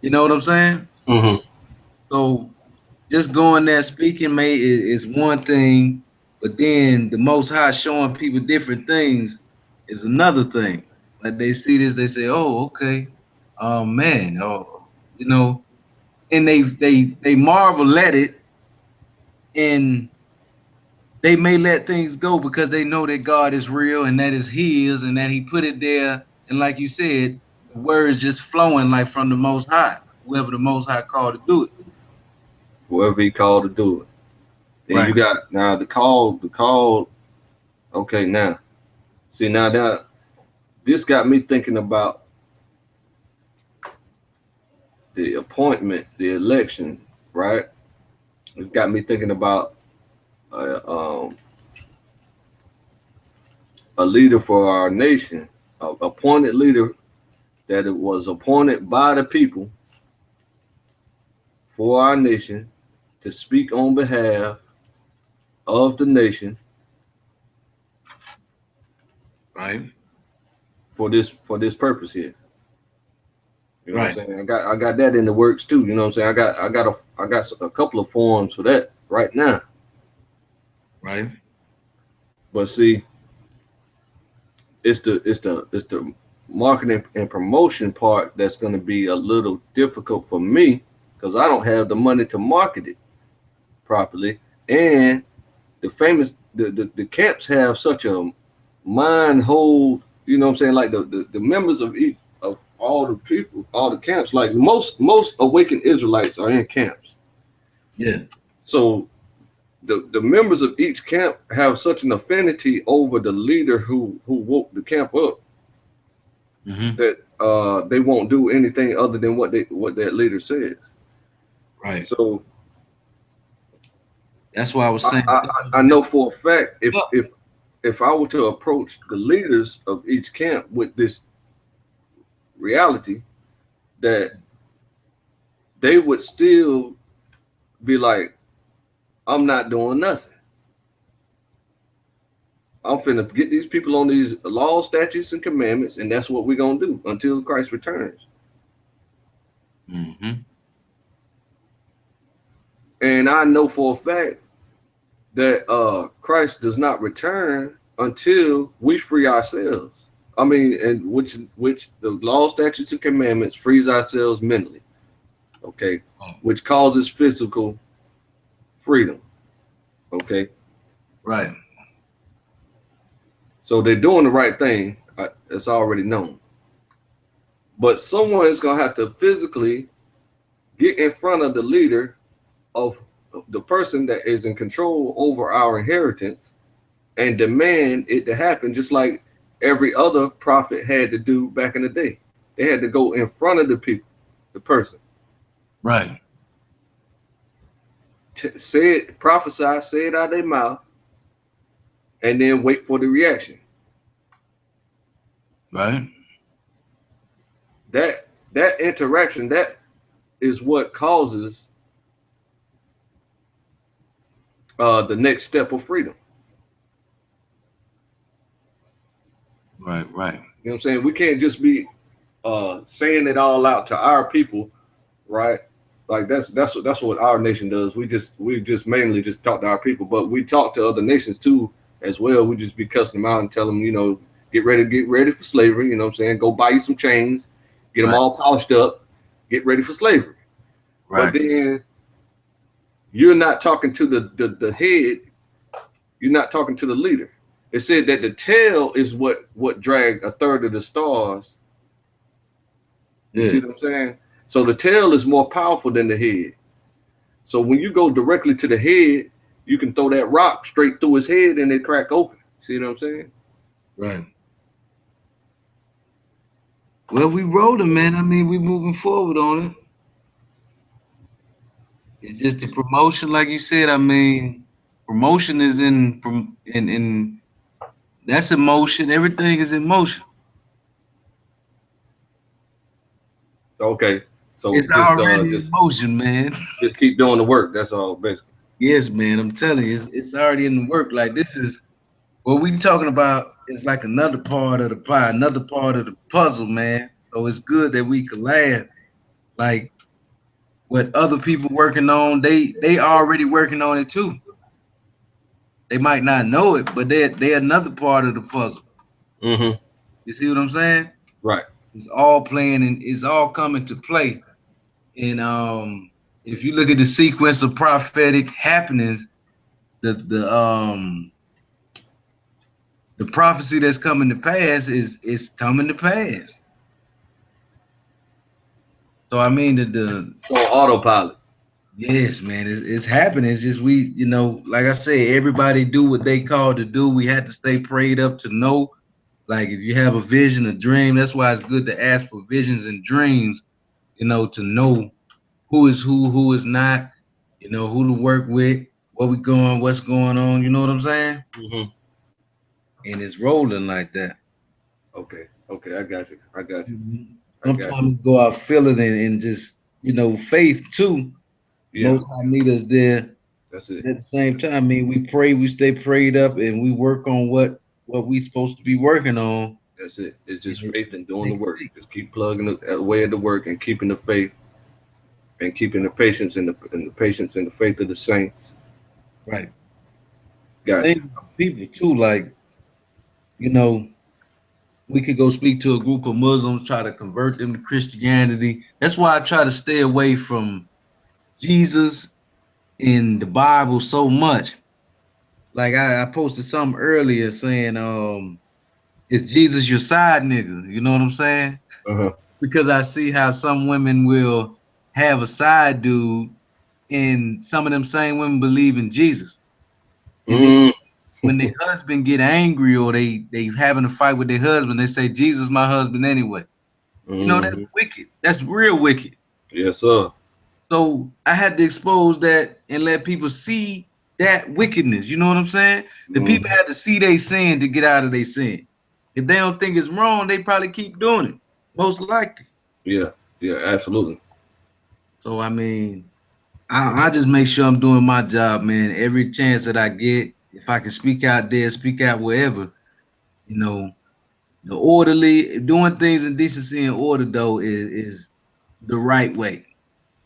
You know what I'm saying? Hmm. So just going there speaking, mate, is one thing, but then the Most High showing people different things is another thing. Like they see this, they say, "Oh, okay, man, oh, you know," and they marvel at it, and they may let things go because they know that God is real and that is His, and that He put it there. And like you said, the words just flowing like from the Most High, whoever the Most High called to do it. Whoever he called to do it. Then you Right. got now the call. The call. Okay, now see now this got me thinking about the appointment, the election, right? It's got me thinking about uh, um, a leader for our nation, a appointed leader that it was appointed by the people for our nation to speak on behalf of the nation Right. for this purpose here. You know what Right. I'm saying? I got that in the works too. You know what I'm saying? I got a couple of forms for that right now. Right. But see, it's the marketing and promotion part that's going to be a little difficult for me because I don't have the money to market it properly, and the camps have such a mind hold. You know what I'm saying? Like the members of each of all the people, all the camps, like most awakened Israelites are in camps. Yeah. So the members of each camp have such an affinity over the leader who woke the camp up Hmm. that they won't do anything other than what that leader says. Right. So That's why I was I, saying. I know for a fact Look, if I were to approach the leaders of each camp with this reality, that they would still be like, I'm not doing nothing. I'm finna get these people on these laws, statutes, and commandments, and that's what we're gonna do until Christ returns. hmm And I know for a fact that Christ does not return until we free ourselves. I mean, and which the law, statutes, and commandments frees ourselves mentally, okay, which causes physical freedom, okay. Right. So they're doing the right thing. It's already known. But someone is gonna have to physically get in front of the leader of the person that is in control over our inheritance and demand it to happen, just like every other prophet had to do back in the day. They had to go in front of the people, the person. Right. Say it, prophesy, say it out of their mouth, and then wait for the reaction. Right. That interaction, that is what causes the next step of freedom. Right. Right. You know what I'm saying? We can't just be saying it all out to our people, right? Like that's what our nation does. We just mainly just talk to our people, but we talk to other nations too as well. We just be cussing them out and tell them, you know, get ready for slavery. You know what I'm saying? Go buy you some chains, get them all polished up, get ready for slavery. Right. But then you're not talking to the head. You're not talking to the leader. It said that the tail is what dragged a third of the stars. You see what I'm saying? So the tail is more powerful than the head. So when you go directly to the head, you can throw that rock straight through his head and it crack open. See what I'm saying? Right. Well, we rolling, man. I mean, we moving forward on it. It's just the promotion, like you said. I mean, promotion is in that's emotion. Everything is in motion. Okay. So It's already in motion, man. just keep doing the work. That's all, basically. Yes, man. I'm telling you, it's already in the work. Like this is what we talking about. Is like another part of the pie, another part of the puzzle, man. So it's good that we collab. Like what other people working on, they already working on it too. They might not know it, but they're another part of the puzzle. Mm-hmm. You see what I'm saying? Right. It's all playing and it's all coming to play. And if you look at the sequence of prophetic happenings, the prophecy that's coming to pass is coming to pass. So I mean so autopilot. Yes, man, it's happening. It's just we, you know, like I say, everybody do what they called to do. We had to stay prayed up to know. Like if you have a vision, a dream, that's why it's good to ask for visions and dreams, you know, to know who is not, you know, who to work with, where we going, what's going on, you know what I'm saying? Mm-hmm. And it's rolling like that. Okay, I got you. Mm-hmm. Sometimes you go out feeling it and just, you know, faith too. Yeah. Most High meet us there. That's it. At the same time, I mean, we pray, we stay prayed up, and we work on what we supposed to be working on. That's it. It's just faith and doing the work. Just keep plugging away at the work and keeping the faith and keeping the patience and the patience and the faith of the saints. Right. Gotcha. People too, like, you know, we could go speak to a group of Muslims, try to convert them to Christianity. That's why I try to stay away from Jesus in the Bible so much. Like I posted something earlier saying, is Jesus your side nigga? You know what I'm saying? Uh-huh. Because I see how some women will have a side dude, and some of them same women believe in Jesus. And then when their husband get angry or they having a fight with their husband, they say Jesus my husband anyway. You know, that's wicked. That's real wicked. Yes, sir. So I had to expose that and let people see that wickedness. You know what I'm saying? The people had to see they sin to get out of their sin. If they don't think it's wrong, they probably keep doing it. Most likely. Yeah, absolutely. So I mean, I just make sure I'm doing my job, man. Every chance that I get, if I can speak out there, speak out wherever, you know, the orderly doing things in decency and order though is the right way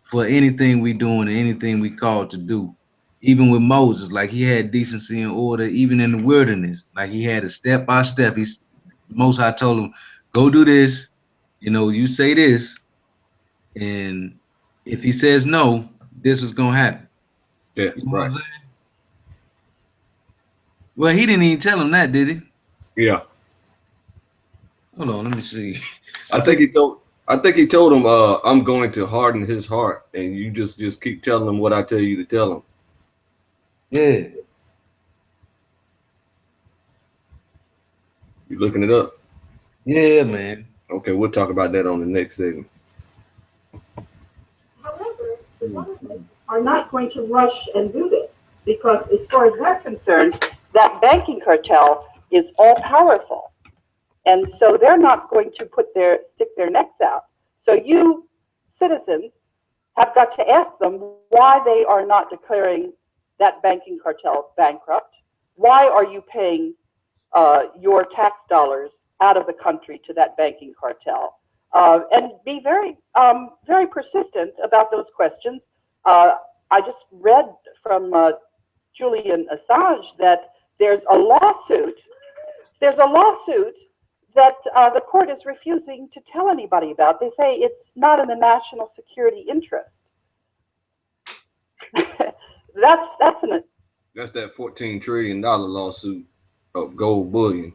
for anything we doing and anything we called to do. even with Moses, like he had decency and order, even in the wilderness. Like he had a step by step. Most High told him, go do this, you say this, and if he says no, this was gonna happen. Yeah, You know what I'm right. saying? Well, he didn't even tell him that, did he? Yeah. Hold on, let me see. I think he told him, I'm going to harden his heart, and you just keep telling him what I tell you to tell him. Yeah. You looking it up? Yeah, man. Okay, we'll talk about that on the next segment. However, the government are not going to rush and do this because, as far as they're concerned, that banking cartel is all powerful, and so they're not going to stick their necks out. So you, citizens, have got to ask them why they are not declaring that banking cartel bankrupt. Why are you paying your tax dollars out of the country to that banking cartel? And be very, very persistent about those questions. I just read from Julian Assange that there's a lawsuit. There's a lawsuit that the court is refusing to tell anybody about. They say it's not in the national security interest. that's an That's that $14 trillion lawsuit of gold bullion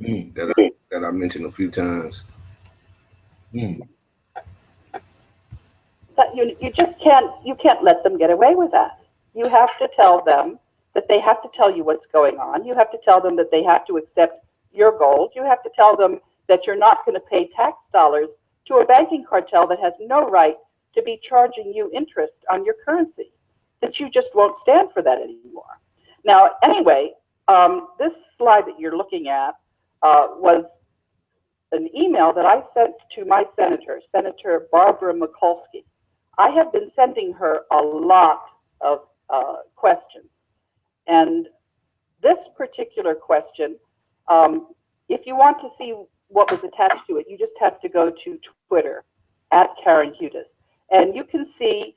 Mm, that I mentioned a few times. mm. you just can't let them get away with that. You have to tell them that they have to tell you what's going on. You have to tell them that they have to accept your gold. You have to tell them that you're not going to pay tax dollars to a banking cartel that has no right to be charging you interest on your currency, that you just won't stand for that anymore. Now, anyway, this slide that you're looking at was an email that I sent to my senator, Senator Barbara Mikulski. I have been sending her a lot of questions. And this particular question, if you want to see what was attached to it, you just have to go to Twitter at Karen HUDES. And you can see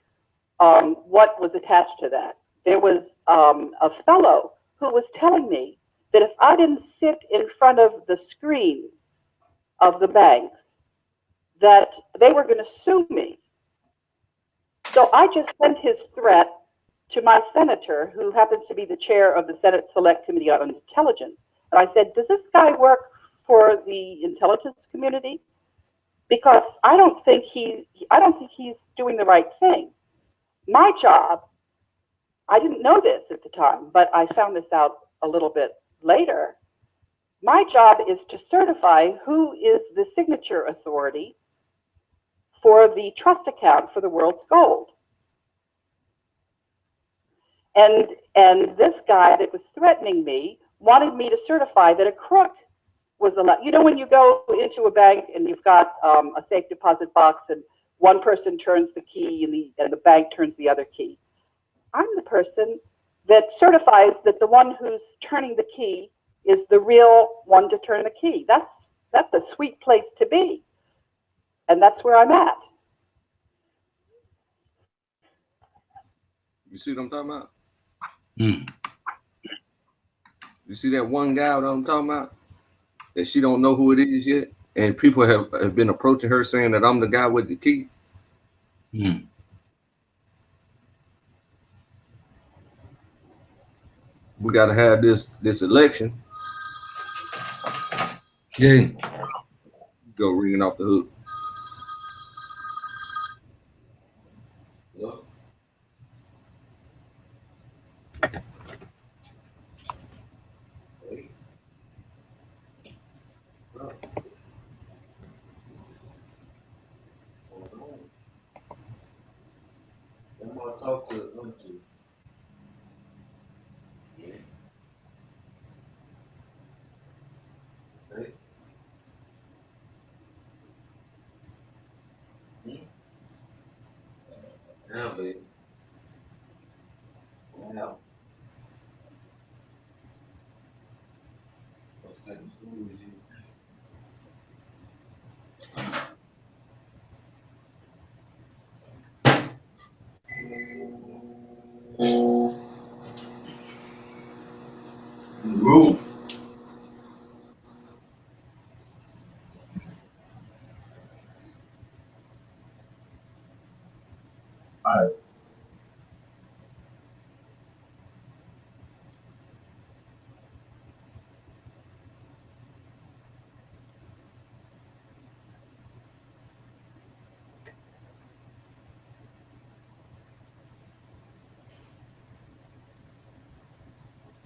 what was attached to that. There was a fellow who was telling me that if I didn't sit in front of the screens of the banks, that they were going to sue me. So I just sent his threat to my senator, who happens to be the chair of the Senate Select Committee on Intelligence. And I said, does this guy work for the intelligence community? Because I don't think he's doing the right thing. My job, I didn't know this at the time, but I found this out a little bit later. My job is to certify who is the signature authority for the trust account for the world's gold. And this guy that was threatening me wanted me to certify that a crook was allowed. You know, when you go into a bank and you've got a safe deposit box and one person turns the key and the bank turns the other key. I'm the person that certifies that the one who's turning the key is the real one to turn the key. That's a sweet place to be. And that's where I'm at. You see what I'm talking about? Mm. You see that one guy that I'm talking about? That she don't know who it is yet? And people have been approaching her saying that I'm the guy with the key. Mm. We got to have this election. Yeah. Go ringing off the hook. I'm gonna talk to them too. Right? Now, baby. Now. What type of school is you? Rule.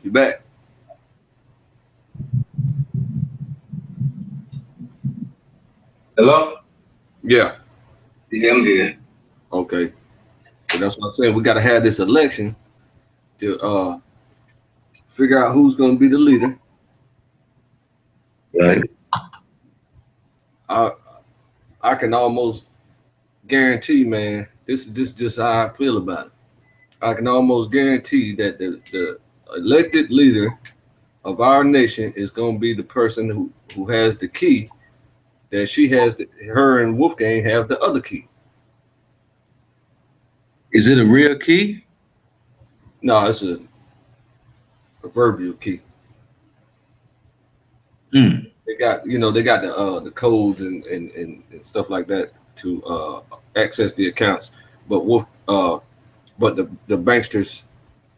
You back? Hello? Yeah. Yeah, I'm good. Okay. So that's what I'm saying. We got to have this election to figure out who's going to be the leader. Right. I can almost guarantee, man. This is just how I feel about it. I can almost guarantee that the elected leader of our nation is going to be the person who has the key. That she has, her and Wolfgang have the other key. Is it a real key? No, it's a proverbial key. Hmm. They got the codes and stuff like that to access the accounts, but the banksters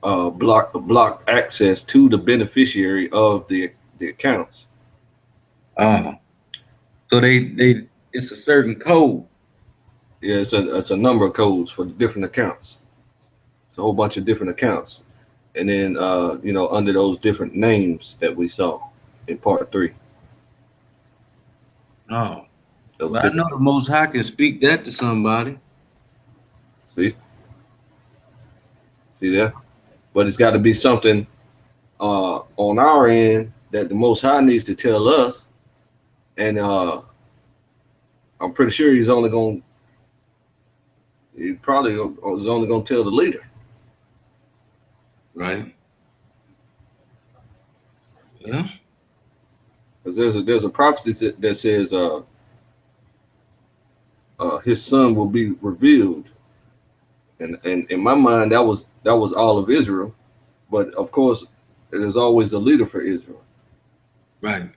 block access to the beneficiary of the accounts. Oh. So they it's a certain code. Yeah, it's a number of codes for the different accounts. It's a whole bunch of different accounts, and then under those different names that we saw in part 3. Oh. Those But I know different. the Most High can speak that to somebody. See that, but it's got to be something on our end that the Most High needs to tell us, and I'm pretty sure he probably is only going to tell the leader. Right. Yeah. Because there's a prophecy that says his son will be revealed, and in my mind that was all of Israel, but of course there's always a leader for Israel. Right.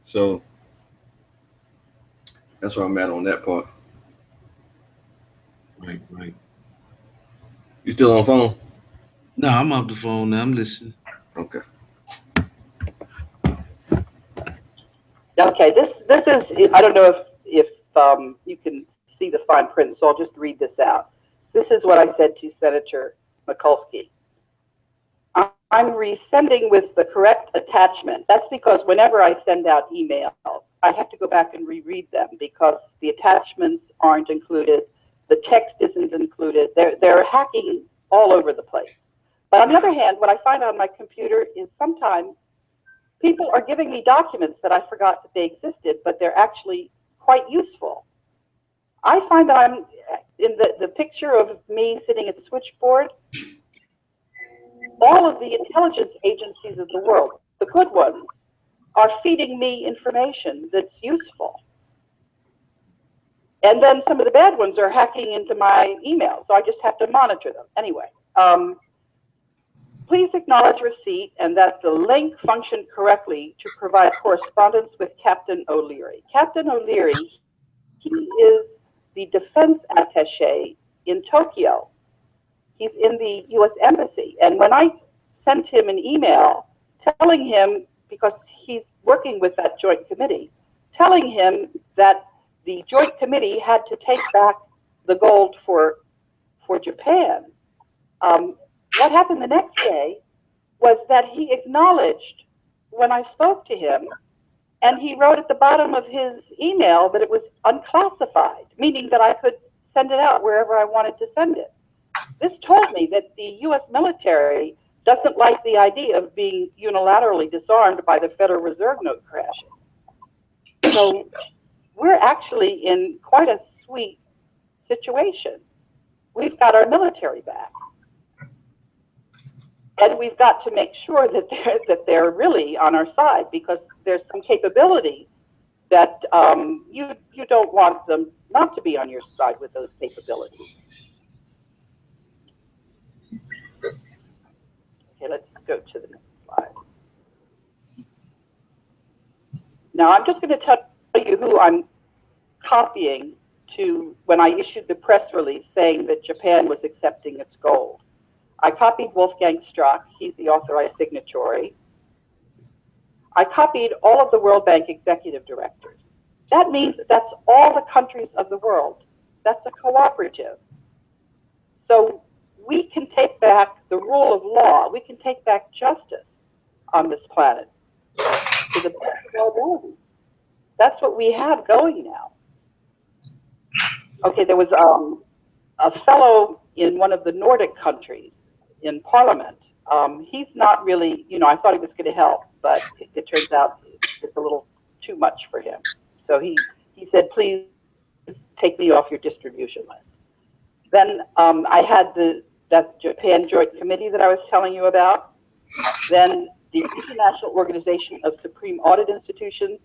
So that's where I'm at on that part. Right. Right. You still on phone? No, I'm off the phone now. I'm listening. Okay. Okay, this is, I don't know if you can see the fine print, so I'll just read this out. This is what I said to Senator Mikulski. I'm resending with the correct attachment. That's because whenever I send out emails, I have to go back and reread them because the attachments aren't included, the text isn't included. They're hacking all over the place. But on the other hand, what I find on my computer is sometimes people are giving me documents that I forgot that they existed, but they're actually quite useful. I find that I'm in the picture of me sitting at the switchboard. All of the intelligence agencies of the world, the good ones, are feeding me information that's useful. And then some of the bad ones are hacking into my email, so I just have to monitor them. Anyway, please acknowledge receipt and that the link functioned correctly to provide correspondence with Captain O'Leary. Captain O'Leary, he is the defense attaché in Tokyo. He's in the U.S. Embassy. And when I sent him an email telling him, because he's working with that joint committee, telling him that the joint committee had to take back the gold for Japan, what happened the next day was that he acknowledged when I spoke to him, and he wrote at the bottom of his email that it was unclassified, meaning that I could send it out wherever I wanted to send it. This told me that the U.S. military doesn't like the idea of being unilaterally disarmed by the Federal Reserve note crashing. So we're actually in quite a sweet situation. We've got our military back. And we've got to make sure that they're really on our side, because there's some capabilities that you don't want them not to be on your side with those capabilities. Okay, let's go to the next slide. Now I'm just going to tell you who I'm copying to when I issued the press release saying that Japan was accepting its gold. I copied Wolfgang Strack, he's the authorized signatory. I copied all of the World Bank executive directors. That means that's all the countries of the world. That's a cooperative. So we can take back the rule of law, we can take back justice on this planet to the best of our ability. That's what we have going now. Okay, there was a fellow in one of the Nordic countries in Parliament. He's not really, you know, I thought he was going to help, but it turns out it's a little too much for him. So he said, please take me off your distribution list. Then I had that Japan Joint Committee that I was telling you about. Then the International Organization of Supreme Audit Institutions,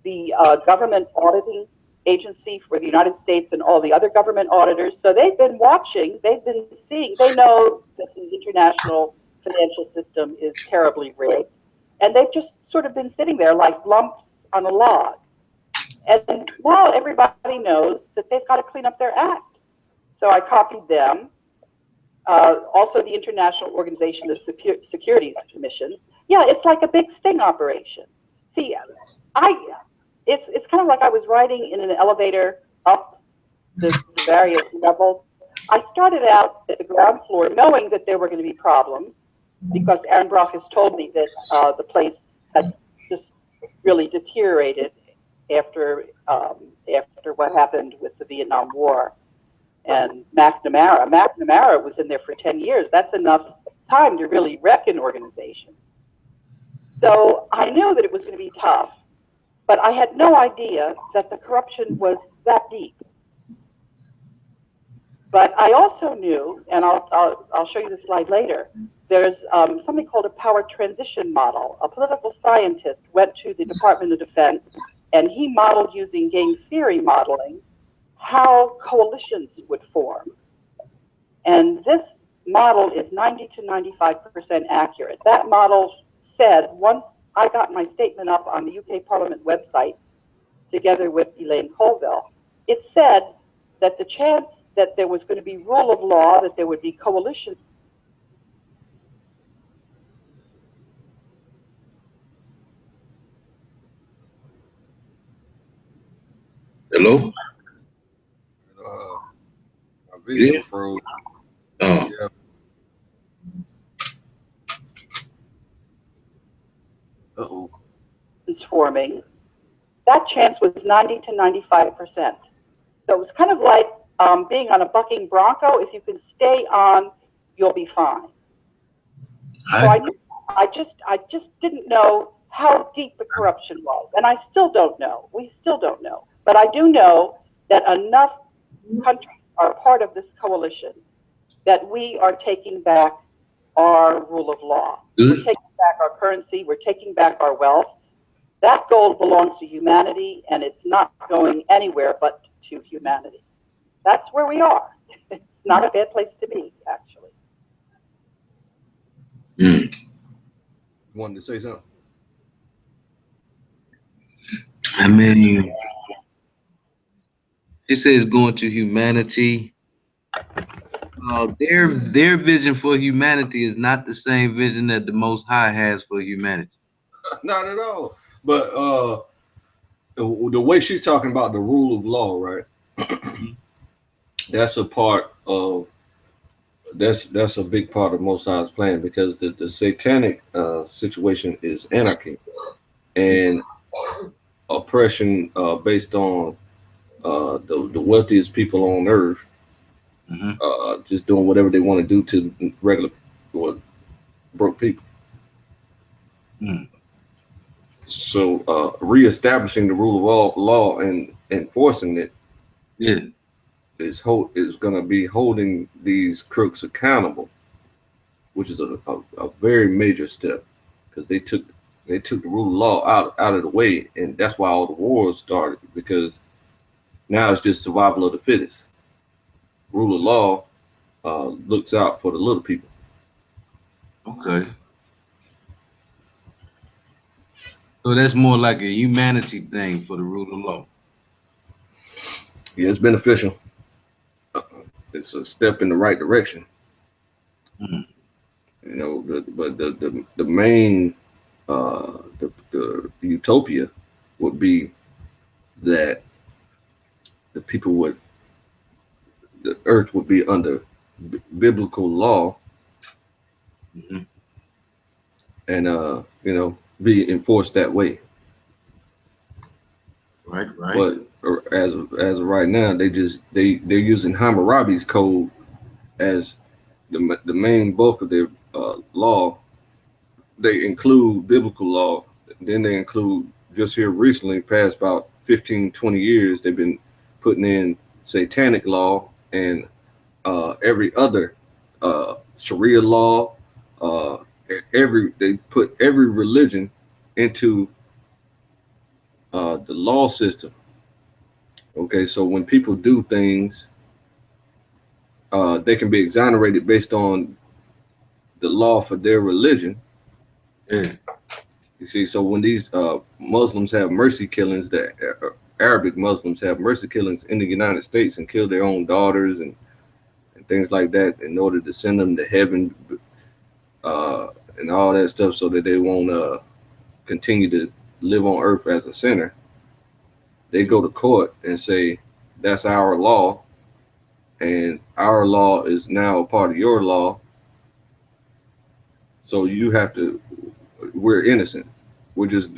the government auditing agency for the United States and all the other government auditors. So they've been watching, they've been seeing, they know that the international financial system is terribly rigged. And they've just sort of been sitting there like lumps on a log. And now everybody knows that they've got to clean up their act. So I copied them. Also the International Organization of Securities Commission. Yeah, it's like a big sting operation. See, it's kind of like I was riding in an elevator up the various levels. I started out at the ground floor knowing that there were going to be problems because Aaron Brock has told me that the place had just really deteriorated after what happened with the Vietnam War and McNamara. McNamara was in there for 10 years. That's enough time to really wreck an organization. So I knew that it was going to be tough. But I had no idea that the corruption was that deep. But I also knew, and I'll show you the slide later, there's something called a power transition model. A political scientist went to the Department of Defense, and he modeled using game theory modeling how coalitions would form. And this model is 90 to 95% accurate. That model said once I got my statement up on the UK Parliament website together with Elaine Colville. It said that the chance that there was going to be rule of law, that there would be coalitions. Hello? My video froze. Oh. Yeah. Uh-oh. Forming, that chance was 90 to 95%. So it was kind of like being on a bucking bronco. If you can stay on, you'll be fine. So I just didn't know how deep the corruption was, and I still don't know. We still don't know, but I do know that enough countries are part of this coalition that we are taking back our rule of law. We're taking back our currency. We're taking back our wealth. That gold belongs to humanity, and it's not going anywhere but to humanity. That's where we are. It's not a bad place to be, actually. You wanted to say something? I mean, it says going to humanity. Their vision for humanity is not the same vision that the Most High has for humanity. Not at all. But the way she's talking about the rule of law, right? That's a part of that's a big part of Most High's plan, because the satanic situation is anarchy and oppression based on the wealthiest people on earth, just doing whatever they want to do to regular or broke people. So reestablishing the rule of law and enforcing it is going to be holding these crooks accountable, which is a very major step, because they took the rule of law out of the way, and that's why all the wars started, because now it's just survival of the fittest. Rule of law looks out for the little people. Okay. So that's more like a humanity thing for the rule of law. Yeah, it's beneficial. It's a step in the right direction. Mm. You know, the main the utopia would be that the people would the earth would be under biblical law Mm-hmm. and you know, be enforced that way. Right, right. But as of right now, they're using Hammurabi's code as the main bulk of their law. They include biblical law, then they include, just here recently, past about 15, 20 years, they've been putting in satanic law and every other Sharia law. Uh, they put every religion into the law system. Okay, so when people do things, they can be exonerated based on the law for their religion. Yeah. You see, so when these Muslims have mercy killings, that Arabic Muslims have mercy killings in the United States and kill their own daughters and things like that in order to send them to heaven and all that stuff so that they won't continue to live on earth as a sinner. They go to court and say, that's our law, and our law is now a part of your law. So you have to, we're innocent. We're just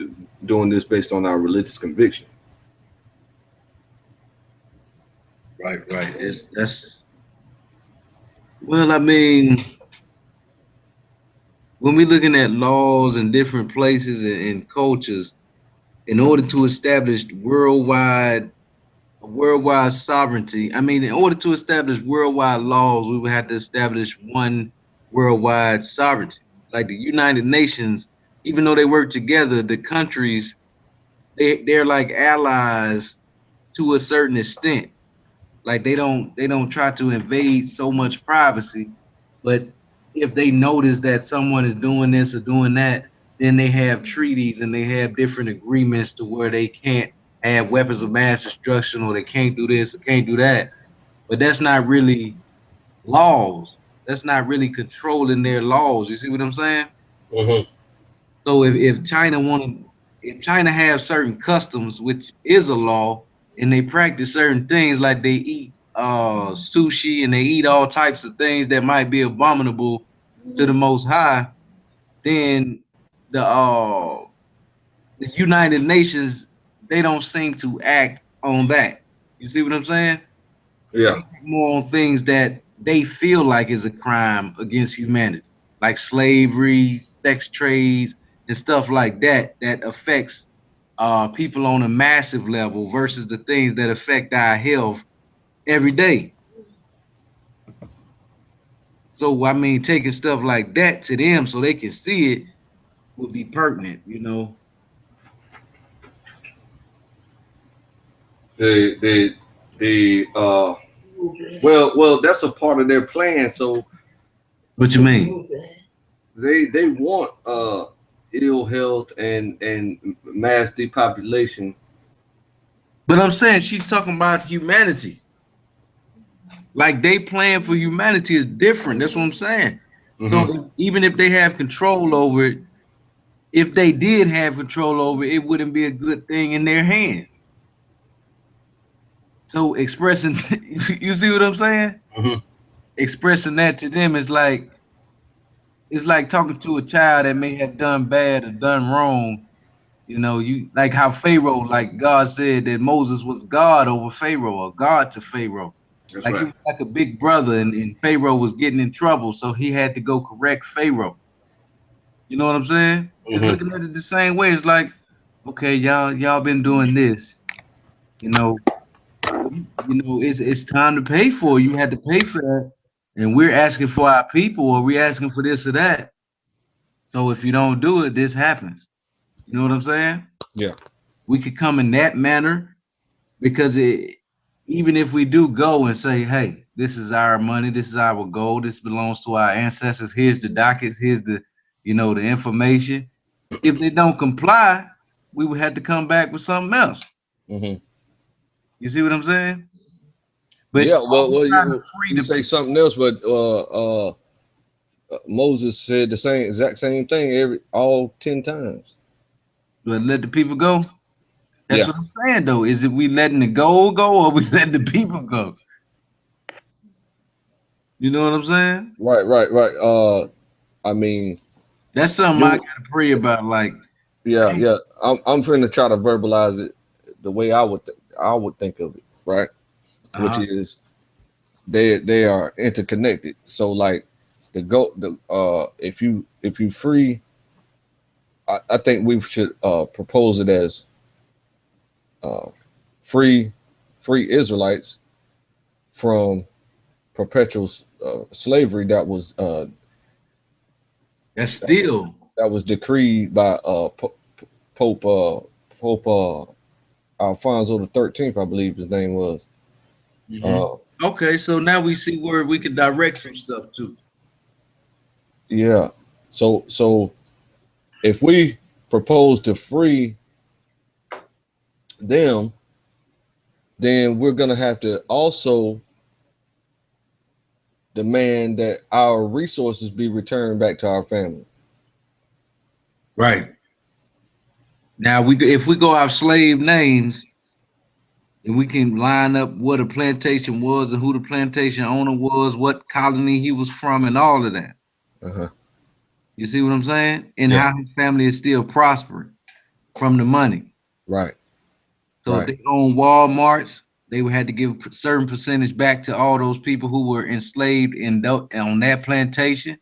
doing this based on our religious conviction. Right, right. That's well, I mean, when we're looking at laws in different places and cultures, in order to establish worldwide sovereignty, I mean, in order to establish worldwide laws, we would have to establish one worldwide sovereignty. Like the United Nations, even though they work together, the countries they're like allies to a certain extent. Like they don't try to invade so much privacy, but if they notice that someone is doing this or doing that, then they have treaties and they have different agreements to where they can't have weapons of mass destruction or they can't do this or can't do that. But that's not really laws. That's not really controlling their laws. You see what I'm saying? Mm-hmm. So if China have certain customs, which is a law, and they practice certain things like they eat sushi and they eat all types of things that might be abominable to the Most High, then the uh the United Nations, they don't seem to act on that. You see what I'm saying? They Yeah. act more on things that they feel like is a crime against humanity, like slavery, sex trades, and stuff like that, that affects people on a massive level versus the things that affect our health every day. So I mean, taking stuff like that to them so they can see it would be pertinent, you know. The well, that's a part of their plan. So What you mean? they want ill health and mass depopulation. But I'm saying she's talking about humanity. Like they plan for humanity is different. That's what I'm saying. Mm-hmm. So even if they have control over it, if they did have control over it, it wouldn't be a good thing in their hands. So expressing, you see what I'm saying? Mm-hmm. Expressing that to them is like it's like talking to a child that may have done bad or done wrong. You know, you like how Pharaoh, like God said that Moses was God over Pharaoh or God to Pharaoh. That's Like he right. was like a big brother, and Pharaoh was getting in trouble, so he had to go correct Pharaoh. You know what I'm saying? It's Mm-hmm. looking at it the same way. It's like, okay, y'all been doing this. You know, it's time to pay for it. You had to pay for that, and we're asking for our people, or we're asking for this or that. So if you don't do it, this happens. You know what I'm saying? Yeah. We could come in that manner because even if we do go and say, hey, this is our money, this is our gold, this belongs to our ancestors. Here's the dockets. Here's the information. If they don't comply, we would have to come back with something else. Mm-hmm. You see what I'm saying? But Yeah, well, trying to you, free you the say people. something else, but Moses said the exact same thing all 10 times. But let the people go. That's Yeah, what I'm saying, though. Is it we letting the gold go, or we letting the people go? You know what I'm saying? right. I mean, That's something I you, gotta pray about. Like, yeah. I'm finna try to verbalize it the way I would think of it, right? Which uh, is they are interconnected. So like if you free, I think we should propose it as uh, free Israelites from perpetual slavery that's still that was decreed by Pope Alfonso the 13th, I believe his name was. Mhm. Uh, Okay. So now we see where we can direct some stuff to. yeah. So if we propose to free them, then we're gonna have to also demand that our resources be returned back to our family. Right. Now if we go off slave names and we can line up what a plantation was and who the plantation owner was, what colony he was from, and all of that. Uh-huh. You see what I'm saying? And Yeah. how his family is still prospering from the money. Right. So if Right. they own Walmarts, they would have to give a certain percentage back to all those people who were enslaved on that plantation.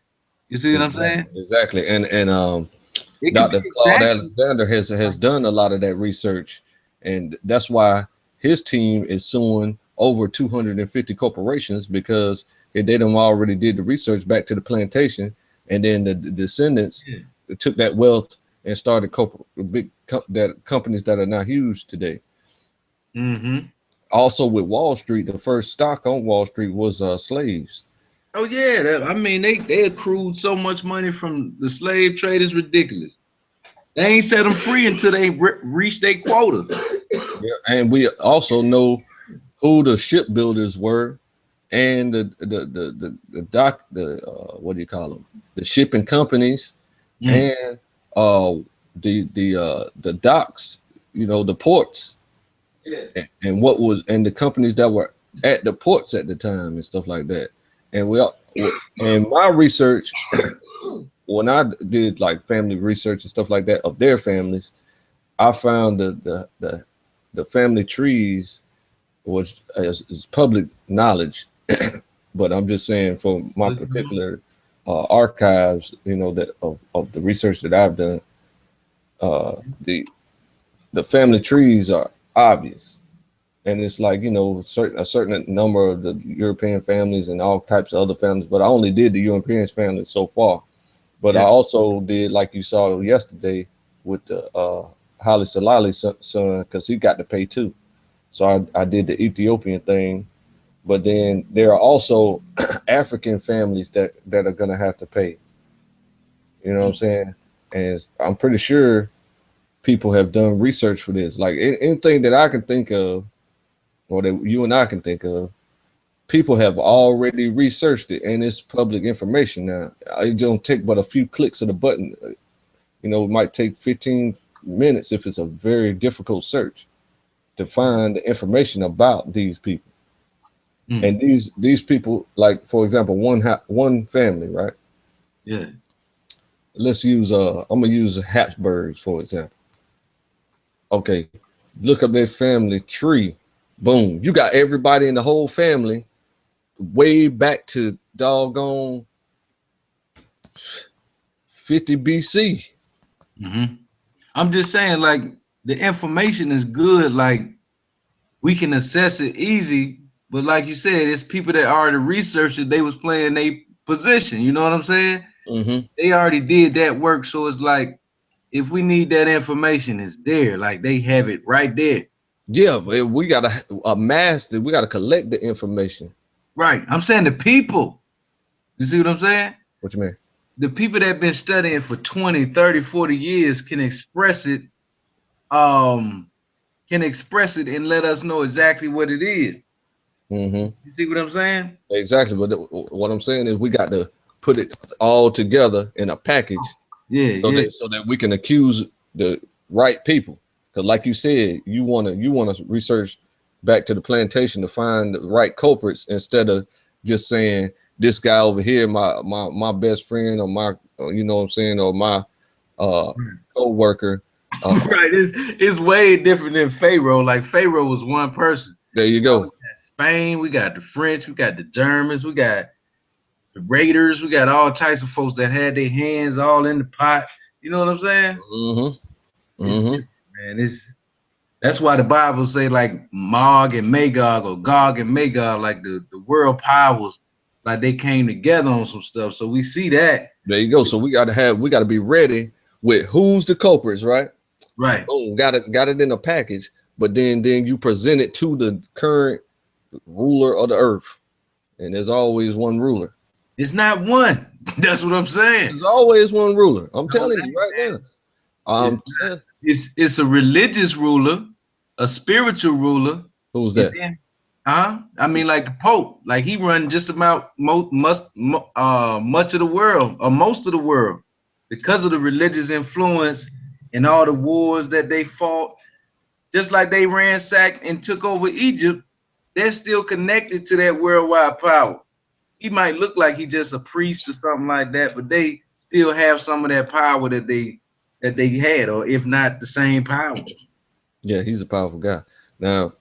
You see what I'm saying? Exactly. And It could be Dr. Claude exactly. Alexander has done a lot of that research, and that's why his team is suing over 250 corporations because they done already did the research back to the plantation, and then the descendants Yeah. took that wealth and started companies that are now huge today. Mm-hmm. Also with Wall Street, the first stock on Wall Street was slaves. Oh yeah, I mean they accrued so much money from the slave trade is ridiculous. They ain't set them free until they reach their quota. Yeah, and we also know who the shipbuilders were and the dock what do you call them, the shipping companies Mm. and uh the docks, the ports, Yeah. and what was and the companies that were at the ports at the time and stuff like that. And in my research, when I did like family research and stuff like that of their families, I found the family trees was is public knowledge, but I'm just saying for my particular archives, that of the research that I've done, uh, the family trees are obvious, and it's like a certain number of the European families and all types of other families, but I only did the European families so far. But I Yeah. also did, like you saw yesterday, with the Haile Selassie son, because he got to pay too. So I did the Ethiopian thing, but then there are also African families that are gonna have to pay. You know what I'm saying? And I'm pretty sure people have done research for this. Like anything that I can think of, or that you and I can think of, people have already researched it, and it's public information now. It don't take but a few clicks of the button. It might take 15 minutes if it's a very difficult search to find the information about these people. Mm. And these people, like for example, one family, right? Yeah. Let's use I'm gonna use Habsburgs for example. Okay, look up their family tree. Boom, you got everybody in the whole family way back to doggone 50 BC. Mm-hmm. I'm just saying, like the information is good. Like we can assess it easy, but like you said, it's people that already researched it. They was playing their position. You know what I'm saying? Mm-hmm. They already did that work, so it's like if we need that information, it's there. Like they have it right there. Yeah, but we gotta amass it. We gotta collect the information. Right. I'm saying the people. You see what I'm saying? What you mean? The people that have been studying for 20, 30, 40 years can express it can express it and let us know exactly what it is. Mm-hmm. You see what I'm saying? Exactly. But what I'm saying is we got to put it all together in a package Yeah, so yeah. that we can accuse the right people. Because like you said, you wanna research back to the plantation to find the right culprits instead of just saying this guy over here, my best friend, or my you know what I'm saying, or my co-worker. Right. It's way different than Pharaoh. Like Pharaoh was one person. There you Now we go. got Spain, we got the French, we got the Germans, we got the Raiders, we got all types of folks that had their hands all in the pot. You know what I'm saying? Mm-hmm. It's Mm-hmm. different, man. That's why the Bible say like Mag and Magog or Gog and Magog, like the world powers, like they came together on some stuff. So we see that. There you go. So we gotta be ready with who's the culprits, right? Right. Boom, got it in a package, but then you present it to the current ruler of the earth, and there's always one ruler. It's not one. That's what I'm saying. There's always one ruler. I'm No, telling you right now. it's it's a religious ruler, a spiritual ruler, Who's and that? then I mean like the Pope, like he run just about much of the world or most of the world because of the religious influence and all the wars that they fought. Just like they ransacked and took over Egypt, they're still connected to that worldwide power. He might look like he just a priest or something like that, but they still have some of that power that they had, or if not the same power. Yeah, he's a powerful guy. Now,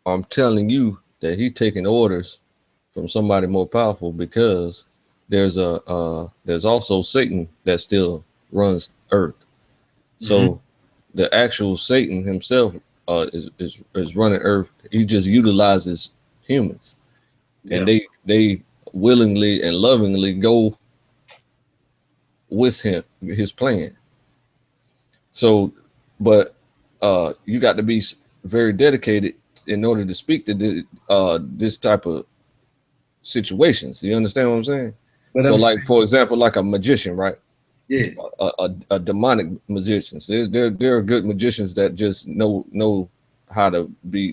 I'm telling you that he's taking orders from somebody more powerful because there's also Satan that still runs Earth. So the actual Satan himself is running Earth. He just utilizes humans, and Yeah. they willingly and lovingly go with his plan. So, but you got to be very dedicated in order to speak to this type of situations. You understand what I'm saying? But So, I'm like saying, for example, like a magician, right? yeah, A demonic magicians. There are good magicians that just know how to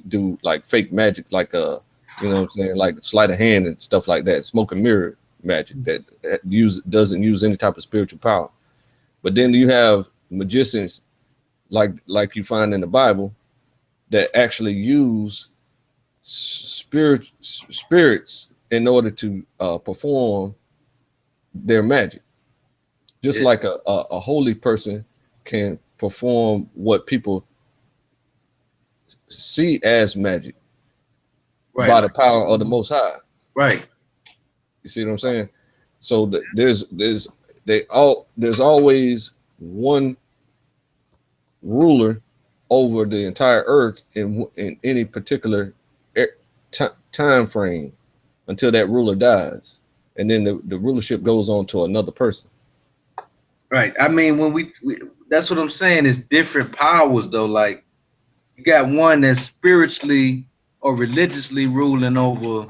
do like fake magic, like you know what I'm saying, like sleight of hand and stuff like that, smoke and mirror magic that doesn't use any type of spiritual power. But then you have magicians like you find in the Bible that actually use spirits in order to perform their magic. Just yeah, like a holy person can perform what people see as magic right, by the like, power of the Most High. right. You see what I'm saying? So there's always one ruler over the entire earth in any particular time frame until that ruler dies, and then the rulership goes on to another person. Right. I mean, when we that's what I'm saying. It's different powers though. Like you got one that's spiritually or religiously ruling over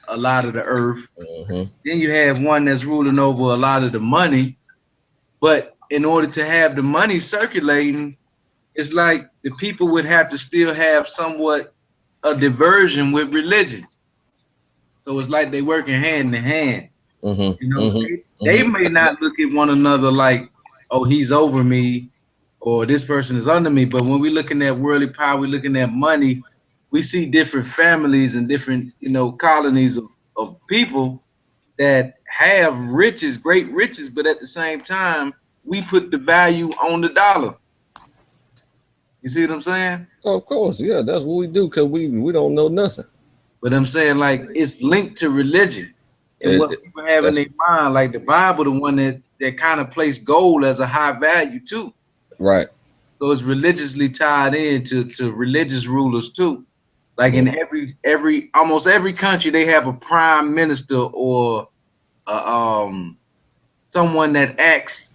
a lot of the earth. Mm-hmm. Then you have one that's ruling over a lot of the money. But in order to have the money circulating, it's like the people would have to still have somewhat a diversion with religion. So it's like they working hand in hand. You Mm-hmm. know, Mm-hmm. they Mm-hmm. may not look at one another like, oh, he's over me or this person is under me. But when we're looking at worldly power, we're looking at money, we see different families and different, colonies of people that have riches, great riches, but at the same time, we put the value on the dollar. You see what I'm saying? Of course, yeah, that's what we do because we don't know nothing. But I'm saying like it's linked to religion and It, what it- people have in that's their mind, like the Bible, the one that kind of placed gold as a high value too. right. So it's religiously tied in to religious rulers too. Like Yeah. in every almost every country, they have a prime minister or a, someone that acts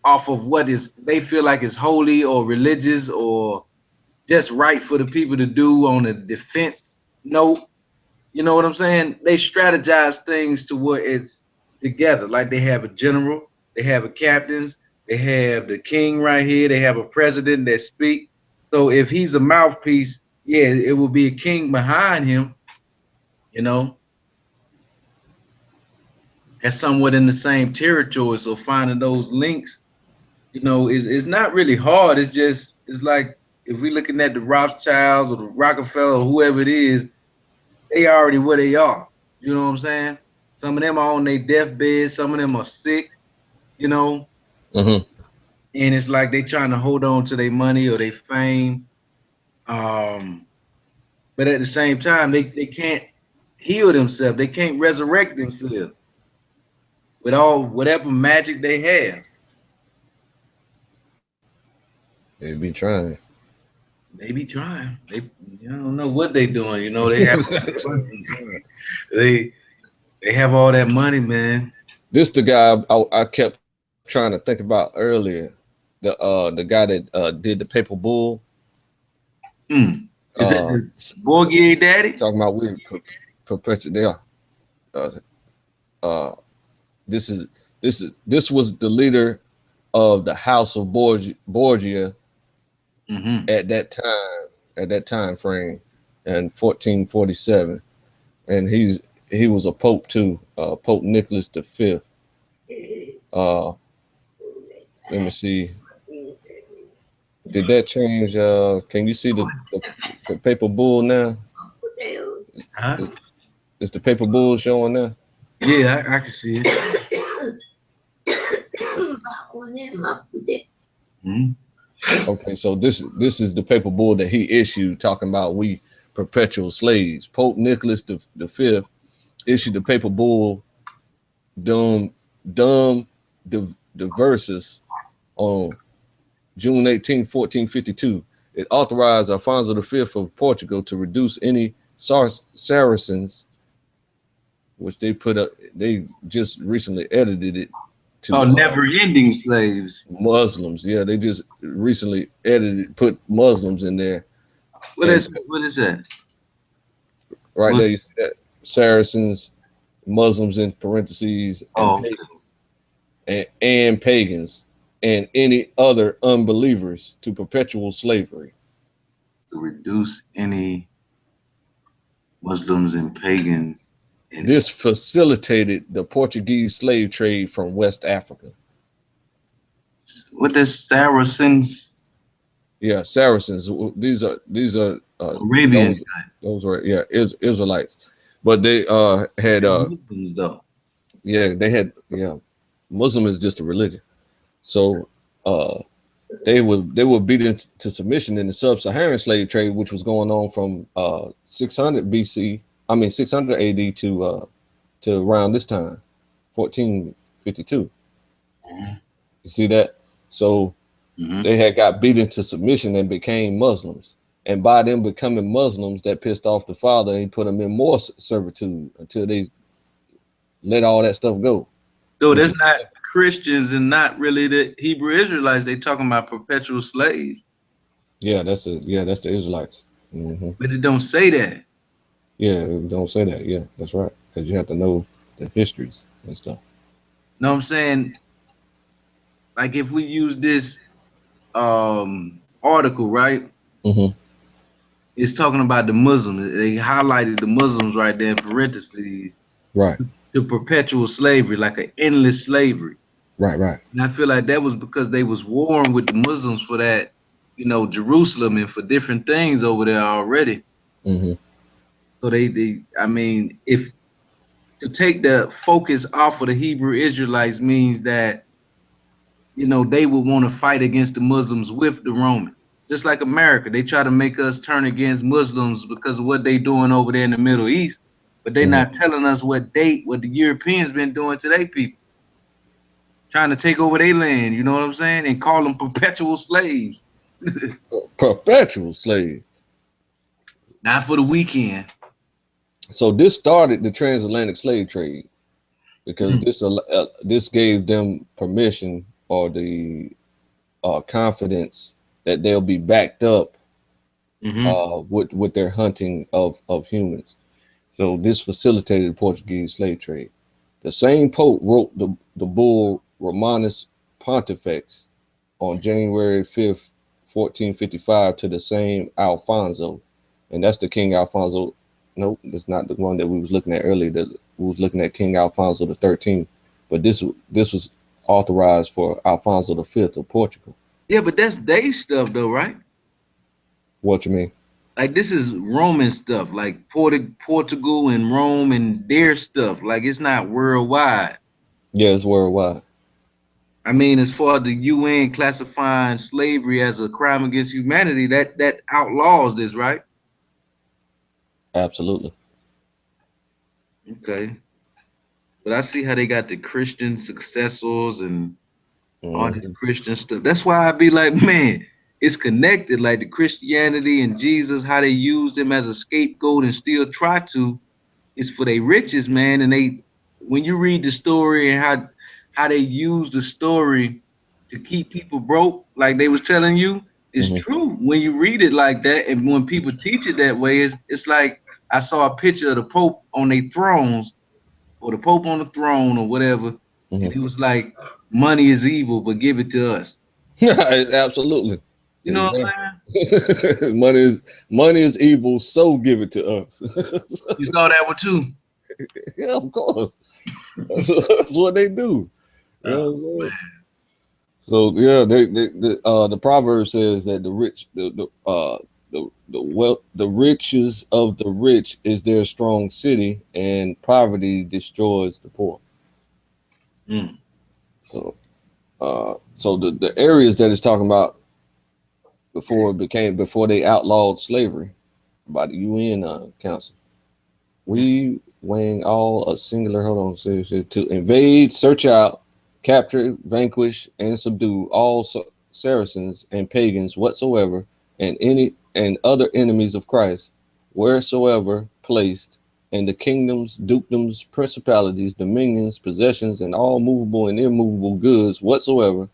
off of what is they feel like is holy or religious or just right for the people to do on a defense note. You know what I'm saying? They strategize things to where it's together. Like they have a general, they have a captains, they have the king right here, they have a president that speak. So if he's a mouthpiece, yeah, it will be a king behind him, you know, that's somewhat in the same territory. So finding those links, you know, is not really hard. It's just it's like if we're looking at the Rothschilds or the Rockefeller or whoever it is, they already where they are. You know what I'm saying? Some of them are on their deathbed, some of them are sick, you know, Mm-hmm. and it's like they trying to hold on to their money or their fame. But at the same time, they can't heal themselves. They can't resurrect themselves with all whatever magic they have. They be trying. They be trying. They I don't know what they doing. You know, they have they they have all that money, man. This the guy I kept trying to think about earlier. The guy that did the paper bull. Mm. Is that Uh, the Borgia daddy? talking about we perpetuate there. Uh, uh, this was the leader of the House of Borgia Mm-hmm. at that time frame in 1447, and he was a pope too, Pope Nicholas V. Let me see. Did that change? Can you see the paper bull now? Huh? Is the paper bull showing now? Yeah, I can see it. Mm-hmm. Okay, so this is the paper bull that he issued, talking about we perpetual slaves. Pope Nicholas the Fifth issued the paper bull Dum Diversus on June 18, 1452. It authorized Alfonso V of Portugal to reduce any Saracens, which they just recently edited it Oh, to never ending slaves. Muslims. Yeah, they just recently put Muslims in there. What And is that? right What? there, you see that Saracens, Muslims in parentheses, and Oh, pagans, and pagans, and any other unbelievers to perpetual slavery. to reduce any Muslims and pagans. And This facilitated the Portuguese slave trade from West Africa. what is Saracens? Yeah, Saracens. These are Arabian. those were Israelites, but they had Muslims though. yeah, Muslim is just a religion. So they were beaten to submission in the sub-Saharan slave trade, which was going on from 600 BC, 600 AD to around this time, 1452. Mm-hmm. You see that? So Mm-hmm. they had got beaten to submission and became Muslims. And by them becoming Muslims, that pissed off the father and he put them in more servitude until they let all that stuff go. So that's not Christians and not really the Hebrew Israelites. They talking about perpetual slaves. That's the Israelites. Mm-hmm. But it don't say that. Yeah, don't say that. Yeah, that's right. Because you have to know the histories and stuff. Know what I'm saying? Like if we use this article, right? Mm-hmm. It's talking about the Muslims. They highlighted the Muslims right there in parentheses. Right. To perpetual slavery, like an endless slavery. Right. And I feel like that was because they was warring with the Muslims for that, you know, Jerusalem and for different things over there already. Mm-hmm. So if to take the focus off of the Hebrew Israelites means that, you know, they would want to fight against the Muslims with the Romans. Just like America, they try to make us turn against Muslims because of what they doing over there in the Middle East, but they're not telling us what the Europeans been doing to their people, trying to take over their land. You know what I'm saying? And call them perpetual slaves. Perpetual slaves. Not for the weekend. So this started the transatlantic slave trade because this gave them permission or the confidence that they'll be backed up with their hunting of humans. So this facilitated the Portuguese slave trade. The same Pope wrote the bull Romanus Pontifex on January 5th, 1455 to the same Alfonso, and that's the King Alfonso. Nope, that's not the one that we was looking at earlier. That we was looking at King Alfonso the 13th, but this was authorized for Alfonso the 5th of Portugal. Yeah, but that's their stuff though, right? What you mean? Like this is Roman stuff, like Portugal and Rome and their stuff. Like it's not worldwide. Yeah, it's worldwide. I mean, as far as the UN classifying slavery as a crime against humanity, that outlaws this, right? Absolutely. Okay. But I see how they got the Christian successors and all this Christian stuff. That's why I be like, man, it's connected. Like the Christianity and Jesus, how they use them as a scapegoat and still try to, is for their riches, man. And they, when you read the story and how they use the story to keep people broke, like they was telling you, it's true when you read it like that. And when people teach it that way, it's like I saw a picture of the Pope on their thrones, or the Pope on the throne, or whatever, and he was like, "Money is evil, but give it to us." Absolutely. You know exactly. what I'm saying? money is evil, so give it to us. You saw that one too. Yeah, of course. That's what they do. Oh, so yeah, the proverb says that the rich, the wealth, the riches of the rich is their strong city, and poverty destroys the poor. So, so the areas that it's talking about before they outlawed slavery by the UN Council, we weighing all a singular. Hold on, to invade, search out, capture, vanquish, and subdue all Saracens and pagans whatsoever, and other enemies of Christ, wheresoever placed, and the kingdoms, dukedoms, principalities, dominions, possessions, and all movable and immovable goods whatsoever,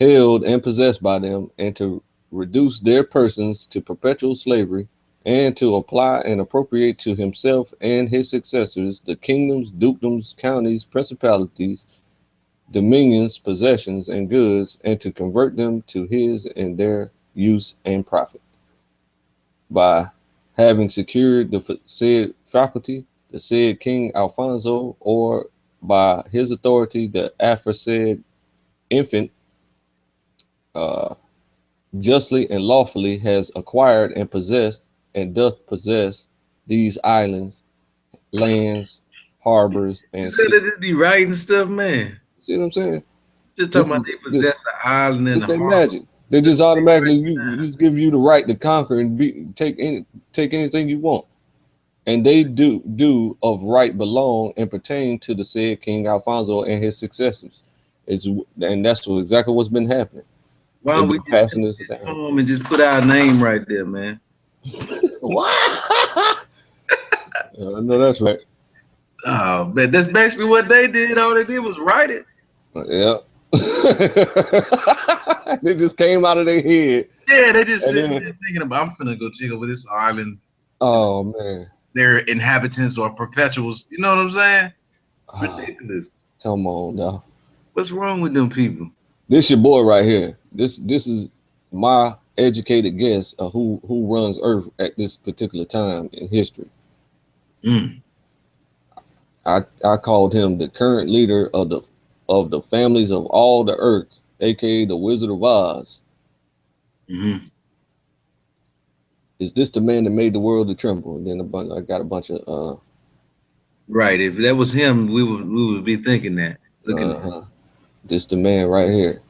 held and possessed by them, and to reduce their persons to perpetual slavery, and to apply and appropriate to himself and his successors the kingdoms, dukedoms, counties, principalities, dominions, possessions, and goods, and to convert them to his and their use and profit. By having secured the said faculty, the said King Alfonso, or by his authority, the aforesaid infant, justly and lawfully has acquired and possessed, and doth possess these islands, lands, harbors, and so they just be writing stuff, man. See what I'm saying? Just talking about they possess an island and It's a their harbor. magic. They just automatically just give you the right to conquer and take anything you want. And they do of right belong and pertain to the said King Alfonso and his successors. And that's exactly what's been happening. Why don't we just passing this down form and just put our name right there, man? I know that's right. Oh man, that's basically what they did. All they did was write it. Yeah. They just came out of their head. Yeah, they just sitting there thinking about, I'm finna go check over this island. Oh man. Their inhabitants or perpetuals. You know what I'm saying? Ridiculous. Come on, dog. What's wrong with them people? This your boy right here. This is my educated guess of who runs Earth at this particular time in history. I called him the current leader of the families of all the Earth, aka the Wizard of Oz. Is this the man that made the world to tremble? And then I got a bunch of right. If that was him, we would be thinking that. Looking at this the man right here.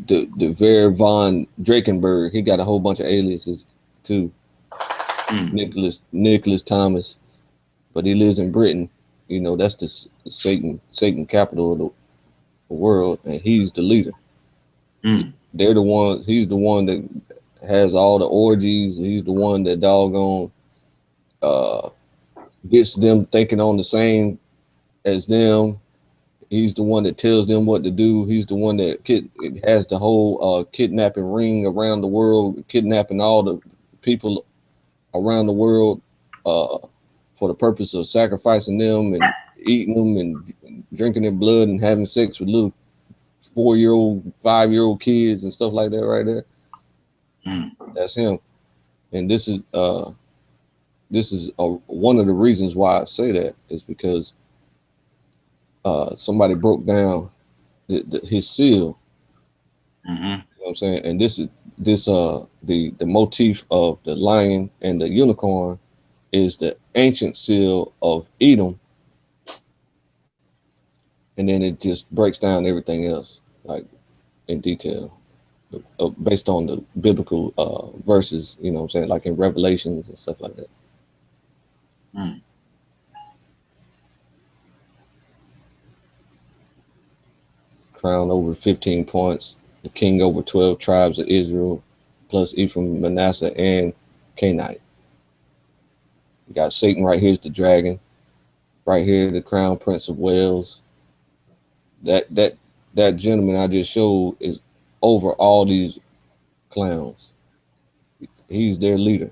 The Ver von Drakenberg. He got a whole bunch of aliases too. Nicholas Thomas, but he lives in Britain. You know, that's the Satan capital of the world, and he's the leader. They're the ones. He's the one that has all the orgies. He's the one that doggone gets them thinking on the same as them. He's the one that tells them what to do. He's the one that has the whole kidnapping ring around the world, kidnapping all the people around the world for the purpose of sacrificing them and eating them and drinking their blood and having sex with little 4-year-old, 5-year-old kids and stuff like that right there. That's him. And this is one of the reasons why I say that is because somebody broke down his seal. You know what I'm saying? And the motif of the lion and the unicorn is the ancient seal of Edom. And then it just breaks down everything else, like in detail, based on the biblical verses, you know what I'm saying, like in Revelations and stuff like that. Crown over 15 points, the king over 12 tribes of Israel, plus Ephraim, Manasseh, and Canaanite. You got Satan right here's the dragon, right here the crown prince of Wales. That gentleman I just showed is over all these clowns. He's their leader.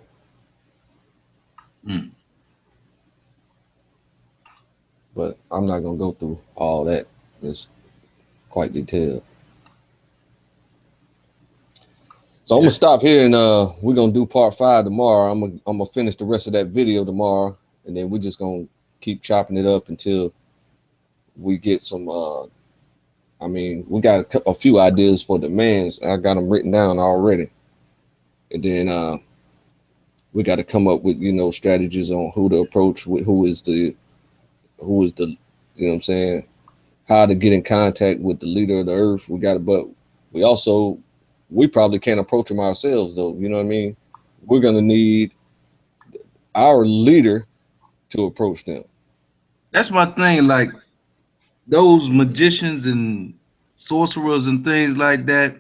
But I'm not gonna go through all that. It's quite detailed. So I'm gonna stop here and we're gonna do part 5 tomorrow. I'm gonna finish the rest of that video tomorrow, and then we're just gonna keep chopping it up until we get some we got a few ideas for demands. I got them written down already. And then we got to come up with, strategies on who to approach with, who is the, you know what I'm saying, how to get in contact with the leader of the earth. But we probably can't approach them ourselves though. You know what I mean? We're going to need our leader to approach them. That's my thing. Like those magicians and sorcerers and things like that,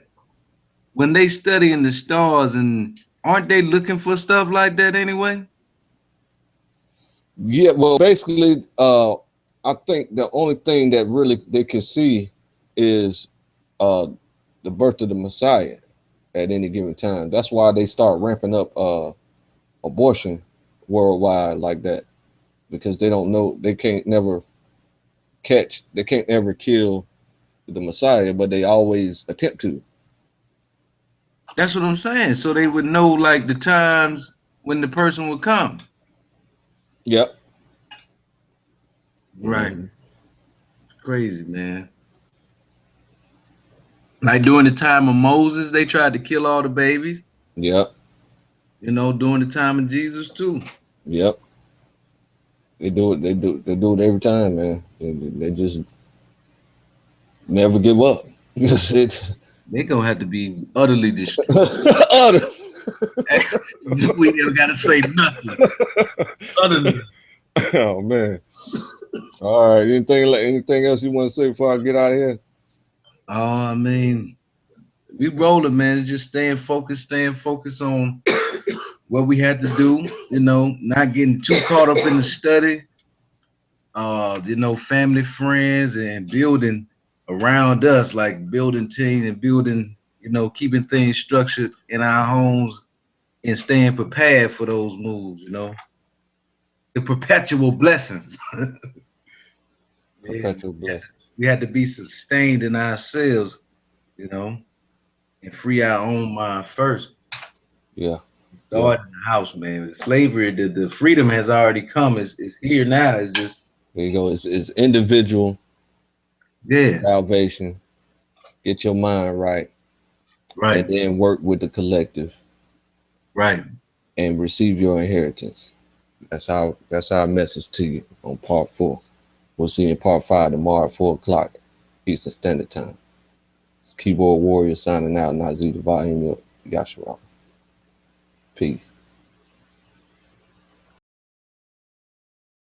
when they study in the stars, and aren't they looking for stuff like that anyway? Yeah, well, basically, I think the only thing that really they can see is the birth of the Messiah at any given time. That's why they start ramping up abortion worldwide like that, because they don't know, they can't ever kill the Messiah, but they always attempt to. That's what I'm saying. So they would know like the times when the person would come. Yep. Right. Crazy, man. Like during the time of Moses, they tried to kill all the babies. Yep. During the time of Jesus too. Yep. They do it. They do it every time, man. They just never give up. They're gonna have to be utterly destroyed. We never gotta say nothing. Utterly. Oh man. All right. Anything else you want to say before I get out of here? We rolling, man. It's just staying focused on what we had to do, not getting too caught up in the study. Family, friends, and building around us, like building teams and building, keeping things structured in our homes and staying prepared for those moves, the perpetual blessings. Perpetual blessings. We had to be sustained in ourselves, and free our own mind first. Yeah. Start in the house, man. Slavery, the freedom has already come. It's here now. It's just, there you go. It's individual salvation. Get your mind right. Right. And then work with the collective. Right. And receive your inheritance. That's our message to you on part 4. We'll see you in part 5 tomorrow at 4 o'clock Eastern Standard Time. It's Keyboard Warrior signing out. Nazir Devahim Yashua. Peace.